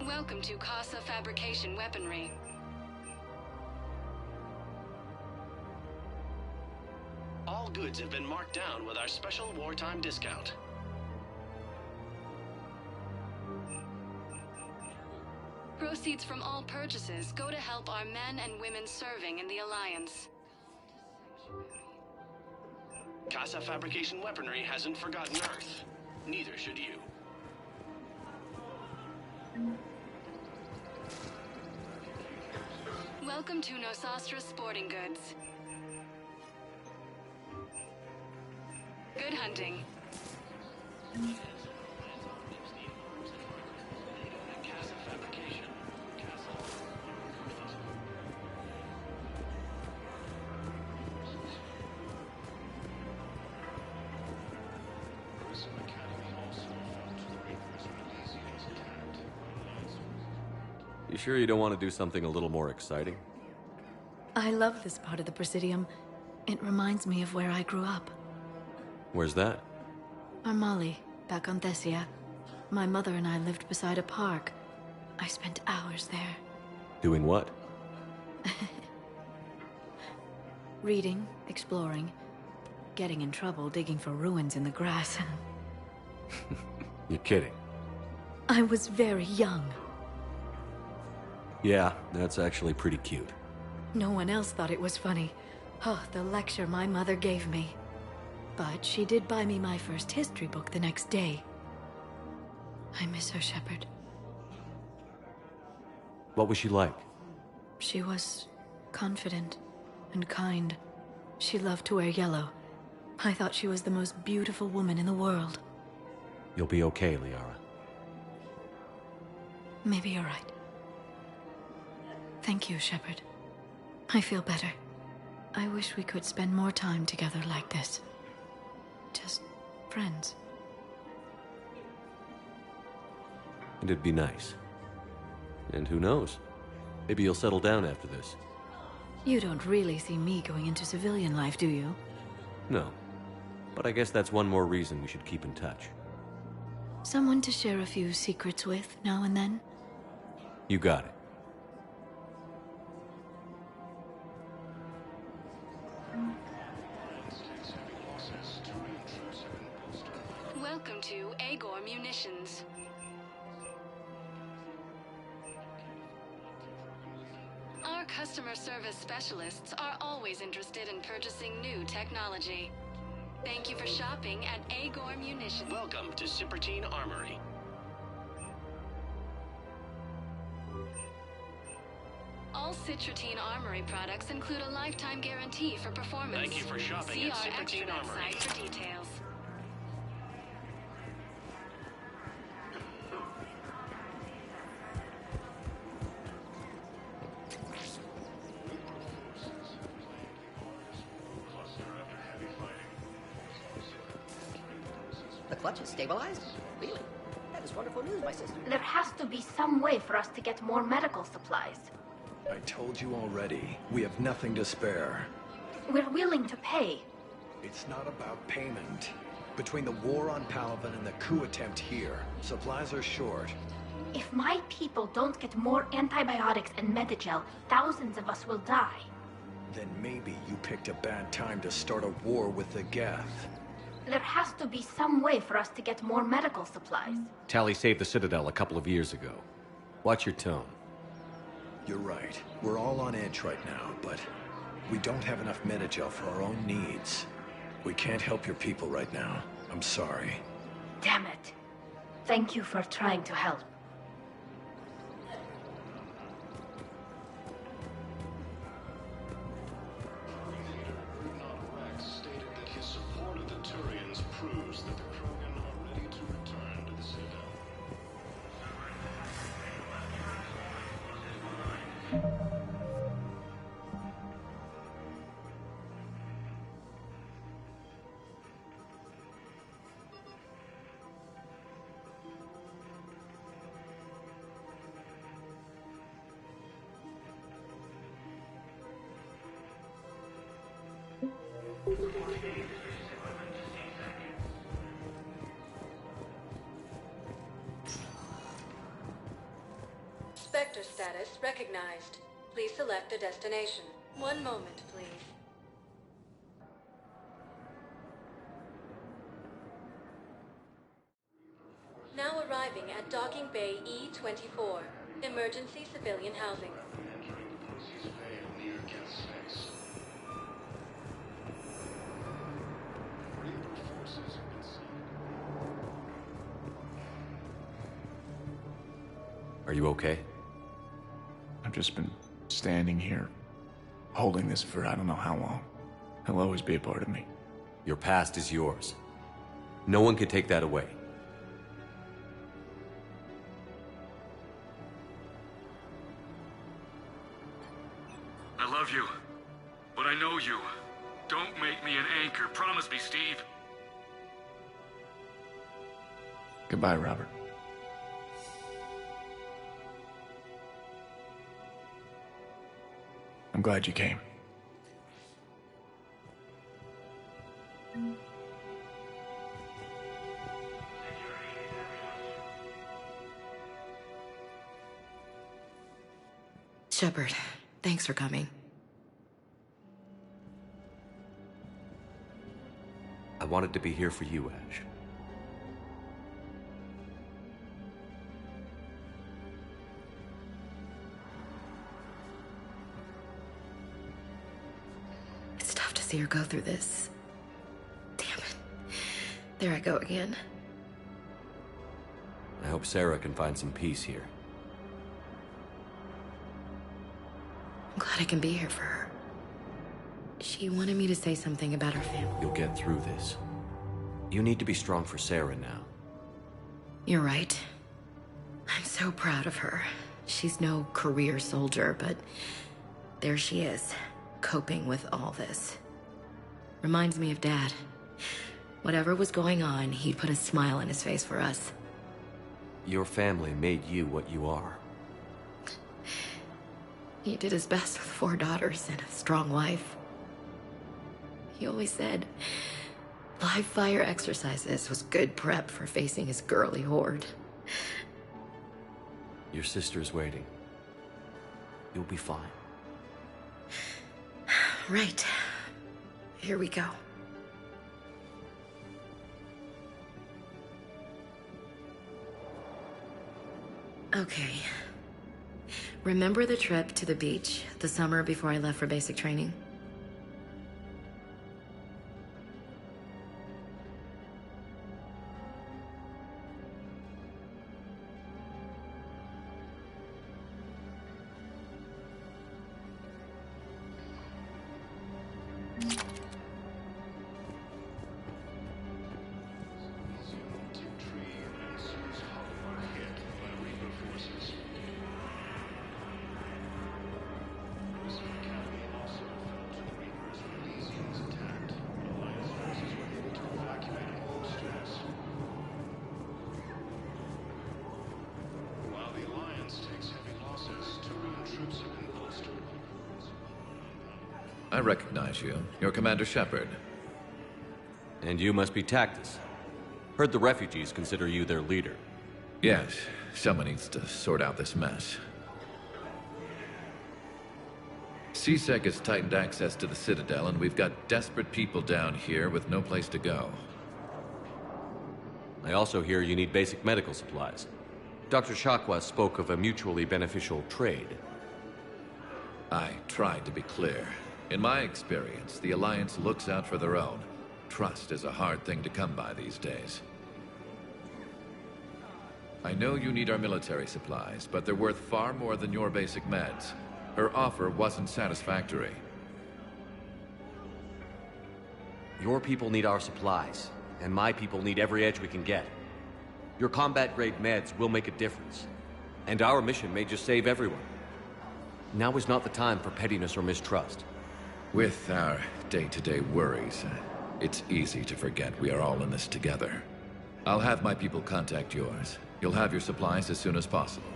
Welcome to Casa Fabrication Weaponry. goods have been marked down with our special wartime discount. Proceeds from all purchases go to help our men and women serving in the Alliance. Casa Fabrication Weaponry hasn't forgotten Earth. Neither should you. Welcome to Nosastra Sporting Goods. Good hunting. You sure you don't want to do something a little more exciting? I love this part of the Presidium. It reminds me of where I grew up. Where's that? Armali, back on Thessia. My mother and I lived beside a park. I spent hours there. Doing what? Reading, exploring, getting in trouble digging for ruins in the grass. You're kidding. I was very young. Yeah, that's actually pretty cute. No one else thought it was funny. Oh, the lecture my mother gave me. But she did buy me my first history book the next day. I miss her, Shepard. What was she like? She was confident and kind. She loved to wear yellow. I thought she was the most beautiful woman in the world. You'll be okay, Liara. Maybe you're right. Thank you, Shepard. I feel better. I wish we could spend more time together like this. Just friends. And it'd be nice. And who knows? Maybe you'll settle down after this. You don't really see me going into civilian life, do you? No. But I guess that's one more reason we should keep in touch. Someone to share a few secrets with now and then? You got it. Welcome to Agor Munitions. Our customer service specialists are always interested in purchasing new technology. Thank you for shopping at Agor Munitions. Welcome to Cipertine Armory. All Citrotine Armory products include a lifetime guarantee for performance. Thank you for shopping See at our Cipertine extranet Armory. site for details. The clutch is stabilized? Really? That is wonderful news, my sister. There has to be some way for us to get more medical supplies. I told you already. We have nothing to spare. We're willing to pay. It's not about payment. Between the war on Palaven and the coup attempt here, supplies are short. If my people don't get more antibiotics and Medigel, thousands of us will die. Then maybe you picked a bad time to start a war with the Geth. There has to be some way for us to get more medical supplies. Tali saved the Citadel a couple of years ago. Watch your tone. You're right. We're all on edge right now, but we don't have enough Medigel for our own needs. We can't help your people right now. I'm sorry. Damn it. Thank you for trying to help. Rex stated that his support of the Turians proves that the Krogan are ready to return to the Citadel. Spectre status recognized. Please select a destination. One moment, please. arriving at Docking Bay E-24, emergency civilian housing. Are you okay? I've just been standing here, holding this for I don't know how long. He'll always be a part of me. Your past is yours. No one can take that away. I love you, but I know you. Don't make me an anchor. Promise me, Steve. Goodbye, Robert. I'm glad you came. Shepard, thanks for coming. I wanted to be here for you, Ash. It's tough to see her go through this. Damn it. There I go again. I hope Sarah can find some peace here. I'm glad I can be here for her. She wanted me to say something about her family. You'll get through this. You need to be strong for Sarah now. You're right. I'm so proud of her. She's no career soldier, but there she is, coping with all this. Reminds me of Dad. Whatever was going on, he'd put a smile on his face for us. Your family made you what you are. He did his best with 4 daughters and a strong wife. He always said live fire exercises was good prep for facing his girly horde. Your sister's waiting. You'll be fine. Right. Here we go. Okay. Remember the trip to the beach the summer before I left for basic training? I recognize you. You're Commander Shepard. And you must be Tactus. Heard the refugees consider you their leader. Yes, someone needs to sort out this mess. CSEC has tightened access to the Citadel, and we've got desperate people down here with no place to go. I also hear you need basic medical supplies. Dr. Shakwa spoke of a mutually beneficial trade. I tried to be clear. In my experience, the Alliance looks out for their own. Trust is a hard thing to come by these days. I know you need our military supplies, but they're worth far more than your basic meds. Her offer wasn't satisfactory. Your people need our supplies, and my people need every edge we can get. Your combat-grade meds will make a difference, and our mission may just save everyone. Now is not the time for pettiness or mistrust. With our day-to-day worries, it's easy to forget we are all in this together. I'll have my people contact yours. You'll have your supplies as soon as possible.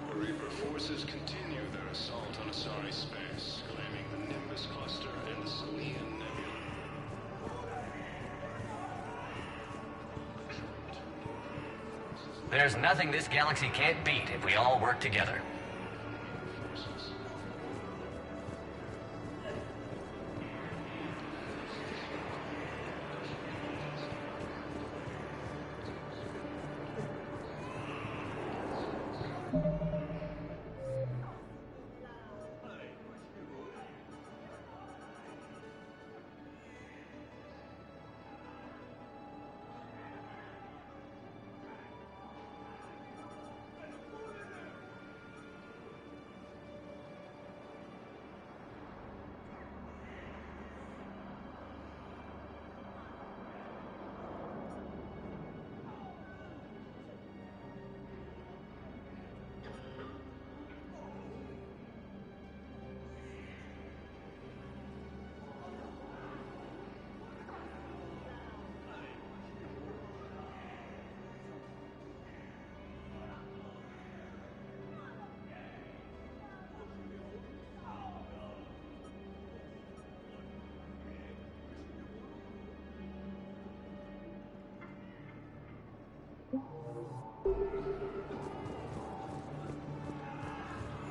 The Reaper forces continue their assault on Asari space, claiming the Nimbus cluster and the Salian nebula. There's nothing this galaxy can't beat if we all work together.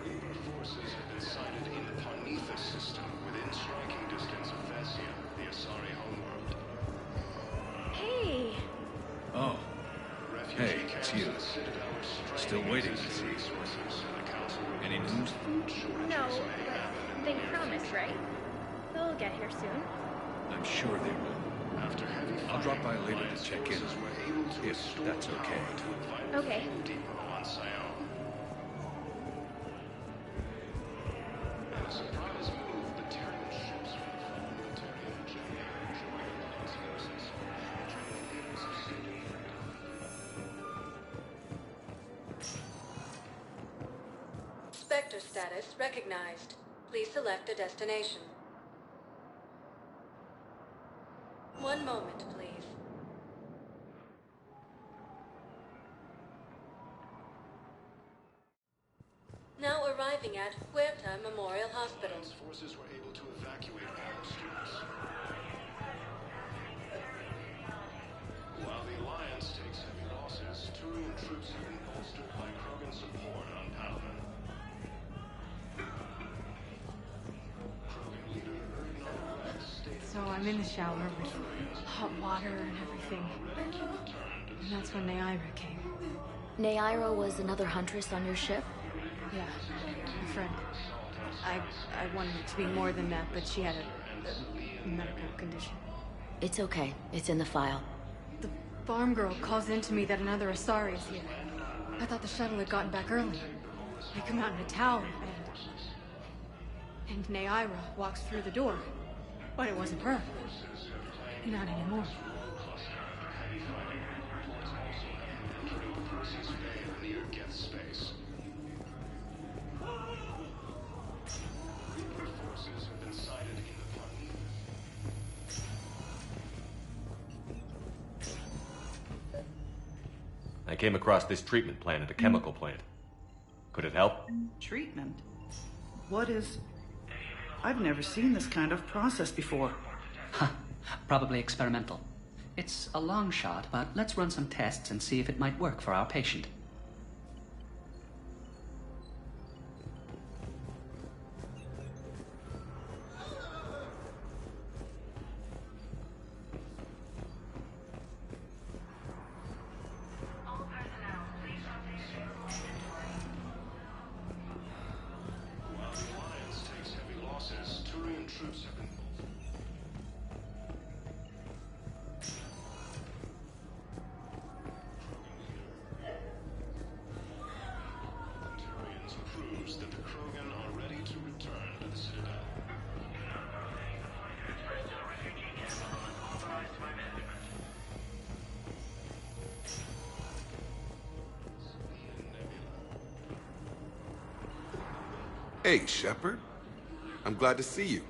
Reaper forces have been sighted in the Parnithus system within striking distance of Thessia, the Asari homeworld. Hey! Oh. Hey, it's you. Still waiting, I see. Any news? No, but they promised, right? They'll get here soon. I'm sure they will. I'll drop by later to check in, if that's okay. Okay. Spectre status recognized. Please select a destination. One moment, please. Now arriving at Huerta Memorial Hospital. Forces were able to evacuate all students. While the Alliance takes heavy losses, Turian troops have been bolstered by Krogan support on Palvin. Krogan leader Rex stated So I'm in the shower with hot water and everything. And that's when Neaira came. Neaira was another huntress on your ship? Yeah, a friend. I wanted it to be more than that, but she had a medical condition. It's okay. It's in the file. The farm girl calls in to me that another Asari is here. I thought the shuttle had gotten back early. They come out in a towel, and Neaira walks through the door. But it wasn't her. Not anymore. I came across this treatment plant at a chemical plant. Could it help? Treatment? What is... I've never seen this kind of process before. Huh. Probably experimental. It's a long shot, but let's run some tests and see if it might work for our patient. Hey, Shepard. I'm glad to see you.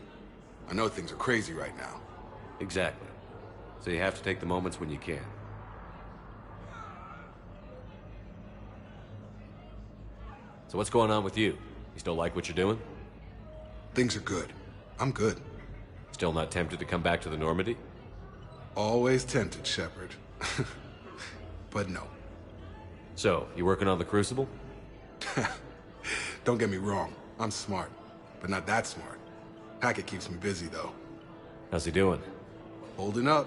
I know things are crazy right now. Exactly. So you have to take the moments when you can. So what's going on with you? You still like what you're doing? Things are good. I'm good. Still not tempted to come back to the Normandy? Always tempted, Shepard. But no. So, you working on the Crucible? Don't get me wrong. I'm smart, but not that smart. Hackett keeps me busy, though. How's he doing? Holding up.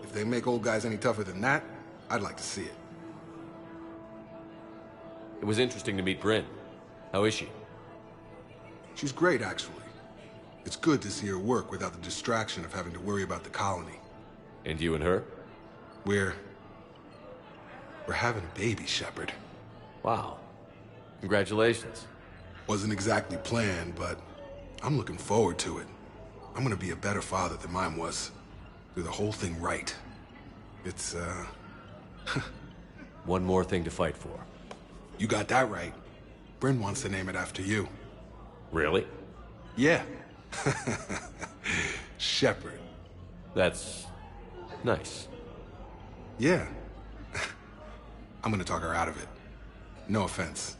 If they make old guys any tougher than that, I'd like to see it. It was interesting to meet Brynn. How is she? She's great, actually. It's good to see her work without the distraction of having to worry about the colony. And you and her? We're having a baby, Shepard. Wow. Congratulations. Wasn't exactly planned, but I'm looking forward to it. I'm gonna be a better father than mine was. Do the whole thing right. It's, One more thing to fight for. You got that right. Brynn wants to name it after you. Really? Yeah. Shepard. That's... nice. Yeah. I'm gonna talk her out of it. No offense.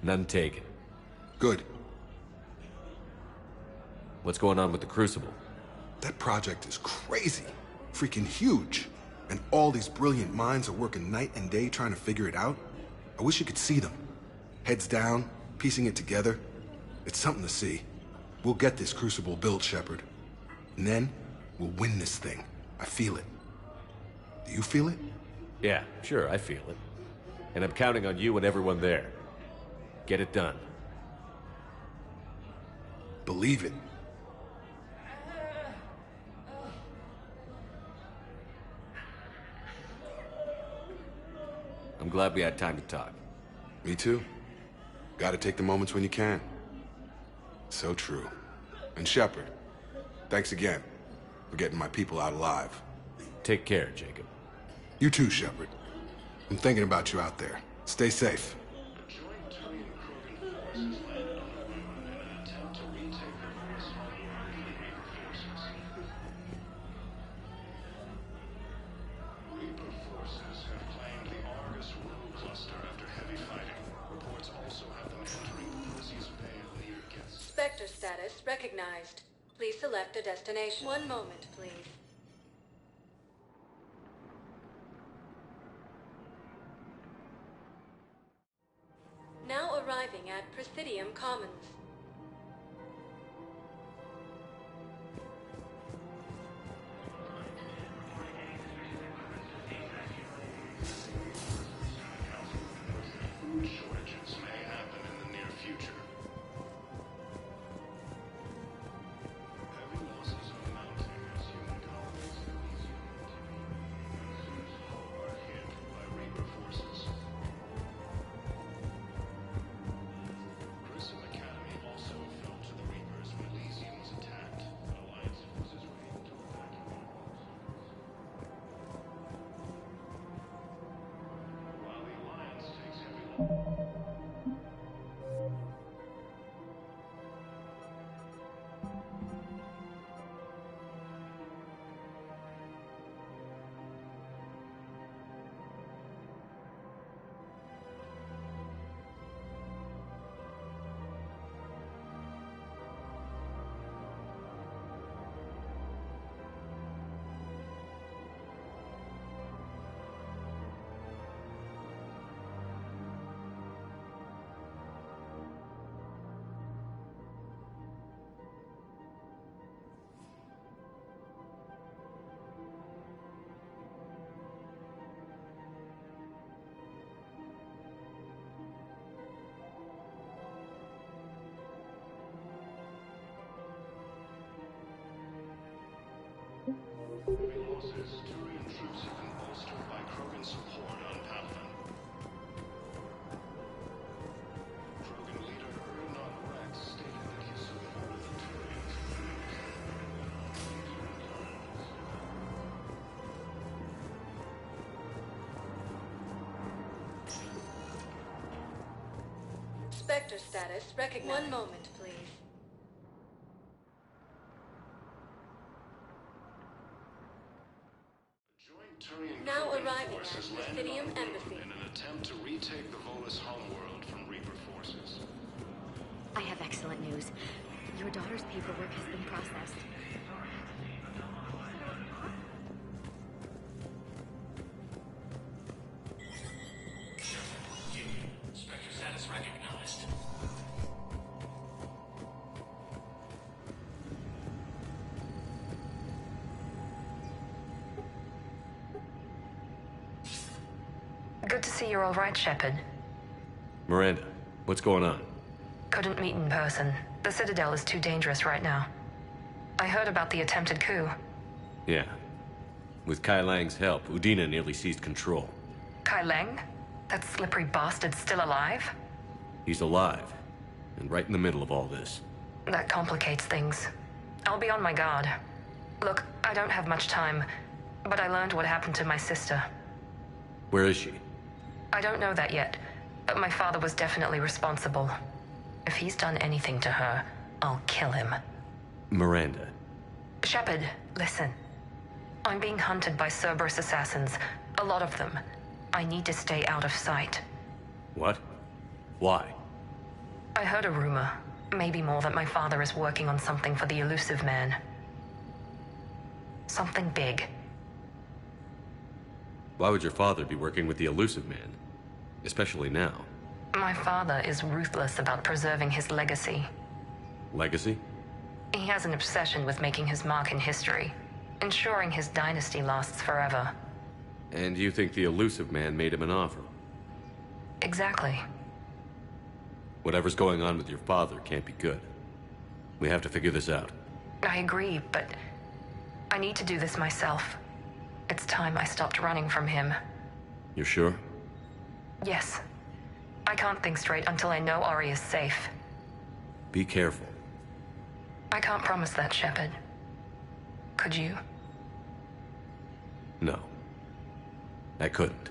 None taken. Good. What's going on with the Crucible? That project is crazy. Freaking huge. And all these brilliant minds are working night and day trying to figure it out. I wish you could see them. Heads down, piecing it together. It's something to see. We'll get this crucible built, Shepard. And then, we'll win this thing. I feel it. Do you feel it? Yeah, sure, I feel it. And I'm counting on you and everyone there. Get it done. Believe it. I'm glad we had time to talk. Me too. Gotta take the moments when you can. So true. And Shepard, thanks again for getting my people out alive. Take care, Jacob. You too, Shepard. I'm thinking about you out there. Stay safe. Spectre status recognized. Please select a destination. One moment, please. Now arriving at Presidium Commons. Shortages may happen in the near future. Heavy losses are mounting as human colonies are hit by Reaper forces. Grissom Academy also fell to the Reapers when Elysium was attacked, but Alliance forces were able to evacuate. While the Alliance takes heavy losses. Heavy losses. Turian troops have been bolstered by Krogan support on Paladin. Krogan leader Ernot Rex stated that he supported the Turians. Spectre status recognized. One moment, please. Turian Now Krogan arriving forces at landed Presidium on Rila Embassy. in an attempt to retake the Volus homeworld from Reaper forces. I have excellent news. Your daughter's paperwork has been processed. Spectre status recognized. Good to see you're all right, Shepard. Miranda, what's going on? Couldn't meet in person. The Citadel is too dangerous right now. I heard about the attempted coup. Yeah. With Kai Lang's help, Udina nearly seized control. Kai Lang? That slippery bastard's still alive? He's alive, and right in the middle of all this. That complicates things. I'll be on my guard. Look, I don't have much time, but I learned what happened to my sister. Where is she? I don't know that yet, but my father was definitely responsible. If he's done anything to her, I'll kill him. Miranda. Shepard, listen. I'm being hunted by Cerberus assassins. A lot of them. I need to stay out of sight. What? Why? I heard a rumor, maybe more, that my father is working on something for the elusive man. Something big. Why would your father be working with the Elusive Man? Especially now. My father is ruthless about preserving his legacy. Legacy? He has an obsession with making his mark in history, ensuring his dynasty lasts forever. And you think the Elusive Man made him an offer? Exactly. Whatever's going on with your father can't be good. We have to figure this out. I agree, but I need to do this myself. It's time I stopped running from him. You're sure? Yes. I can't think straight until I know Ori is safe. Be careful. I can't promise that, Shepard. Could you? No. I couldn't.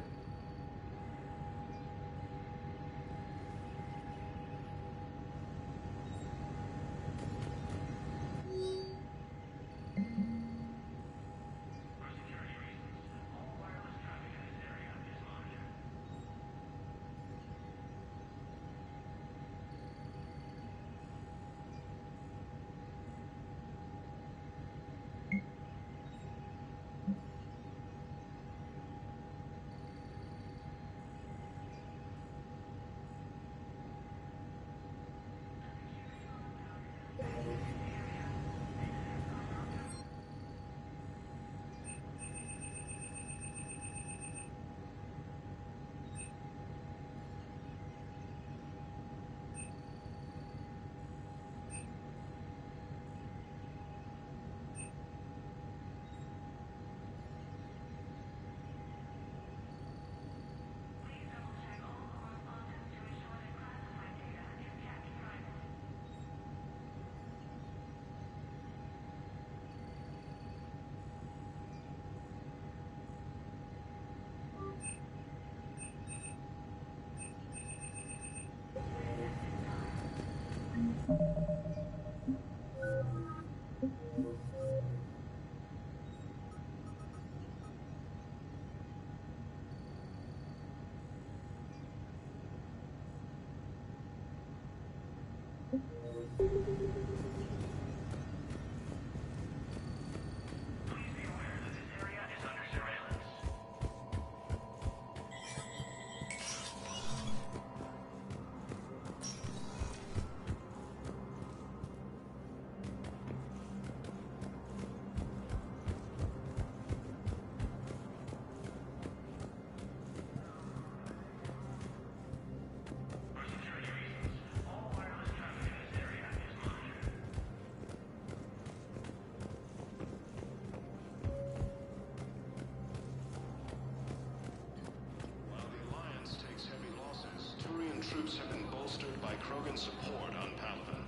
Troops have been bolstered by Krogan support on Palaven.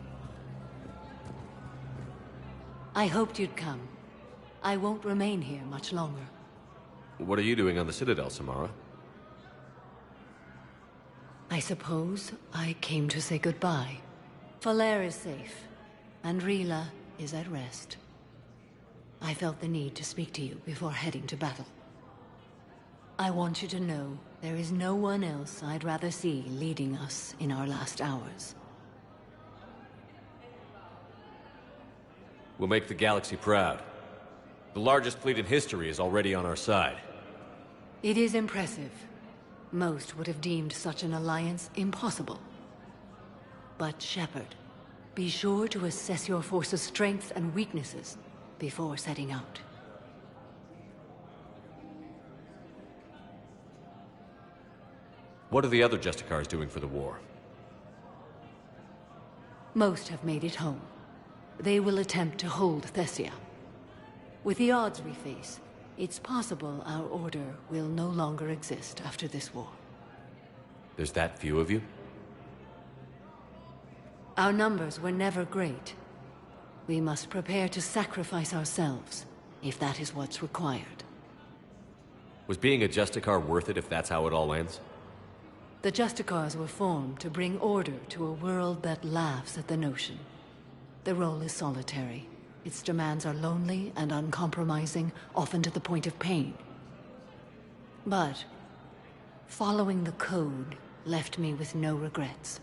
I hoped you'd come. I won't remain here much longer. What are you doing on the Citadel, Samara? I suppose I came to say goodbye. Falere is safe, and Rila is at rest. I felt the need to speak to you before heading to battle. I want you to know there is no one else I'd rather see leading us in our last hours. We'll make the galaxy proud. The largest fleet in history is already on our side. It is impressive. Most would have deemed such an alliance impossible. But Shepard, be sure to assess your force's strengths and weaknesses before setting out. What are the other Justicars doing for the war? Most have made it home. They will attempt to hold Thessia. With the odds we face, it's possible our order will no longer exist after this war. There's that few of you? Our numbers were never great. We must prepare to sacrifice ourselves, if that is what's required. Was being a Justicar worth it if that's how it all ends? The Justicars were formed to bring order to a world that laughs at the notion. The role is solitary. Its demands are lonely and uncompromising, often to the point of pain. But following the code left me with no regrets.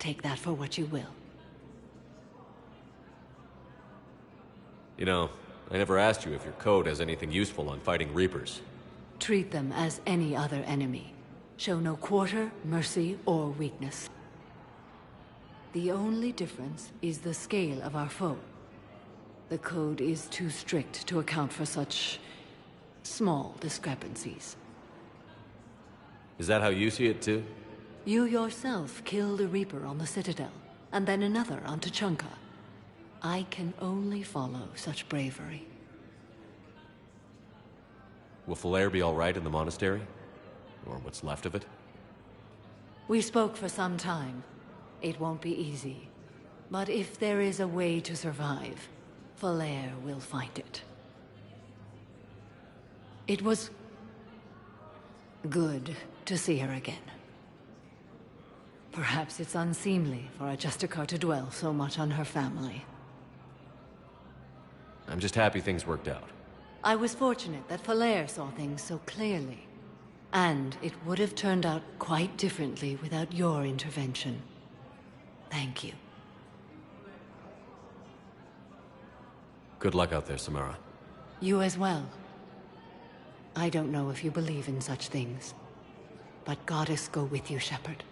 Take that for what you will. You know, I never asked you if your code has anything useful on fighting Reapers. Treat them as any other enemy. Show no quarter, mercy, or weakness. The only difference is the scale of our foe. The code is too strict to account for such small discrepancies. Is that how you see it too? You yourself killed a Reaper on the Citadel, and then another on Tuchanka. I can only follow such bravery. Will Falere be all right in the monastery? Or what's left of it? We spoke for some time. It won't be easy. But if there is a way to survive, Falere will find it. It was good to see her again. Perhaps it's unseemly for a Justicar to dwell so much on her family. I'm just happy things worked out. I was fortunate that Falere saw things so clearly. And it would have turned out quite differently without your intervention. Thank you. Good luck out there, Samara. You as well. I don't know if you believe in such things, but Goddess go with you, Shepard.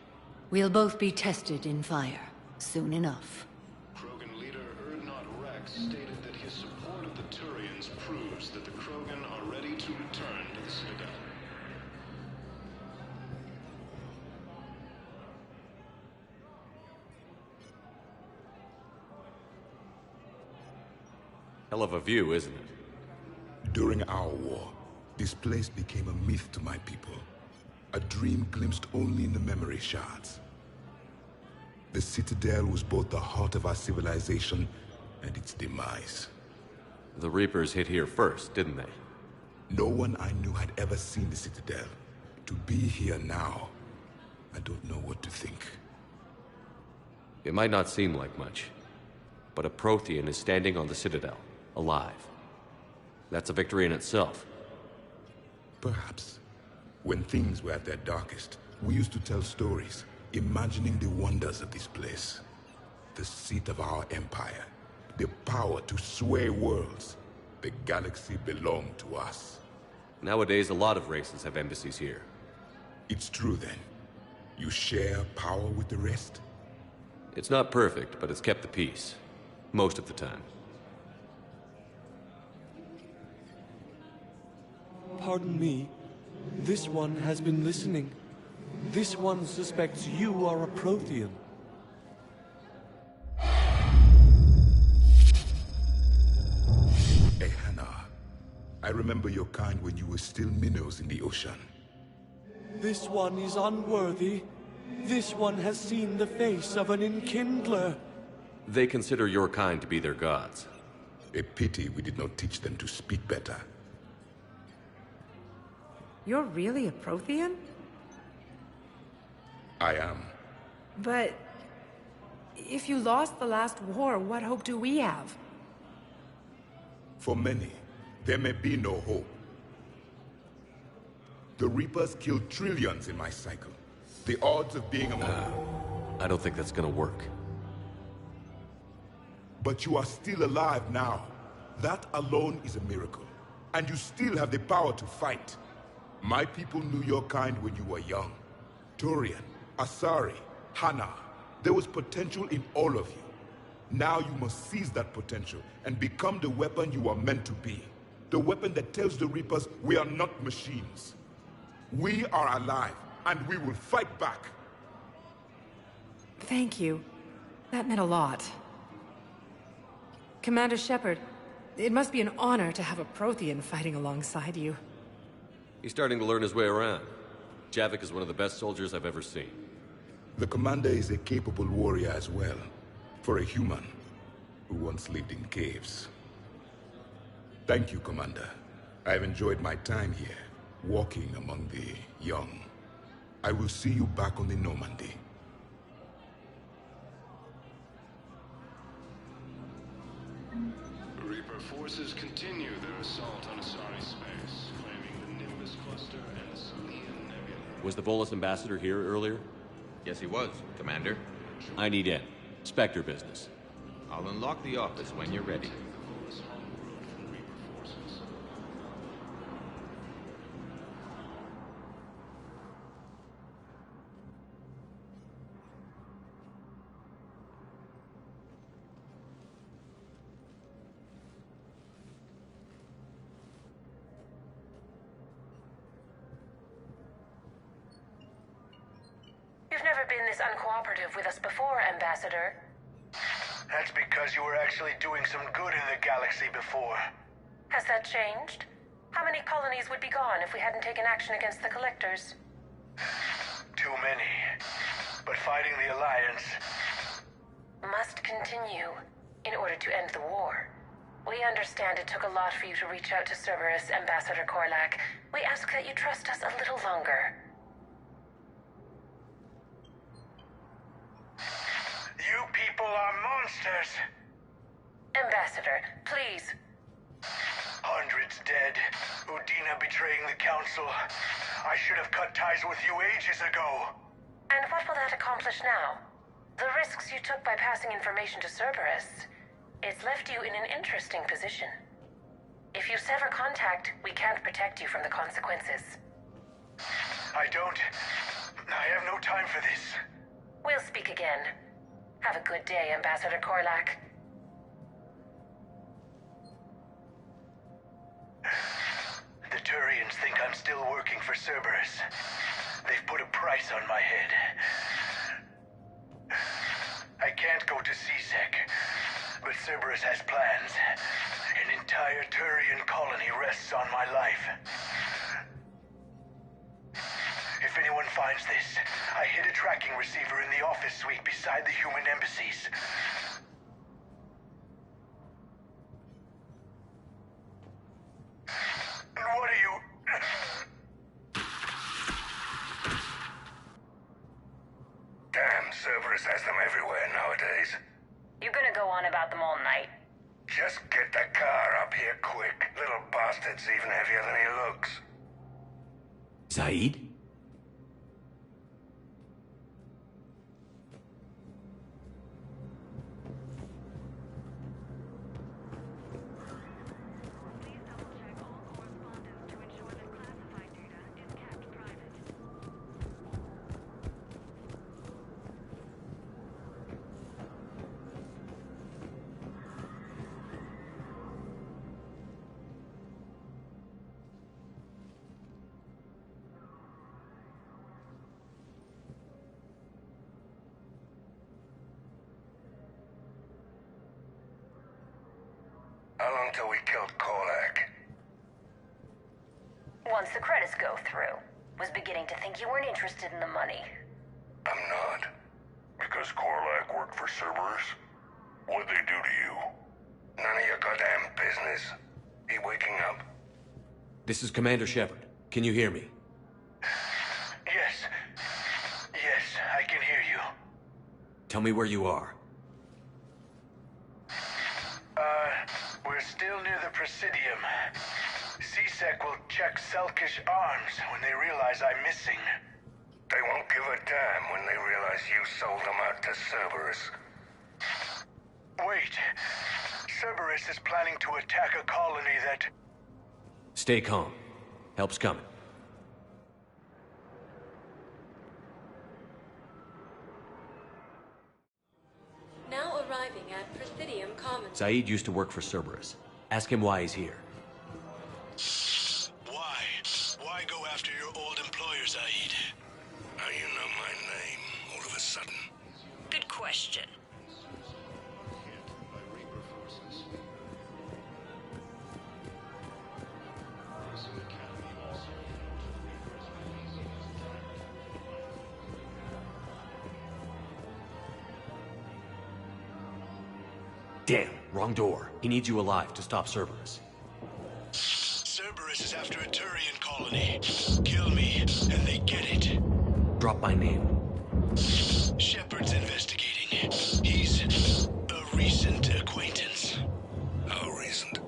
We'll both be tested in fire, soon enough. Krogan leader Erdnot Rex stated that his support of the Turians proves that the Krogan are ready to return to the Citadel. Hell of a view, isn't it? During our war, this place became a myth to my people. A dream glimpsed only in the memory shards. The Citadel was both the heart of our civilization and its demise. The Reapers hit here first, didn't they? No one I knew had ever seen the Citadel. To be here now, I don't know what to think. It might not seem like much, but a Prothean is standing on the Citadel, alive. That's a victory in itself. Perhaps. When things were at their darkest, we used to tell stories, imagining the wonders of this place. The seat of our empire, the power to sway worlds. The galaxy belonged to us. Nowadays, a lot of races have embassies here. It's true then. You share power with the rest? It's not perfect, but it's kept the peace. Most of the time. Pardon me. This one has been listening. This one suspects you are a Prothean. Hey, Hannah. I remember your kind when you were still minnows in the ocean. This one is unworthy. This one has seen the face of an enkindler. They consider your kind to be their gods. A pity we did not teach them to speak better. You're really a Prothean? I am. But if you lost the last war, what hope do we have? For many, there may be no hope. The Reapers killed trillions in my cycle. The odds of being among... I don't think that's gonna work. But you are still alive now. That alone is a miracle. And you still have the power to fight. My people knew your kind when you were young. Turian, Asari, Hana. There was potential in all of you. Now you must seize that potential and become the weapon you are meant to be. The weapon that tells the Reapers we are not machines. We are alive, and we will fight back. Thank you. That meant a lot. Commander Shepard, it must be an honor to have a Prothean fighting alongside you. He's starting to learn his way around. Javik is one of the best soldiers I've ever seen. The commander is a capable warrior as well, for a human who once lived in caves. Thank you, Commander. I've enjoyed my time here, walking among the young. I will see you back on the Normandy. Reaper forces continue their assault on Asari space, claiming the Nimbus cluster and the Salian Nebula. Was the Volus ambassador here earlier? Yes, he was, Commander. I need in. Spectre business. I'll unlock the office when you're ready. never been this uncooperative with us before, Ambassador. That's because you were actually doing some good in the galaxy before. Has that changed? How many colonies would be gone if we hadn't taken action against the Collectors? Too many. But fighting the Alliance must continue in order to end the war. We understand it took a lot for you to reach out to Cerberus, Ambassador Korlack. We ask that you trust us a little longer. You people are monsters! Ambassador, please. Hundreds dead. Udina betraying the Council. I should have cut ties with you ages ago. And what will that accomplish now? The risks you took by passing information to Cerberus, it's left you in an interesting position. If you sever contact, we can't protect you from the consequences. I have no time for this. We'll speak again. Have a good day, Ambassador Korlack. The Turians think I'm still working for Cerberus. They've put a price on my head. I can't go to CSEC, but Cerberus has plans. An entire Turian colony rests on my life. If anyone finds this, I hid a tracking receiver in the office suite beside the human embassies. What are you... Damn, Cerberus has them everywhere nowadays. You gonna go on about them all night? Just get the car up here quick. Little bastard's even heavier than he looks. Zaeed? How long till we killed Korlack? Once the credits go through. Was beginning to think you weren't interested in the money. I'm not. Because Korlack worked for Cerberus? What'd they do to you? None of your goddamn business. He waking up? This is Commander Shepard. Can you hear me? Yes. Yes, I can hear you. Tell me where you are. We're still near the Presidium. CSEC will check Selkish arms when they realize I'm missing. They won't give a damn when they realize you sold them out to Cerberus. Wait. Cerberus is planning to attack a colony that... Stay calm. Help's coming. Now arriving at Presidium Commons. Zaeed used to work for Cerberus. Ask him why he's here. Why? Why go after your old employer, Zaeed? How you know my name all of a sudden? Good question. Damn, wrong door. He needs you alive to stop Cerberus. Cerberus is after a Turian colony. Kill me, and they get it. Drop my name. Shepard's investigating. He's a recent acquaintance. How recent?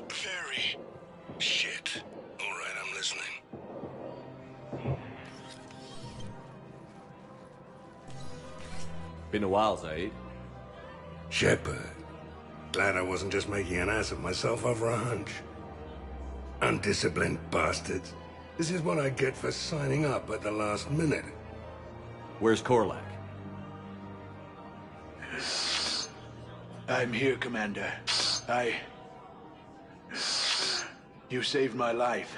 Very. Shit. All right, I'm listening. Been a while, Zaeed. Shepard. Glad I wasn't just making an ass of myself over a hunch. Undisciplined bastards. This is what I get for signing up at the last minute. Where's Korlack? I'm here, Commander. You saved my life.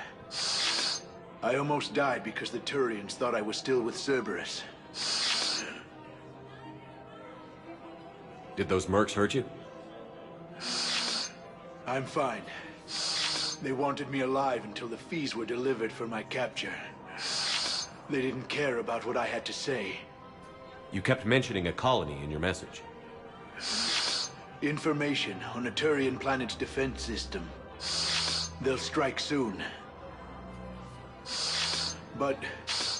I almost died because the Turians thought I was still with Cerberus. Did those mercs hurt you? I'm fine. They wanted me alive until the fees were delivered for my capture. They didn't care about what I had to say. You kept mentioning a colony in your message. Information on a Turian planet's defense system. They'll strike soon. But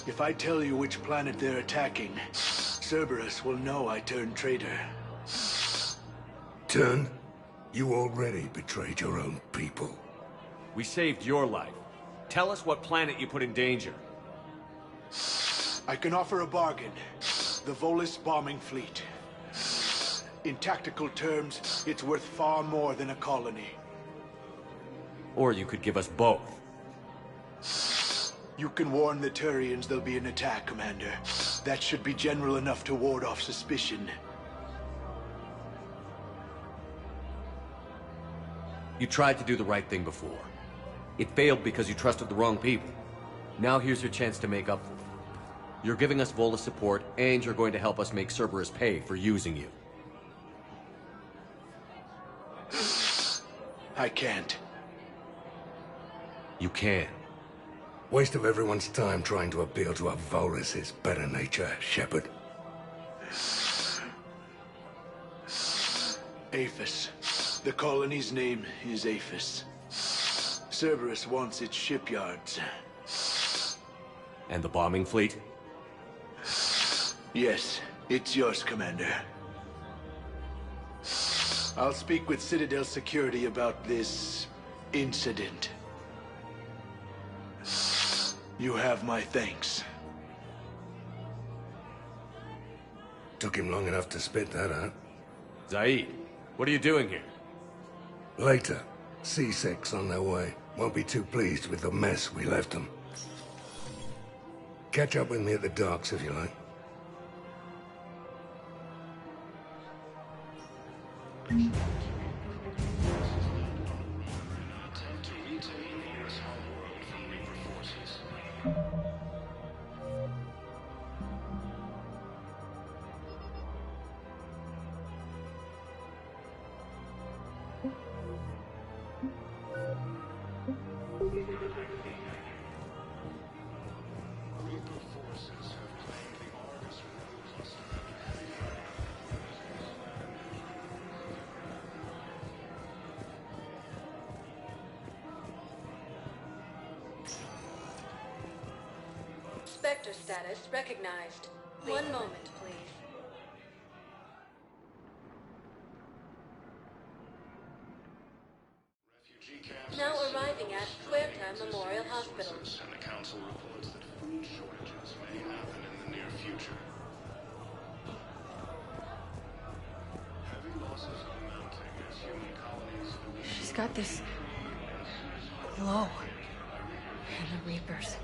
if I tell you which planet they're attacking, Cerberus will know I turned traitor. Turned? You already betrayed your own people. We saved your life. Tell us what planet you put in danger. I can offer a bargain. The Volus bombing fleet. In tactical terms, it's worth far more than a colony. Or you could give us both. You can warn the Turians there'll be an attack, Commander. That should be general enough to ward off suspicion. You tried to do the right thing before. It failed because you trusted the wrong people. Now here's your chance to make up for it. You're giving us Volus support, and you're going to help us make Cerberus pay for using you. I can't. You can. Waste of everyone's time trying to appeal to a Volus' better nature, Shepard. Aphis. The colony's name is Aphis. Cerberus wants its shipyards. And the bombing fleet? Yes, it's yours, Commander. I'll speak with Citadel Security about this incident. You have my thanks. Took him long enough to spit that out. Zaeed, what are you doing here? Later. C6 on their way. Won't be too pleased with the mess we left them. Catch up with me at the docks if you like. Spectre status recognized. One moment, please. Now arriving at Huerta Memorial Hospital. And the council reports that food shortages may happen in the near future. Heavy losses are mounting as human colonies... She's got this glow. And the Reapers.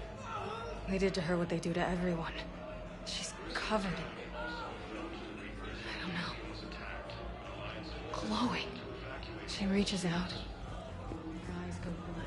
They did to her what they do to everyone. She's covered in... I don't know. Glowing. She reaches out. Her eyes go black.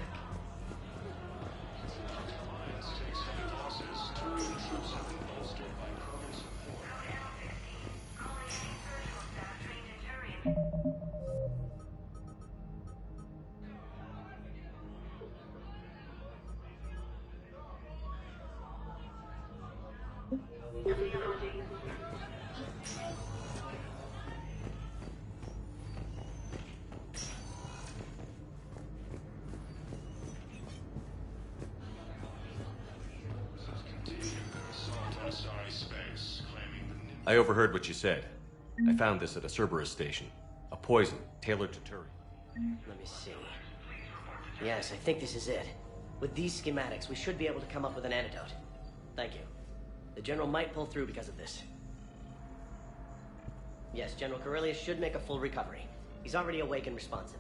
I overheard what you said. I found this at a Cerberus station. A poison, tailored to Turi. Let me see. Yes, I think this is it. With these schematics, we should be able to come up with an antidote. Thank you. The General might pull through because of this. Yes, General Corellius should make a full recovery. He's already awake and responsive.